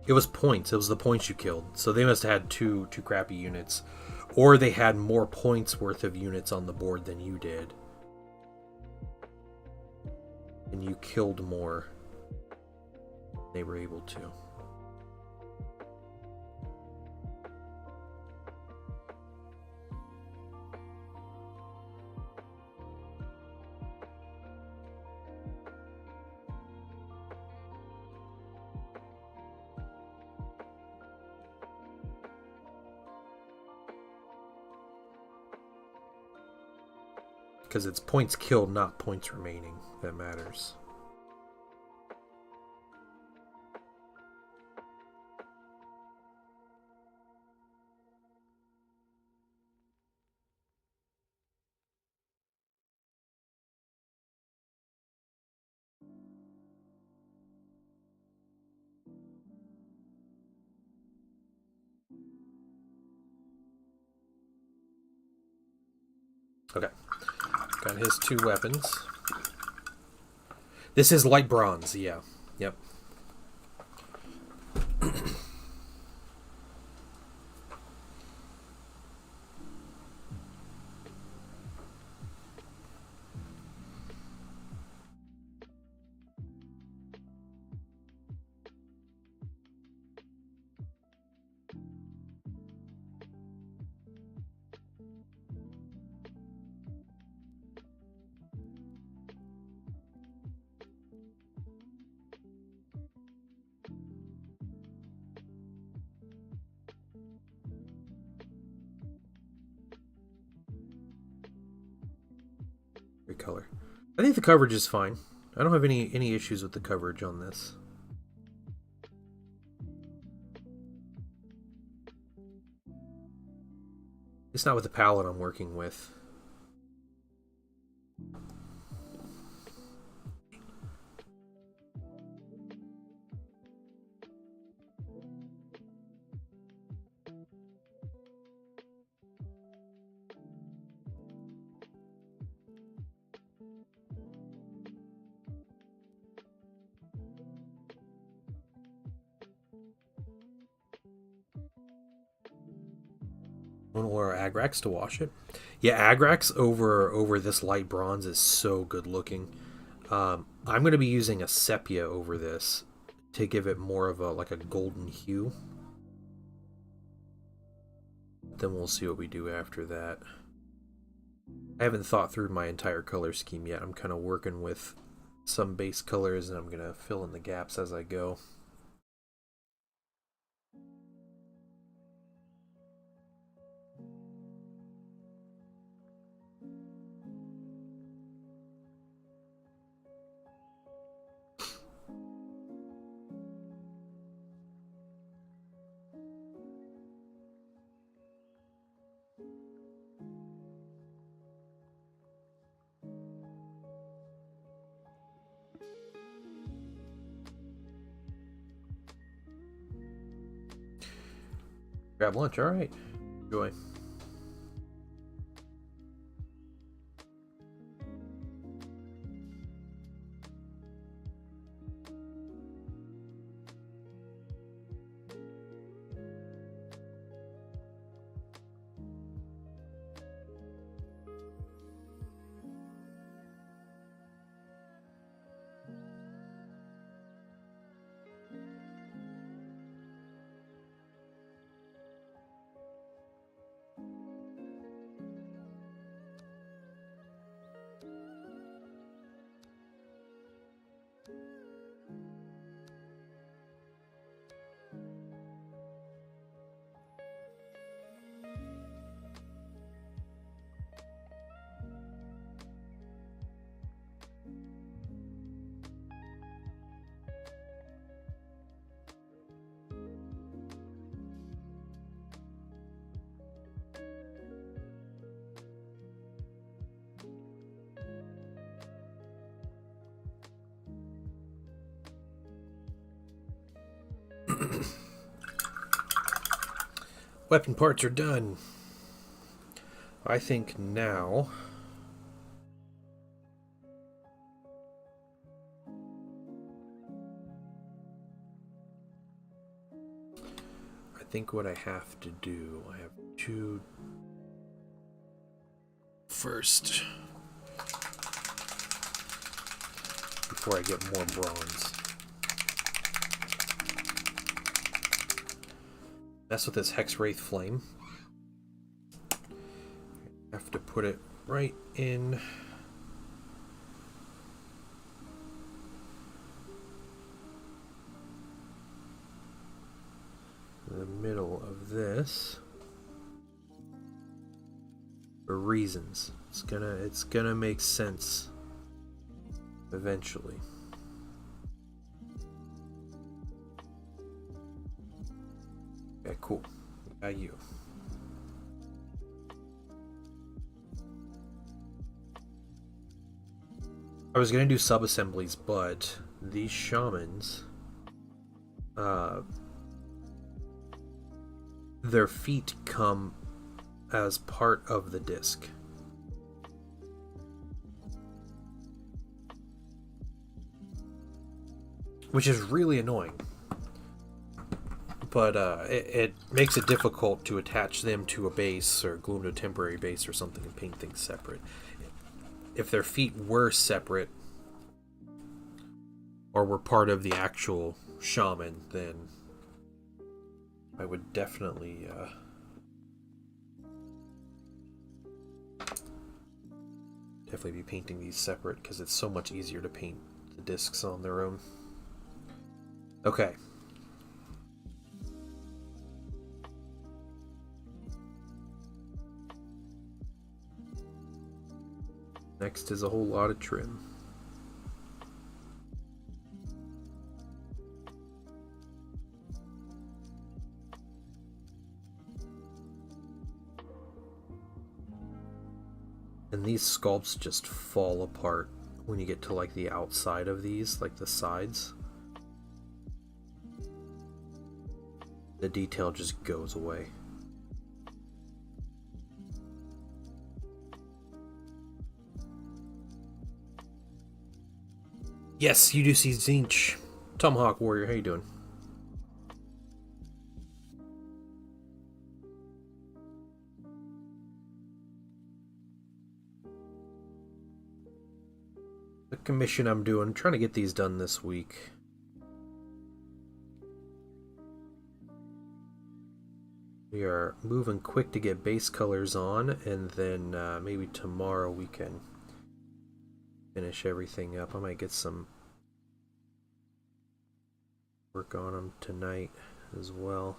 It was points. It was the points you killed. So they must have had two crappy units. Or they had more points worth of units on the board than you did. And you killed more than they were able to. Because it's points killed, not points remaining, that matters. Okay. Got his 2 weapons. This is light bronze, yeah. Yep. Great color. I think the coverage is fine. I don't have any issues with the coverage on this. It's not with the palette I'm working with. Or Agrax to wash it. Yeah, Agrax over this light bronze is so good looking. I'm going to be using a sepia over this to give it more of a like a golden hue. Then we'll see what we do after that. I haven't thought through my entire color scheme yet. I'm kind of working with some base colors and I'm going to fill in the gaps as I go. Grab lunch, alright. Enjoy. Weapon parts are done. I think now what I have to do, I have to first before I get more bronze. Mess with this Hex Wraith Flame. I have to put it right in the middle of this for reasons. It's gonna make sense eventually. Okay, cool. Got you. I was gonna do sub-assemblies, but these shamans, their feet come as part of the disc. which is really annoying. But it makes it difficult to attach them to a base or glue them to a temporary base or something and paint things separate. If their feet were separate or were part of the actual shaman, then I would definitely be painting these separate, because it's so much easier to paint the discs on their own. Okay. Next is a whole lot of trim. And these sculpts just fall apart when you get to like the outside of these, like the sides. The detail just goes away. Yes, you do see Zinch. Tomahawk Warrior, how you doing? The commission I'm doing, trying to get these done this week. We are moving quick to get base colors on, and then maybe tomorrow we can finish everything up. I might get some work on them tonight as well.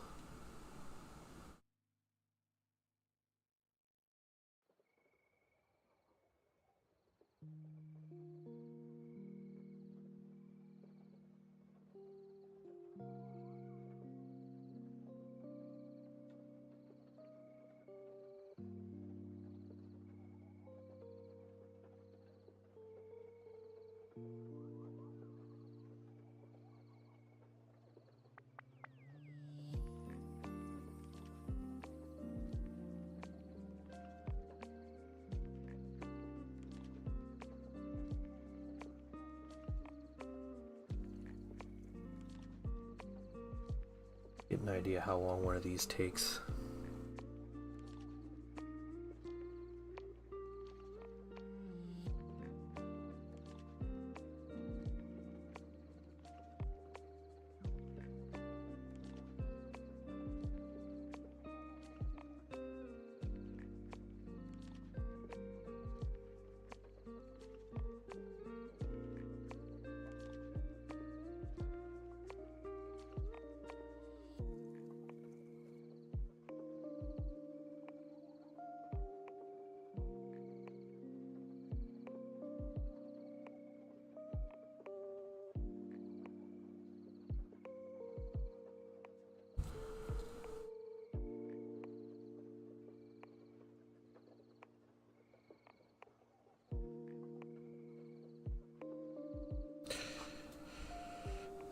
Get an idea how long one of these takes.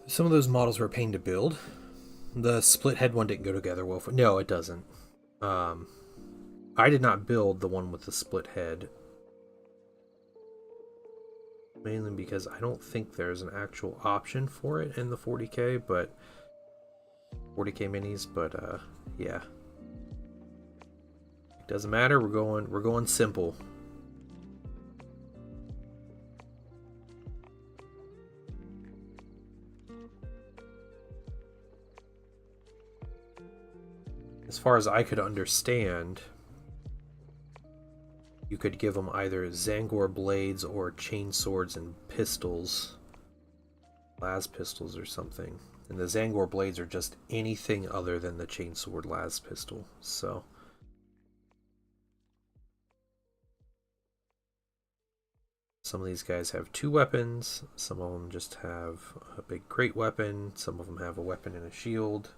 Some of those models were a pain to build. The split head one didn't go together well. No, it doesn't. I did not build the one with the split head. Mainly because I don't think there's an actual option for it in the 40K, but 40K minis, but yeah. It doesn't matter, we're going simple. As far as I could understand, you could give them either Tzaangor blades or chain swords and pistols. Las pistols or something. And the Tzaangor blades are just anything other than the chain sword las pistol. So some of these guys have 2 weapons. Some of them just have a big great weapon. Some of them have a weapon and a shield.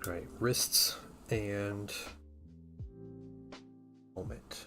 Right, wrists and helmet.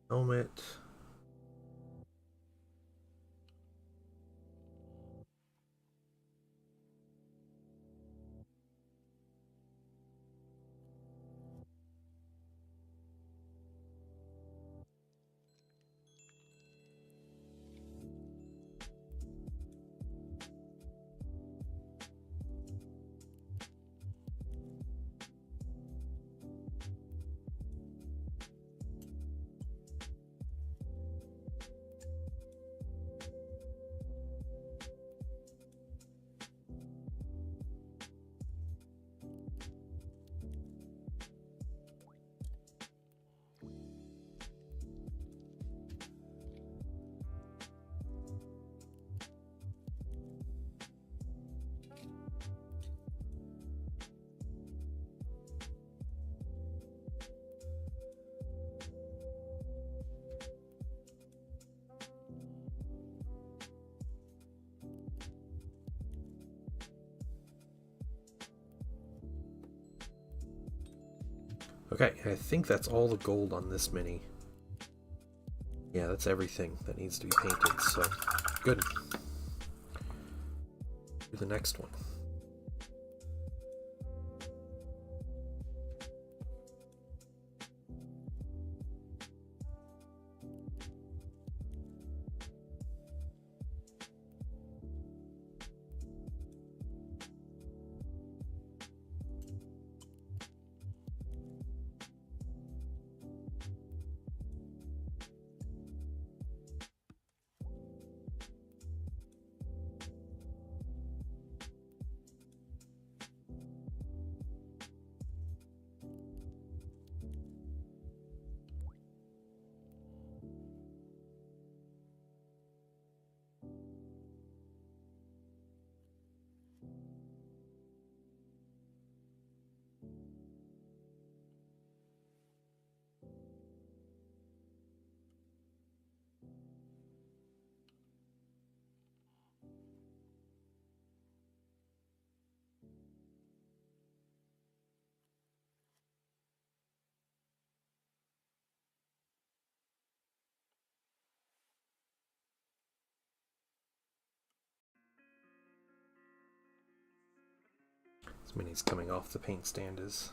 Helmet. Okay, I think that's all the gold on this mini. Yeah, that's everything that needs to be painted, so good. Do the next one. This mini's coming off the paint stand is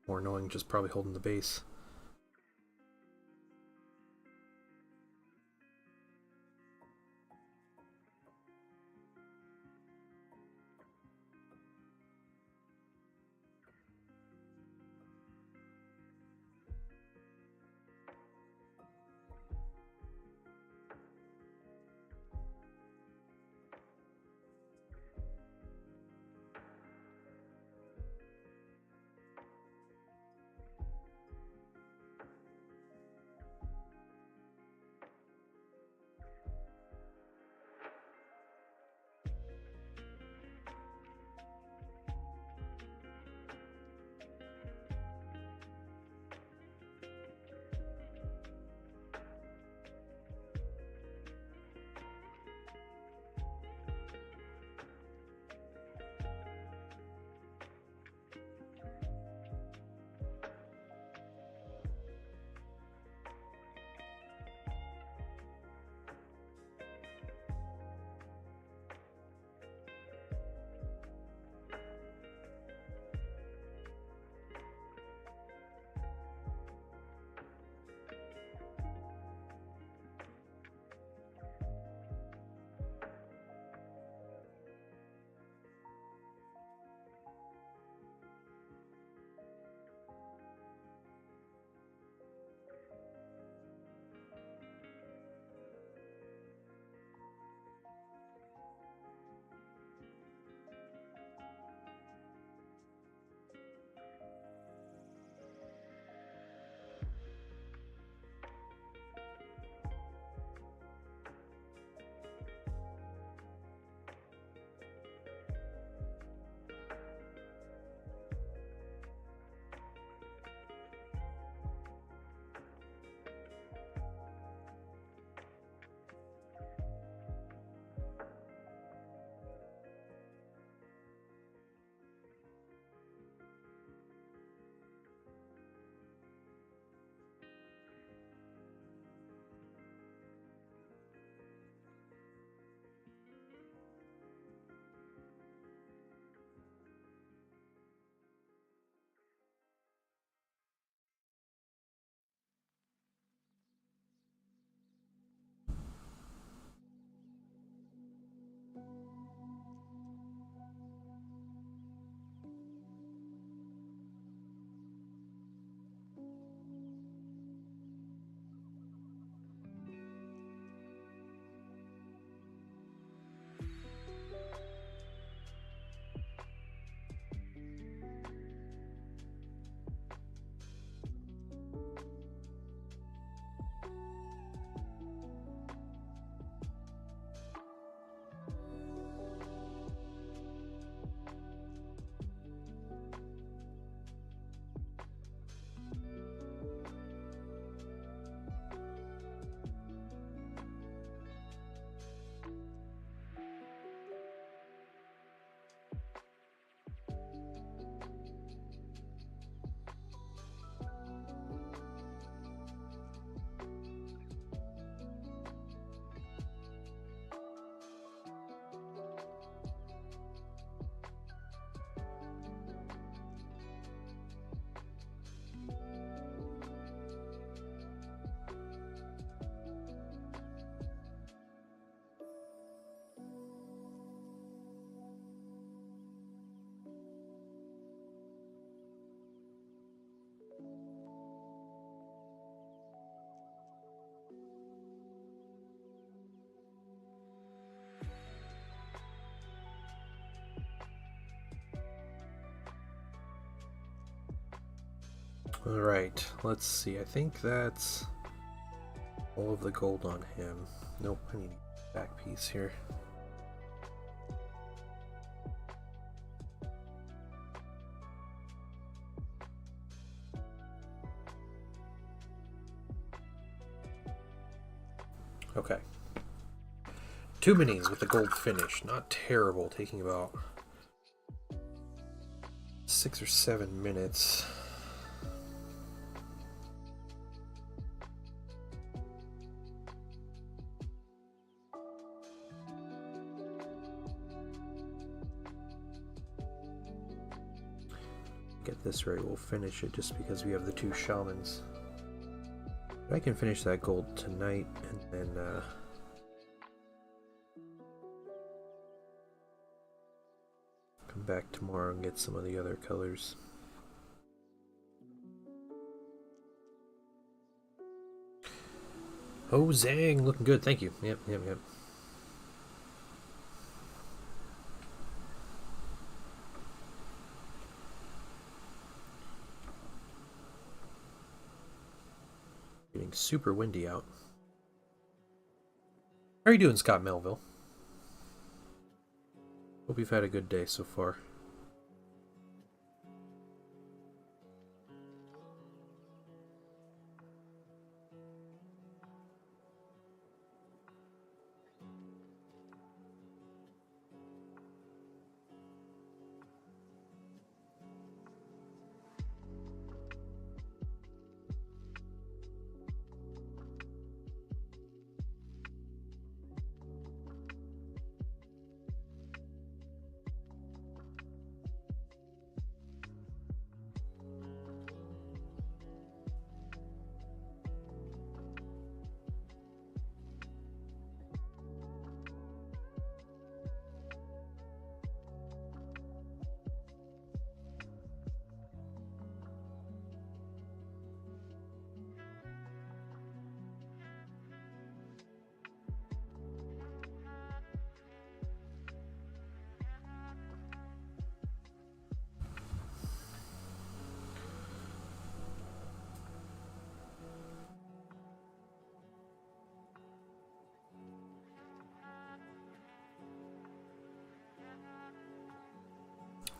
more annoying, just probably holding the base. Alright, let's see. I think that's all of the gold on him. Nope, I need a back piece here. Okay. 2 minis with the gold finish. Not terrible, taking about 6 or 7 minutes. Get this right, we'll finish it just because we have the 2 shamans. I can finish that gold tonight and then come back tomorrow and get some of the other colors. Oh, Zang, looking good. Thank you. Yep. Getting super windy out. How are you doing, Scott Melville? Hope you've had a good day so far.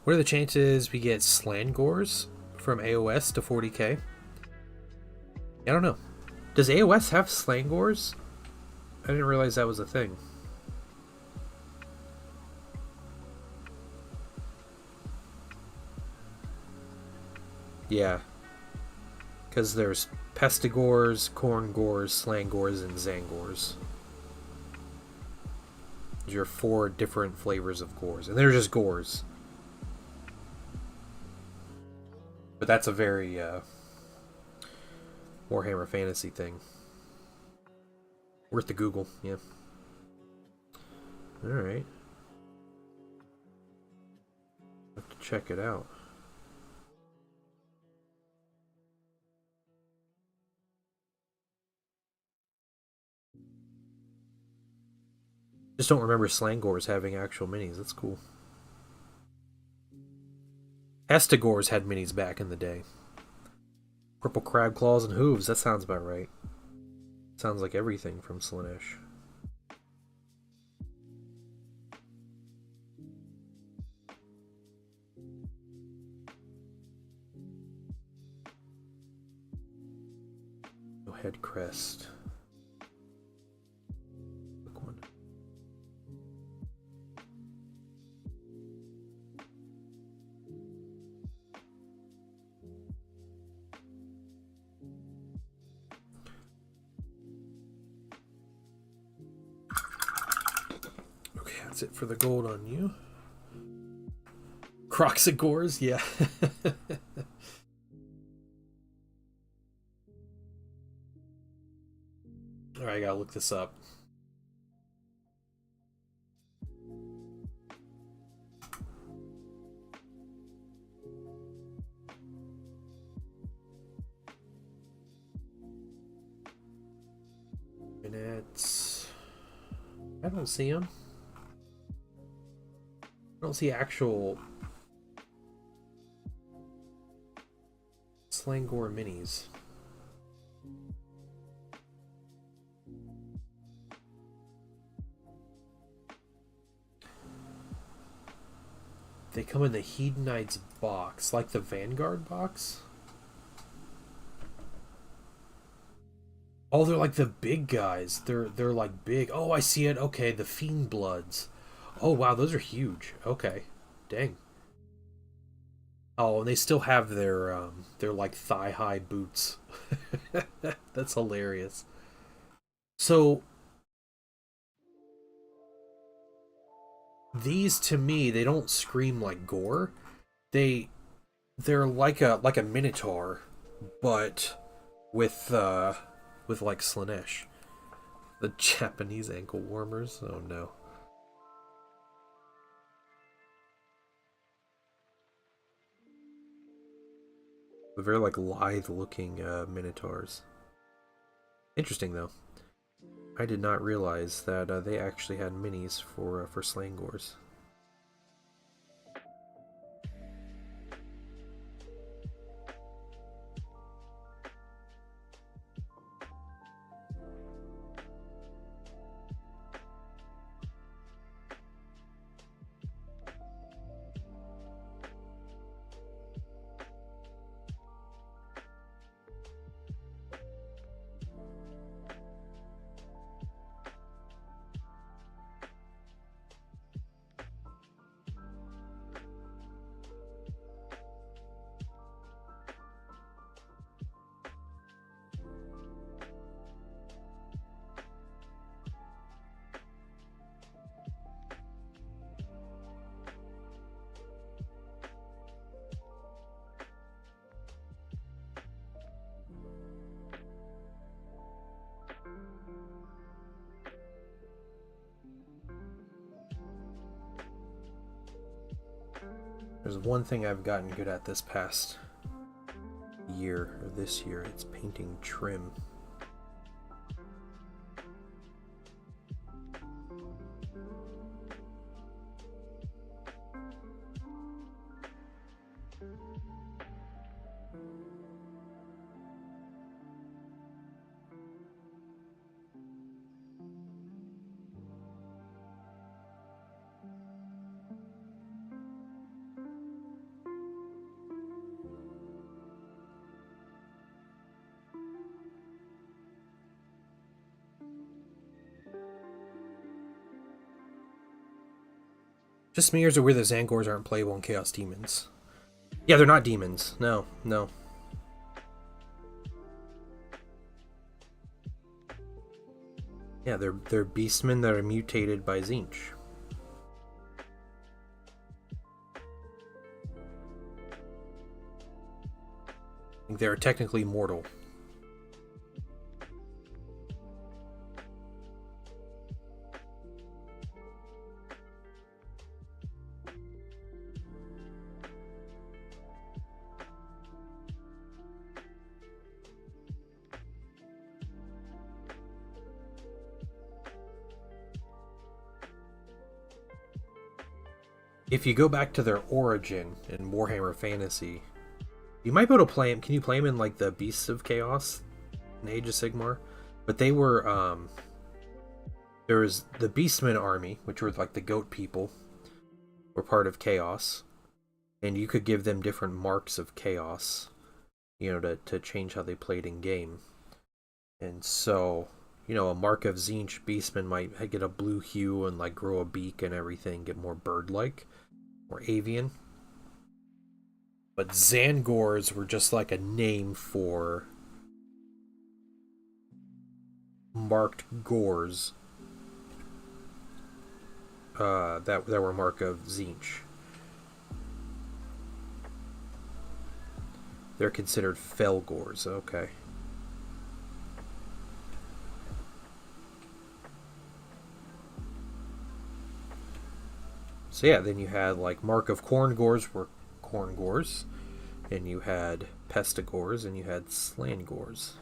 What are the chances we get Tzaangors from AOS to 40k? I don't know. Does AOS have Tzaangors? I didn't realize that was a thing. Yeah. Because there's Pestigors, Corngors, Tzaangors, and Tzaangors. These are 4 different flavors of gores. And they're just gores. But that's a very Warhammer Fantasy thing. Worth the Google, yeah. Alright. Have to check it out. Just don't remember Tzaangors having actual minis. That's cool. Pestigors had minis back in the day. Purple crab claws and hooves. That sounds about right. Sounds like everything from Slaanesh. No head crest. Quick one. That's it for the gold on you. Croxagores, yeah. Alright, I gotta look this up. Minutes. I don't see him. I don't see actual Tzaangor minis? They come in the Hedonites box, like the Vanguard box? Oh, they're like the big guys. They're like big. Oh, I see it. Okay, the Fiend Bloods. Oh, wow, those are huge. Okay. Dang. Oh, and they still have their like thigh-high boots. That's hilarious. So these to me, they don't scream like gore. They're like a minotaur, but with like Slanesh. The Japanese ankle warmers. Oh no. The very like lithe looking minotaurs. Interesting though. I did not realize that they actually had minis for Tzaangors. There's one thing I've gotten good at this past year, or this year, it's painting trim. Just me, or is it weird that Tzaangors aren't playable in Chaos Demons? Yeah, they're not demons. No, no. Yeah, they're beastmen that are mutated by Tzeentch. I think they're technically mortal. If you go back to their origin in Warhammer Fantasy, you might be able to play them. Can you play them in like the Beasts of Chaos in Age of Sigmar? But they were there was the Beastmen army, which were like the goat people, were part of Chaos, and you could give them different marks of Chaos, you know, to change how they played in game. And so, you know, a mark of Tzeentch Beastman might get a blue hue and like grow a beak and everything, get more bird-like, more avian. But Tzaangors were just like a name for marked gores that were mark of Tzeentch. They're considered Felgors, okay. So yeah, then you had like Mark of Corngors were Corngors, and you had Pestigors, and you had Tzaangors.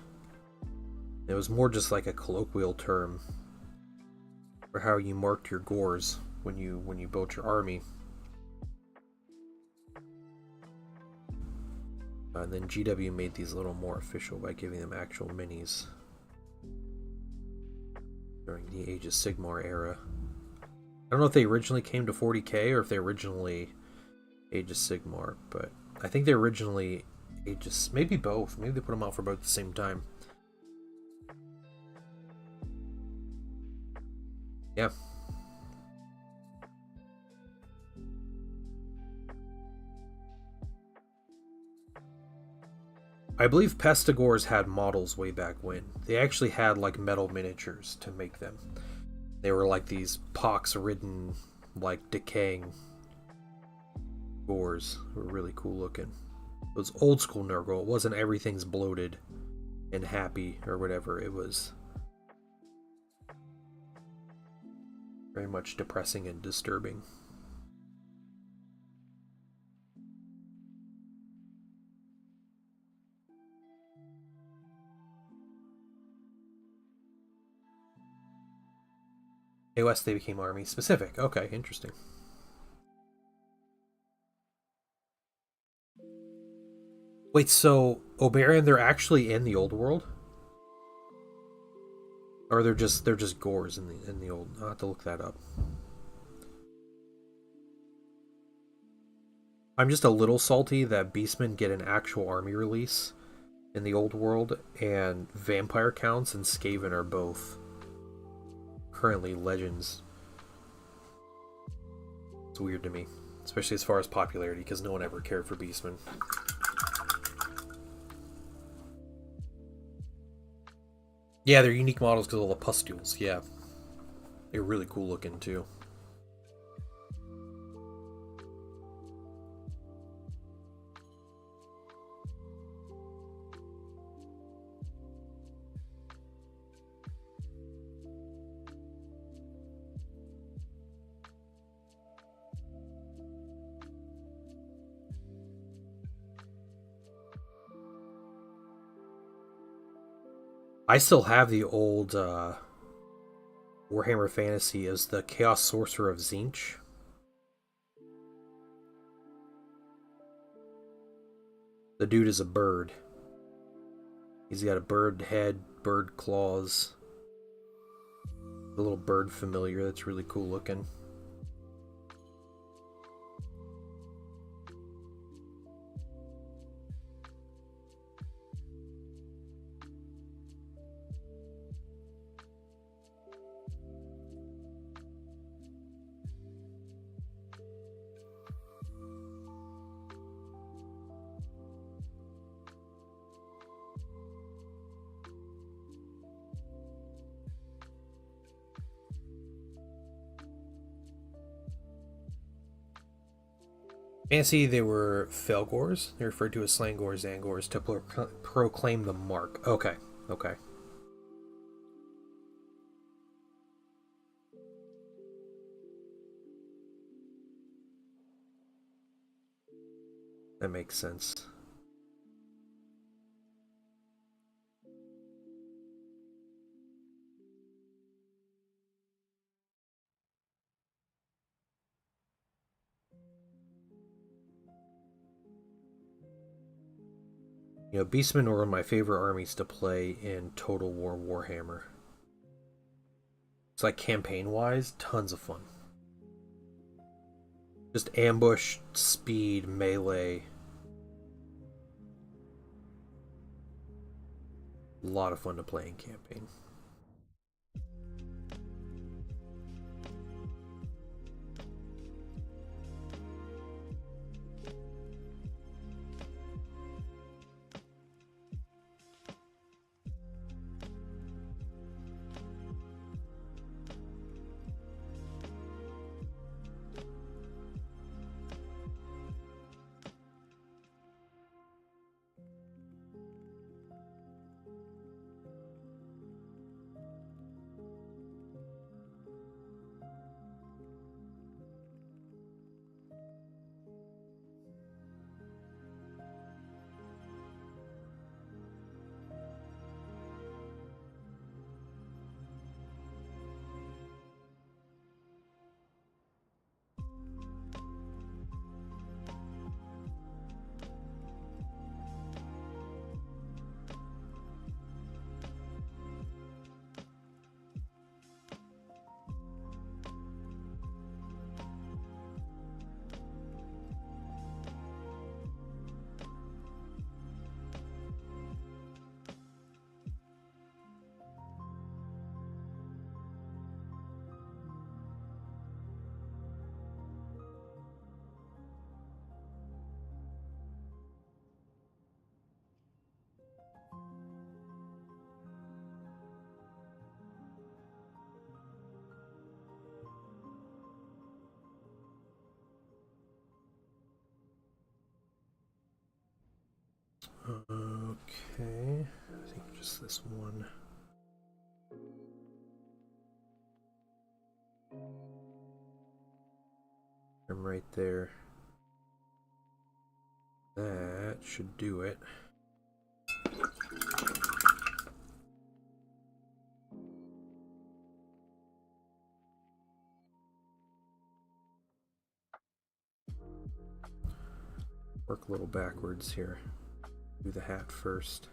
It was more just like a colloquial term for how you marked your gores when you built your army. And then GW made these a little more official by giving them actual minis during the Age of Sigmar era. I don't know if they originally came to 40k or if they originally Age of Sigmar, but I think they originally Aegis, maybe both. Maybe they put them out for both at the same time. Yeah. I believe Pestigors had models way back when. They actually had like metal miniatures to make them. They were like these pox-ridden, like decaying gores. They were really cool looking. It was old school Nurgle. It wasn't everything's bloated and happy or whatever. It was very much depressing and disturbing. AOS, they became army specific. Okay, interesting. Wait, so Oberyn, they're actually in the old world? Or they're just gores in the old. I'll have to look that up. I'm just a little salty that Beastmen get an actual army release in the old world, and Vampire Counts and Skaven are both currently legends. It's weird to me, especially as far as popularity, because no one ever cared for Beastmen. Yeah, they're unique models because of all the pustules. Yeah, they're really cool looking too. I still have the old Warhammer Fantasy as the Chaos Sorcerer of Tzeentch. The dude is a bird. He's got a bird head, bird claws. A little bird familiar that's really cool looking. Fancy, they were Felgors. They're referred to as Slangors, Tzaangors to proclaim the mark. Okay, okay. That makes sense. You know, Beastmen were one of my favorite armies to play in Total War Warhammer. It's like campaign-wise, tons of fun. Just ambush, speed, melee. A lot of fun to play in campaign. Okay, I think just this one. I'm right there. That should do it. Work a little backwards here. Do the hat first.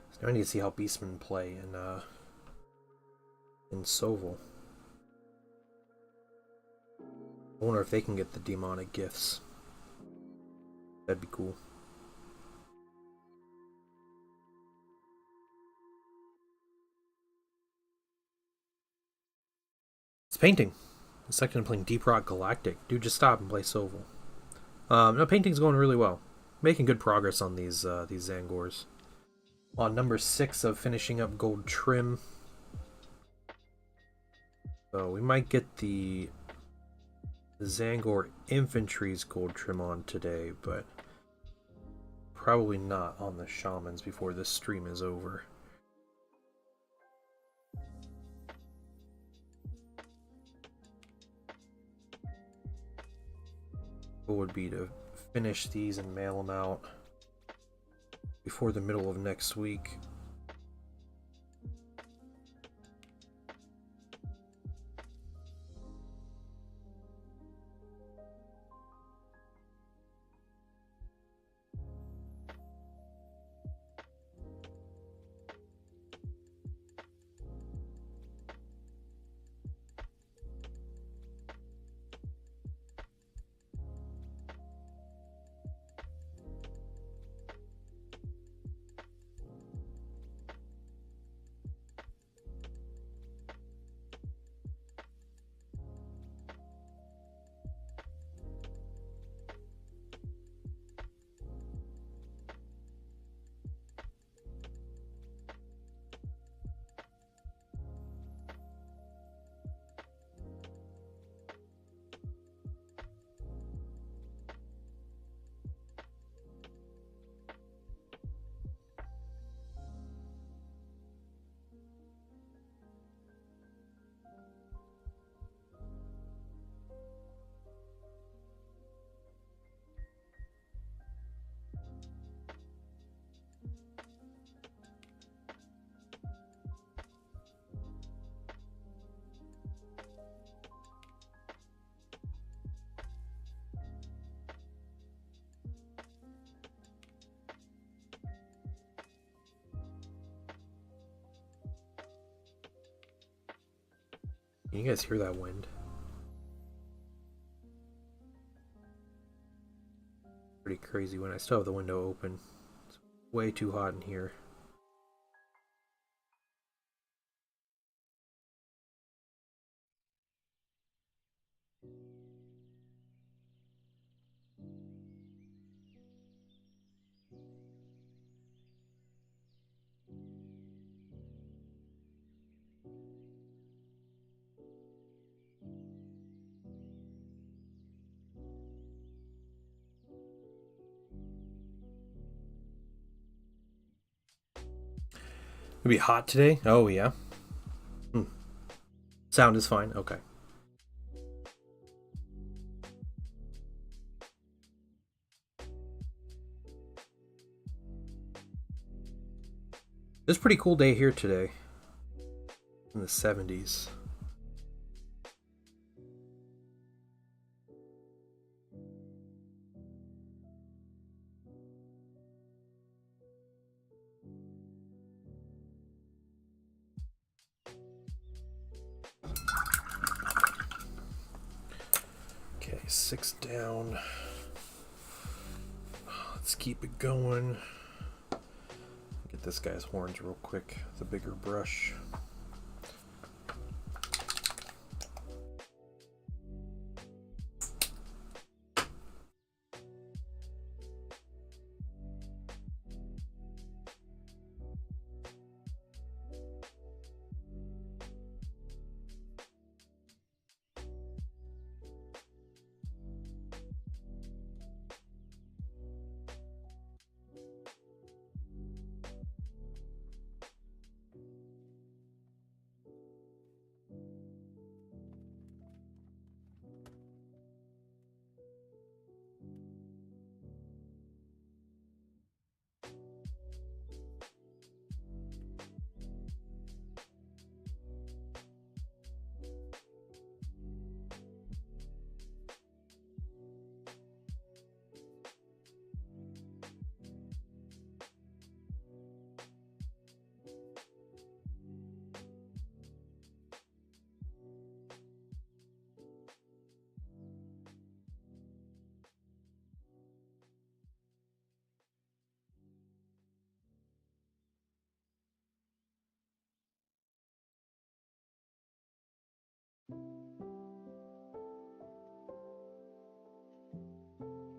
So now I need to see how Beastmen play in Soval. I wonder if they can get the demonic gifts. That'd be cool. It's painting. The second I'm playing Deep Rock Galactic. Dude, just stop and play Soval. No, painting's going really well. Making good progress on these Tzaangors. On number 6 of finishing up gold trim. So we might get the Tzaangor infantry's gold trim on today, but probably not on the shamans before this stream is over. What would be to finish these and mail them out before the middle of next week. Can you guys hear that wind? Pretty crazy when I still have the window open. It's way too hot in here. It'll be hot today? Oh, yeah. Sound is fine? Okay. It's a pretty cool day here today. In the 70s. Okay, 6 down. Let's keep it going. Get this guy's horns real quick with a bigger brush.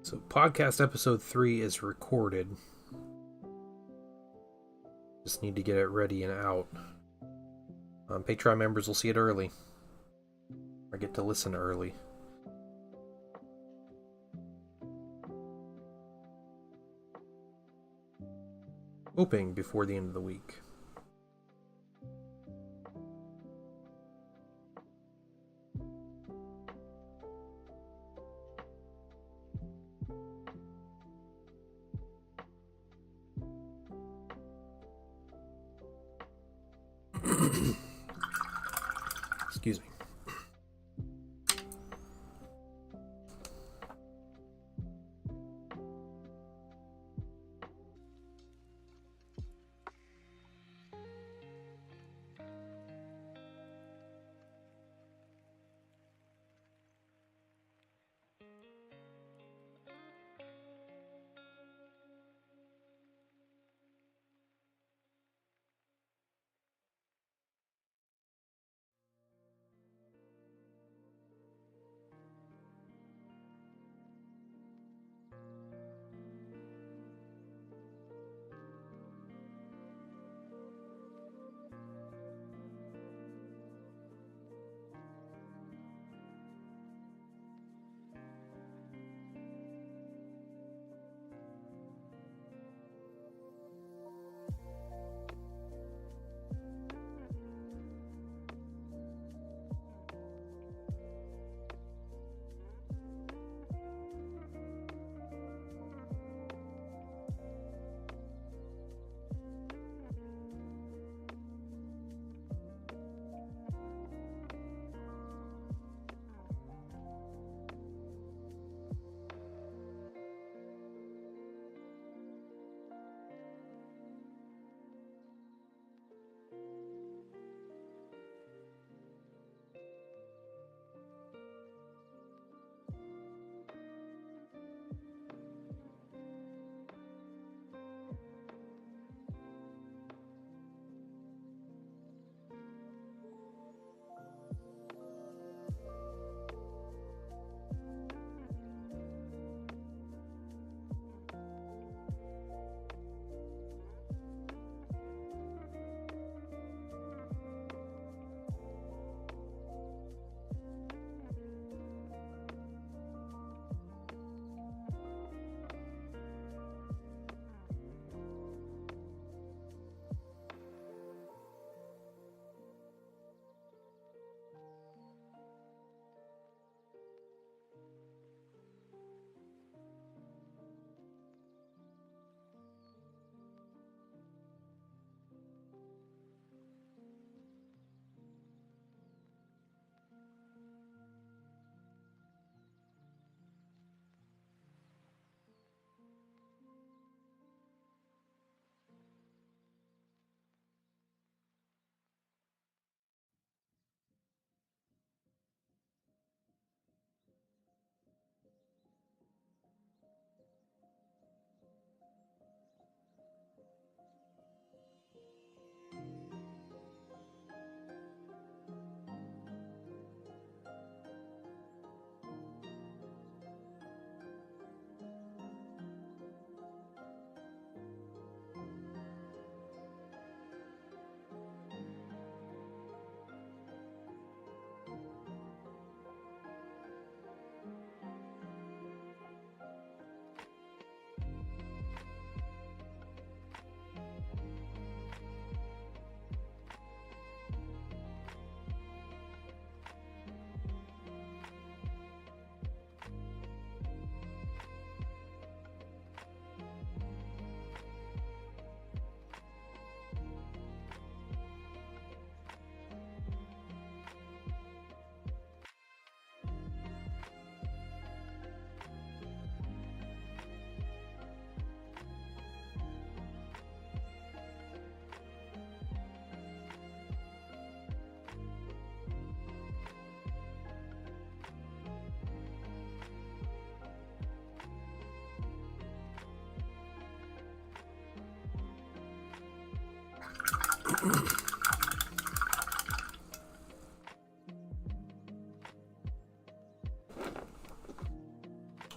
So podcast episode 3 is recorded. Just need to get it ready and out. Patreon members will see it early. Or get to listen early. Hoping before the end of the week. Excuse me.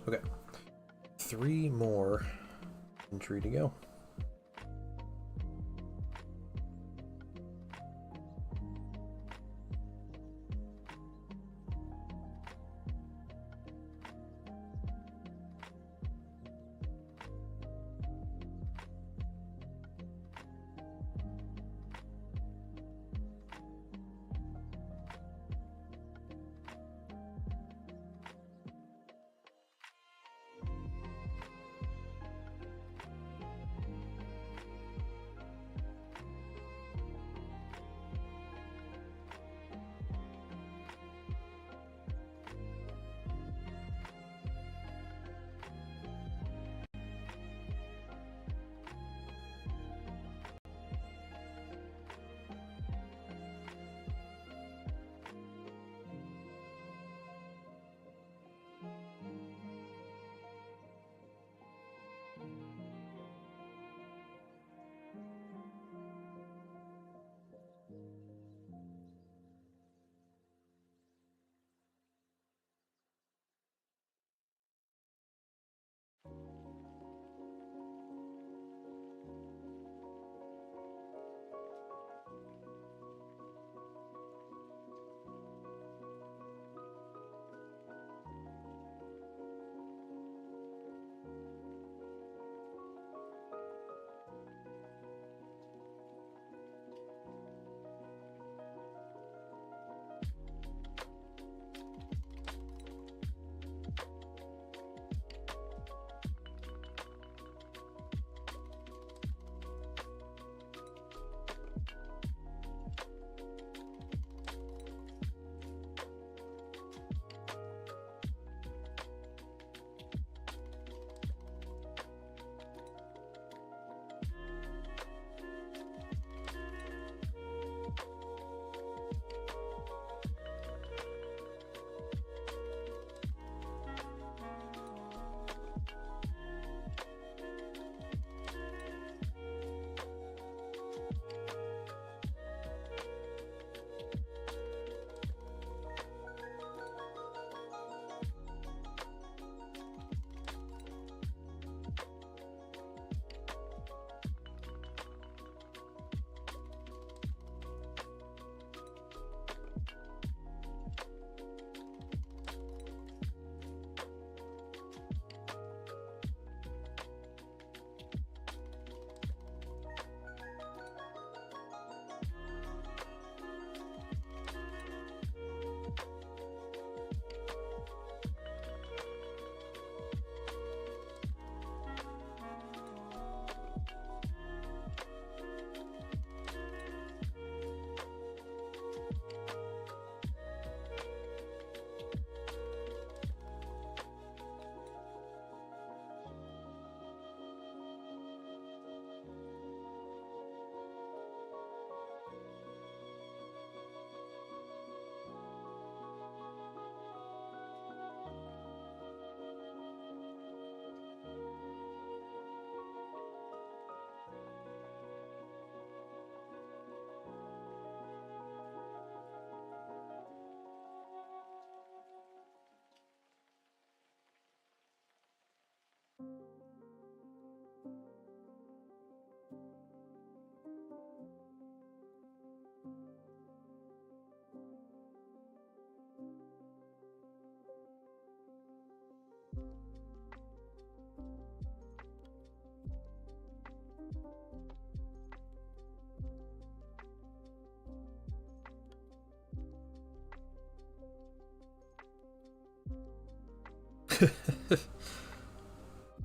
Okay. 3 more infantry to go.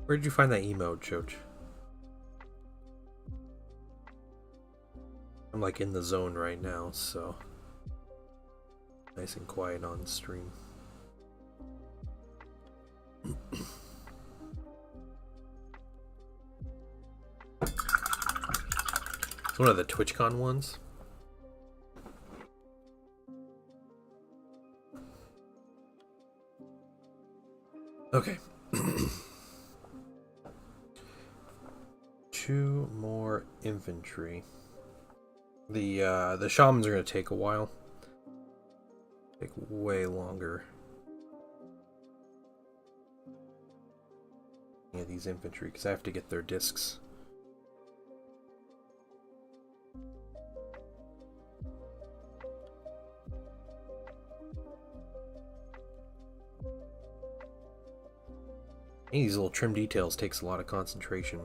Where did you find that emote, Choach? I'm like in the zone right now, so nice and quiet on stream. It's one of the TwitchCon ones. Okay. 2 more infantry. The shamans are going to take a while. Take way longer. Yeah, these infantry, because I have to get their discs. These little trim details takes a lot of concentration.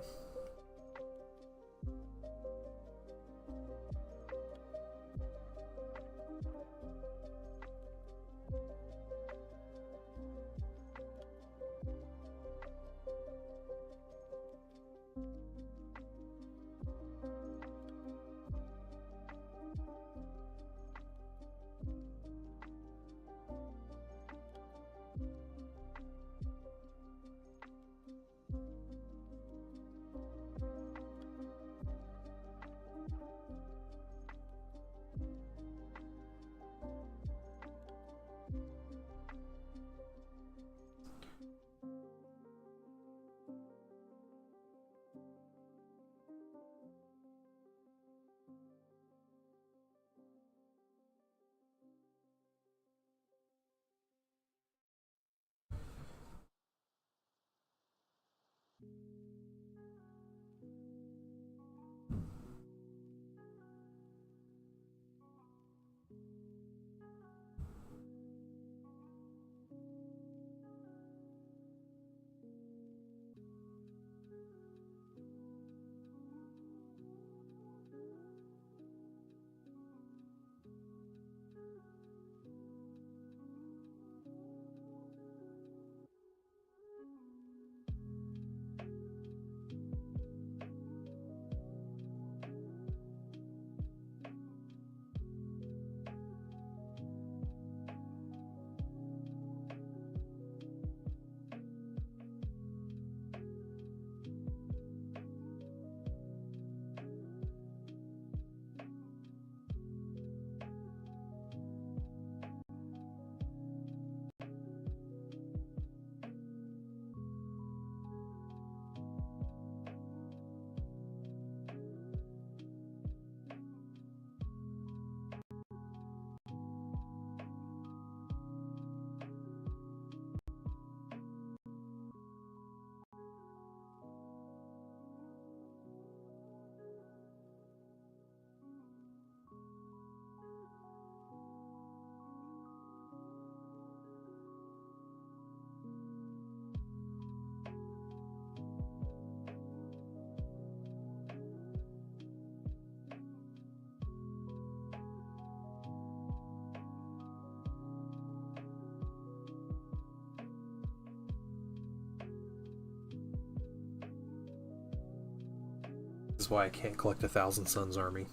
This is why I can't collect 1,000 Suns army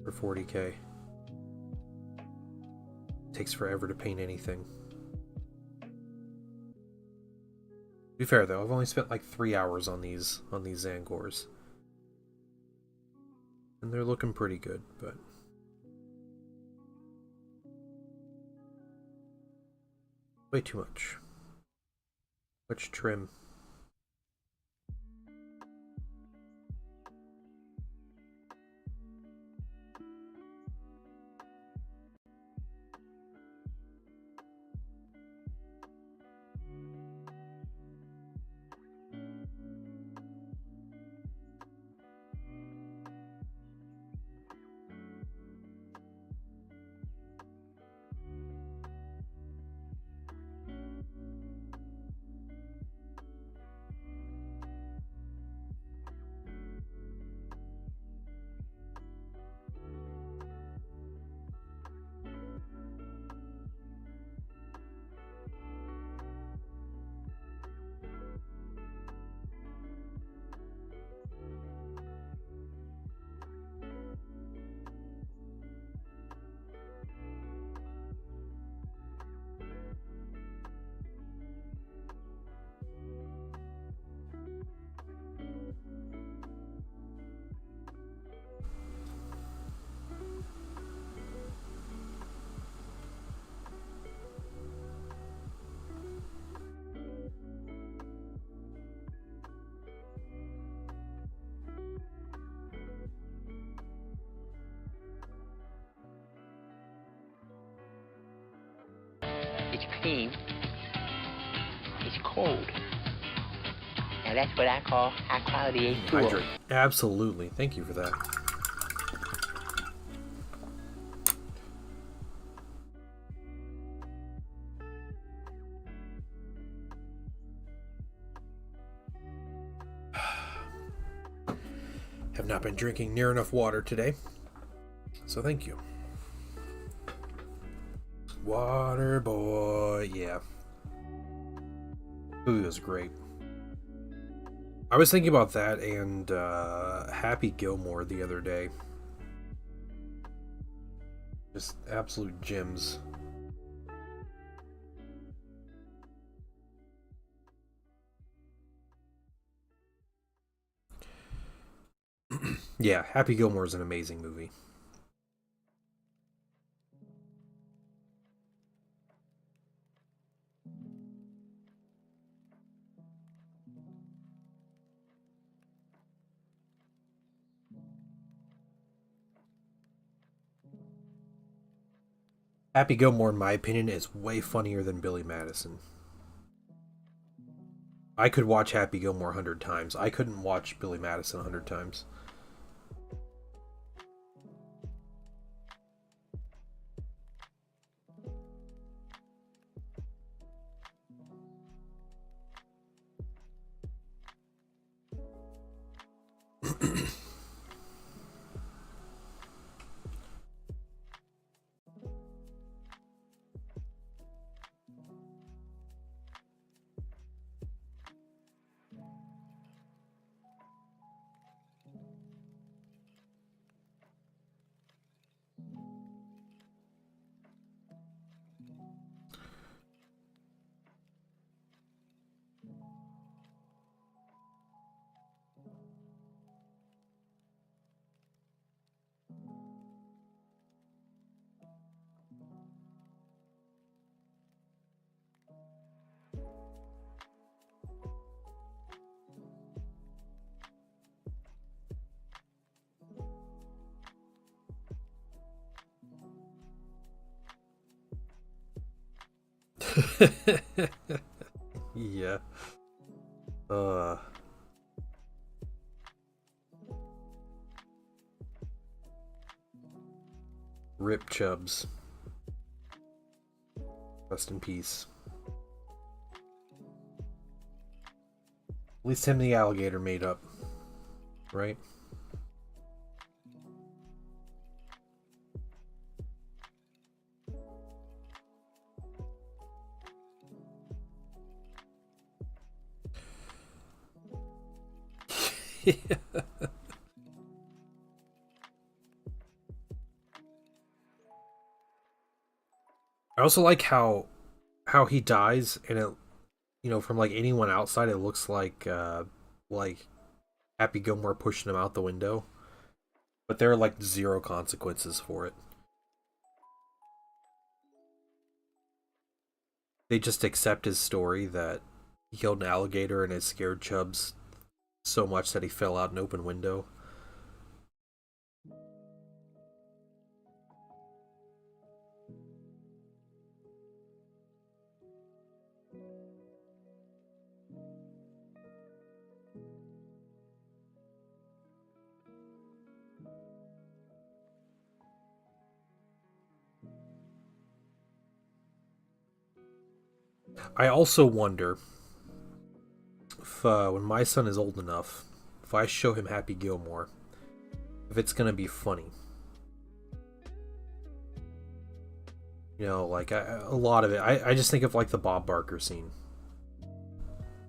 for 40k. It takes forever to paint anything. To be fair though, I've only spent like 3 hours on these Tzaangors. And they're looking pretty good, but way too much. Much trim. It's clean. It's cold. Now that's what I call high quality H2O. Hydrate. Absolutely. Thank you for that. Have not been drinking near enough water today, so thank you. Water boy, yeah. Ooh, it was great. I was thinking about that and Happy Gilmore the other day. Just absolute gems. Yeah, Happy Gilmore is an amazing movie. Happy Gilmore, in my opinion, is way funnier than Billy Madison. I could watch Happy Gilmore 100 times. I couldn't watch Billy Madison 100 times. Yeah. Rip Chubbs. Rest in peace. At least him and the alligator made up, right? Yeah. I also like how he dies, and it, you know, from like anyone outside, it looks like Happy Gilmore pushing him out the window, but there are like zero consequences for it. They just accept his story that he killed an alligator and it scared Chubbs so much that he fell out an open window. I also wonder if when my son is old enough, if I show him Happy Gilmore, if it's gonna be funny. You know, like a lot of it. I just think of like the Bob Barker scene.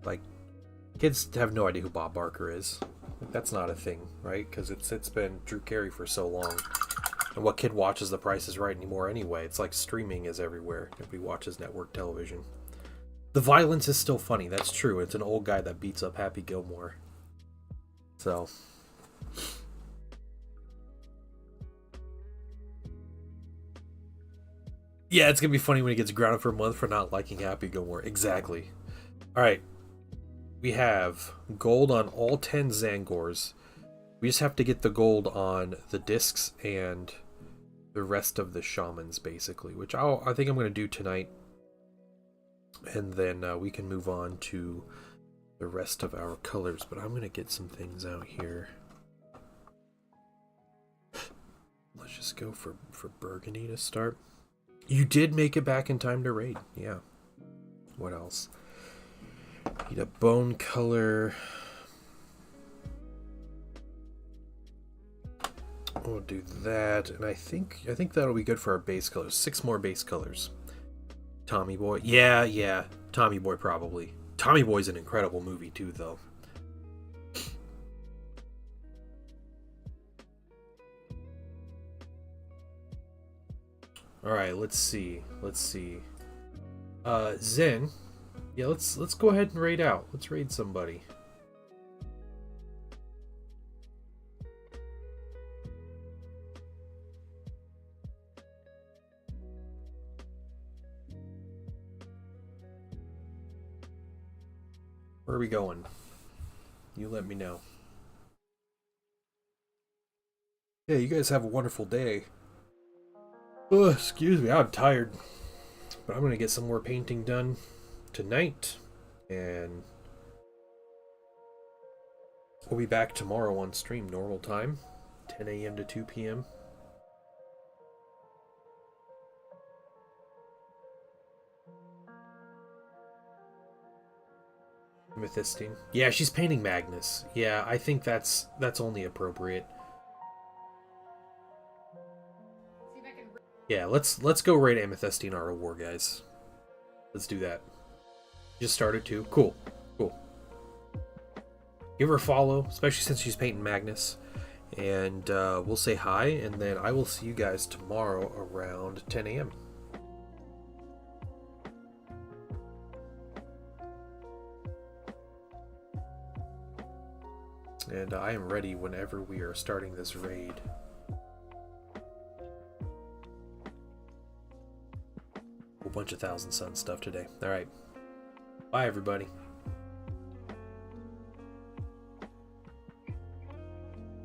Like, kids have no idea who Bob Barker is. Like, that's not a thing, right? Because it's been Drew Carey for so long. And what kid watches The Price is Right anymore anyway? It's like streaming is everywhere. Nobody watches network television. The violence is still funny, that's true. It's an old guy that beats up Happy Gilmore. So. Yeah, it's gonna be funny when he gets grounded for a month for not liking Happy Gilmore. Exactly. Alright. We have gold on all 10 Tzaangors. We just have to get the gold on the discs and the rest of the shamans, basically. Which I think I'm gonna do tonight. And then we can move on to the rest of our colors. But I'm going to get some things out here. Let's just go for burgundy to start. You did make it back in time to raid. Yeah. What else? Need a bone color. We'll do that, and I think that'll be good for our base colors. 6 more base colors. Tommy Boy. Yeah. Tommy Boy probably. Tommy Boy's an incredible movie too, though. All right, let's see. Zen. Yeah, let's go ahead and raid out. Let's raid somebody. Where are we going? You let me know. Yeah, you guys have a wonderful day. Oh, excuse me, I'm tired. But I'm going to get some more painting done tonight. And we'll be back tomorrow on stream, normal time. 10 a.m. to 2 p.m. Methystine. Yeah, she's painting Magnus. Yeah, I think that's only appropriate. Yeah, let's go raid Amethystine Art of War, guys. Let's do that. Just started too. Cool. Give her a follow, especially since she's painting Magnus. And we'll say hi, and then I will see you guys tomorrow around 10 a.m. And I am ready whenever we are starting this raid. A bunch of Thousand Sun stuff today. Alright. Bye, everybody.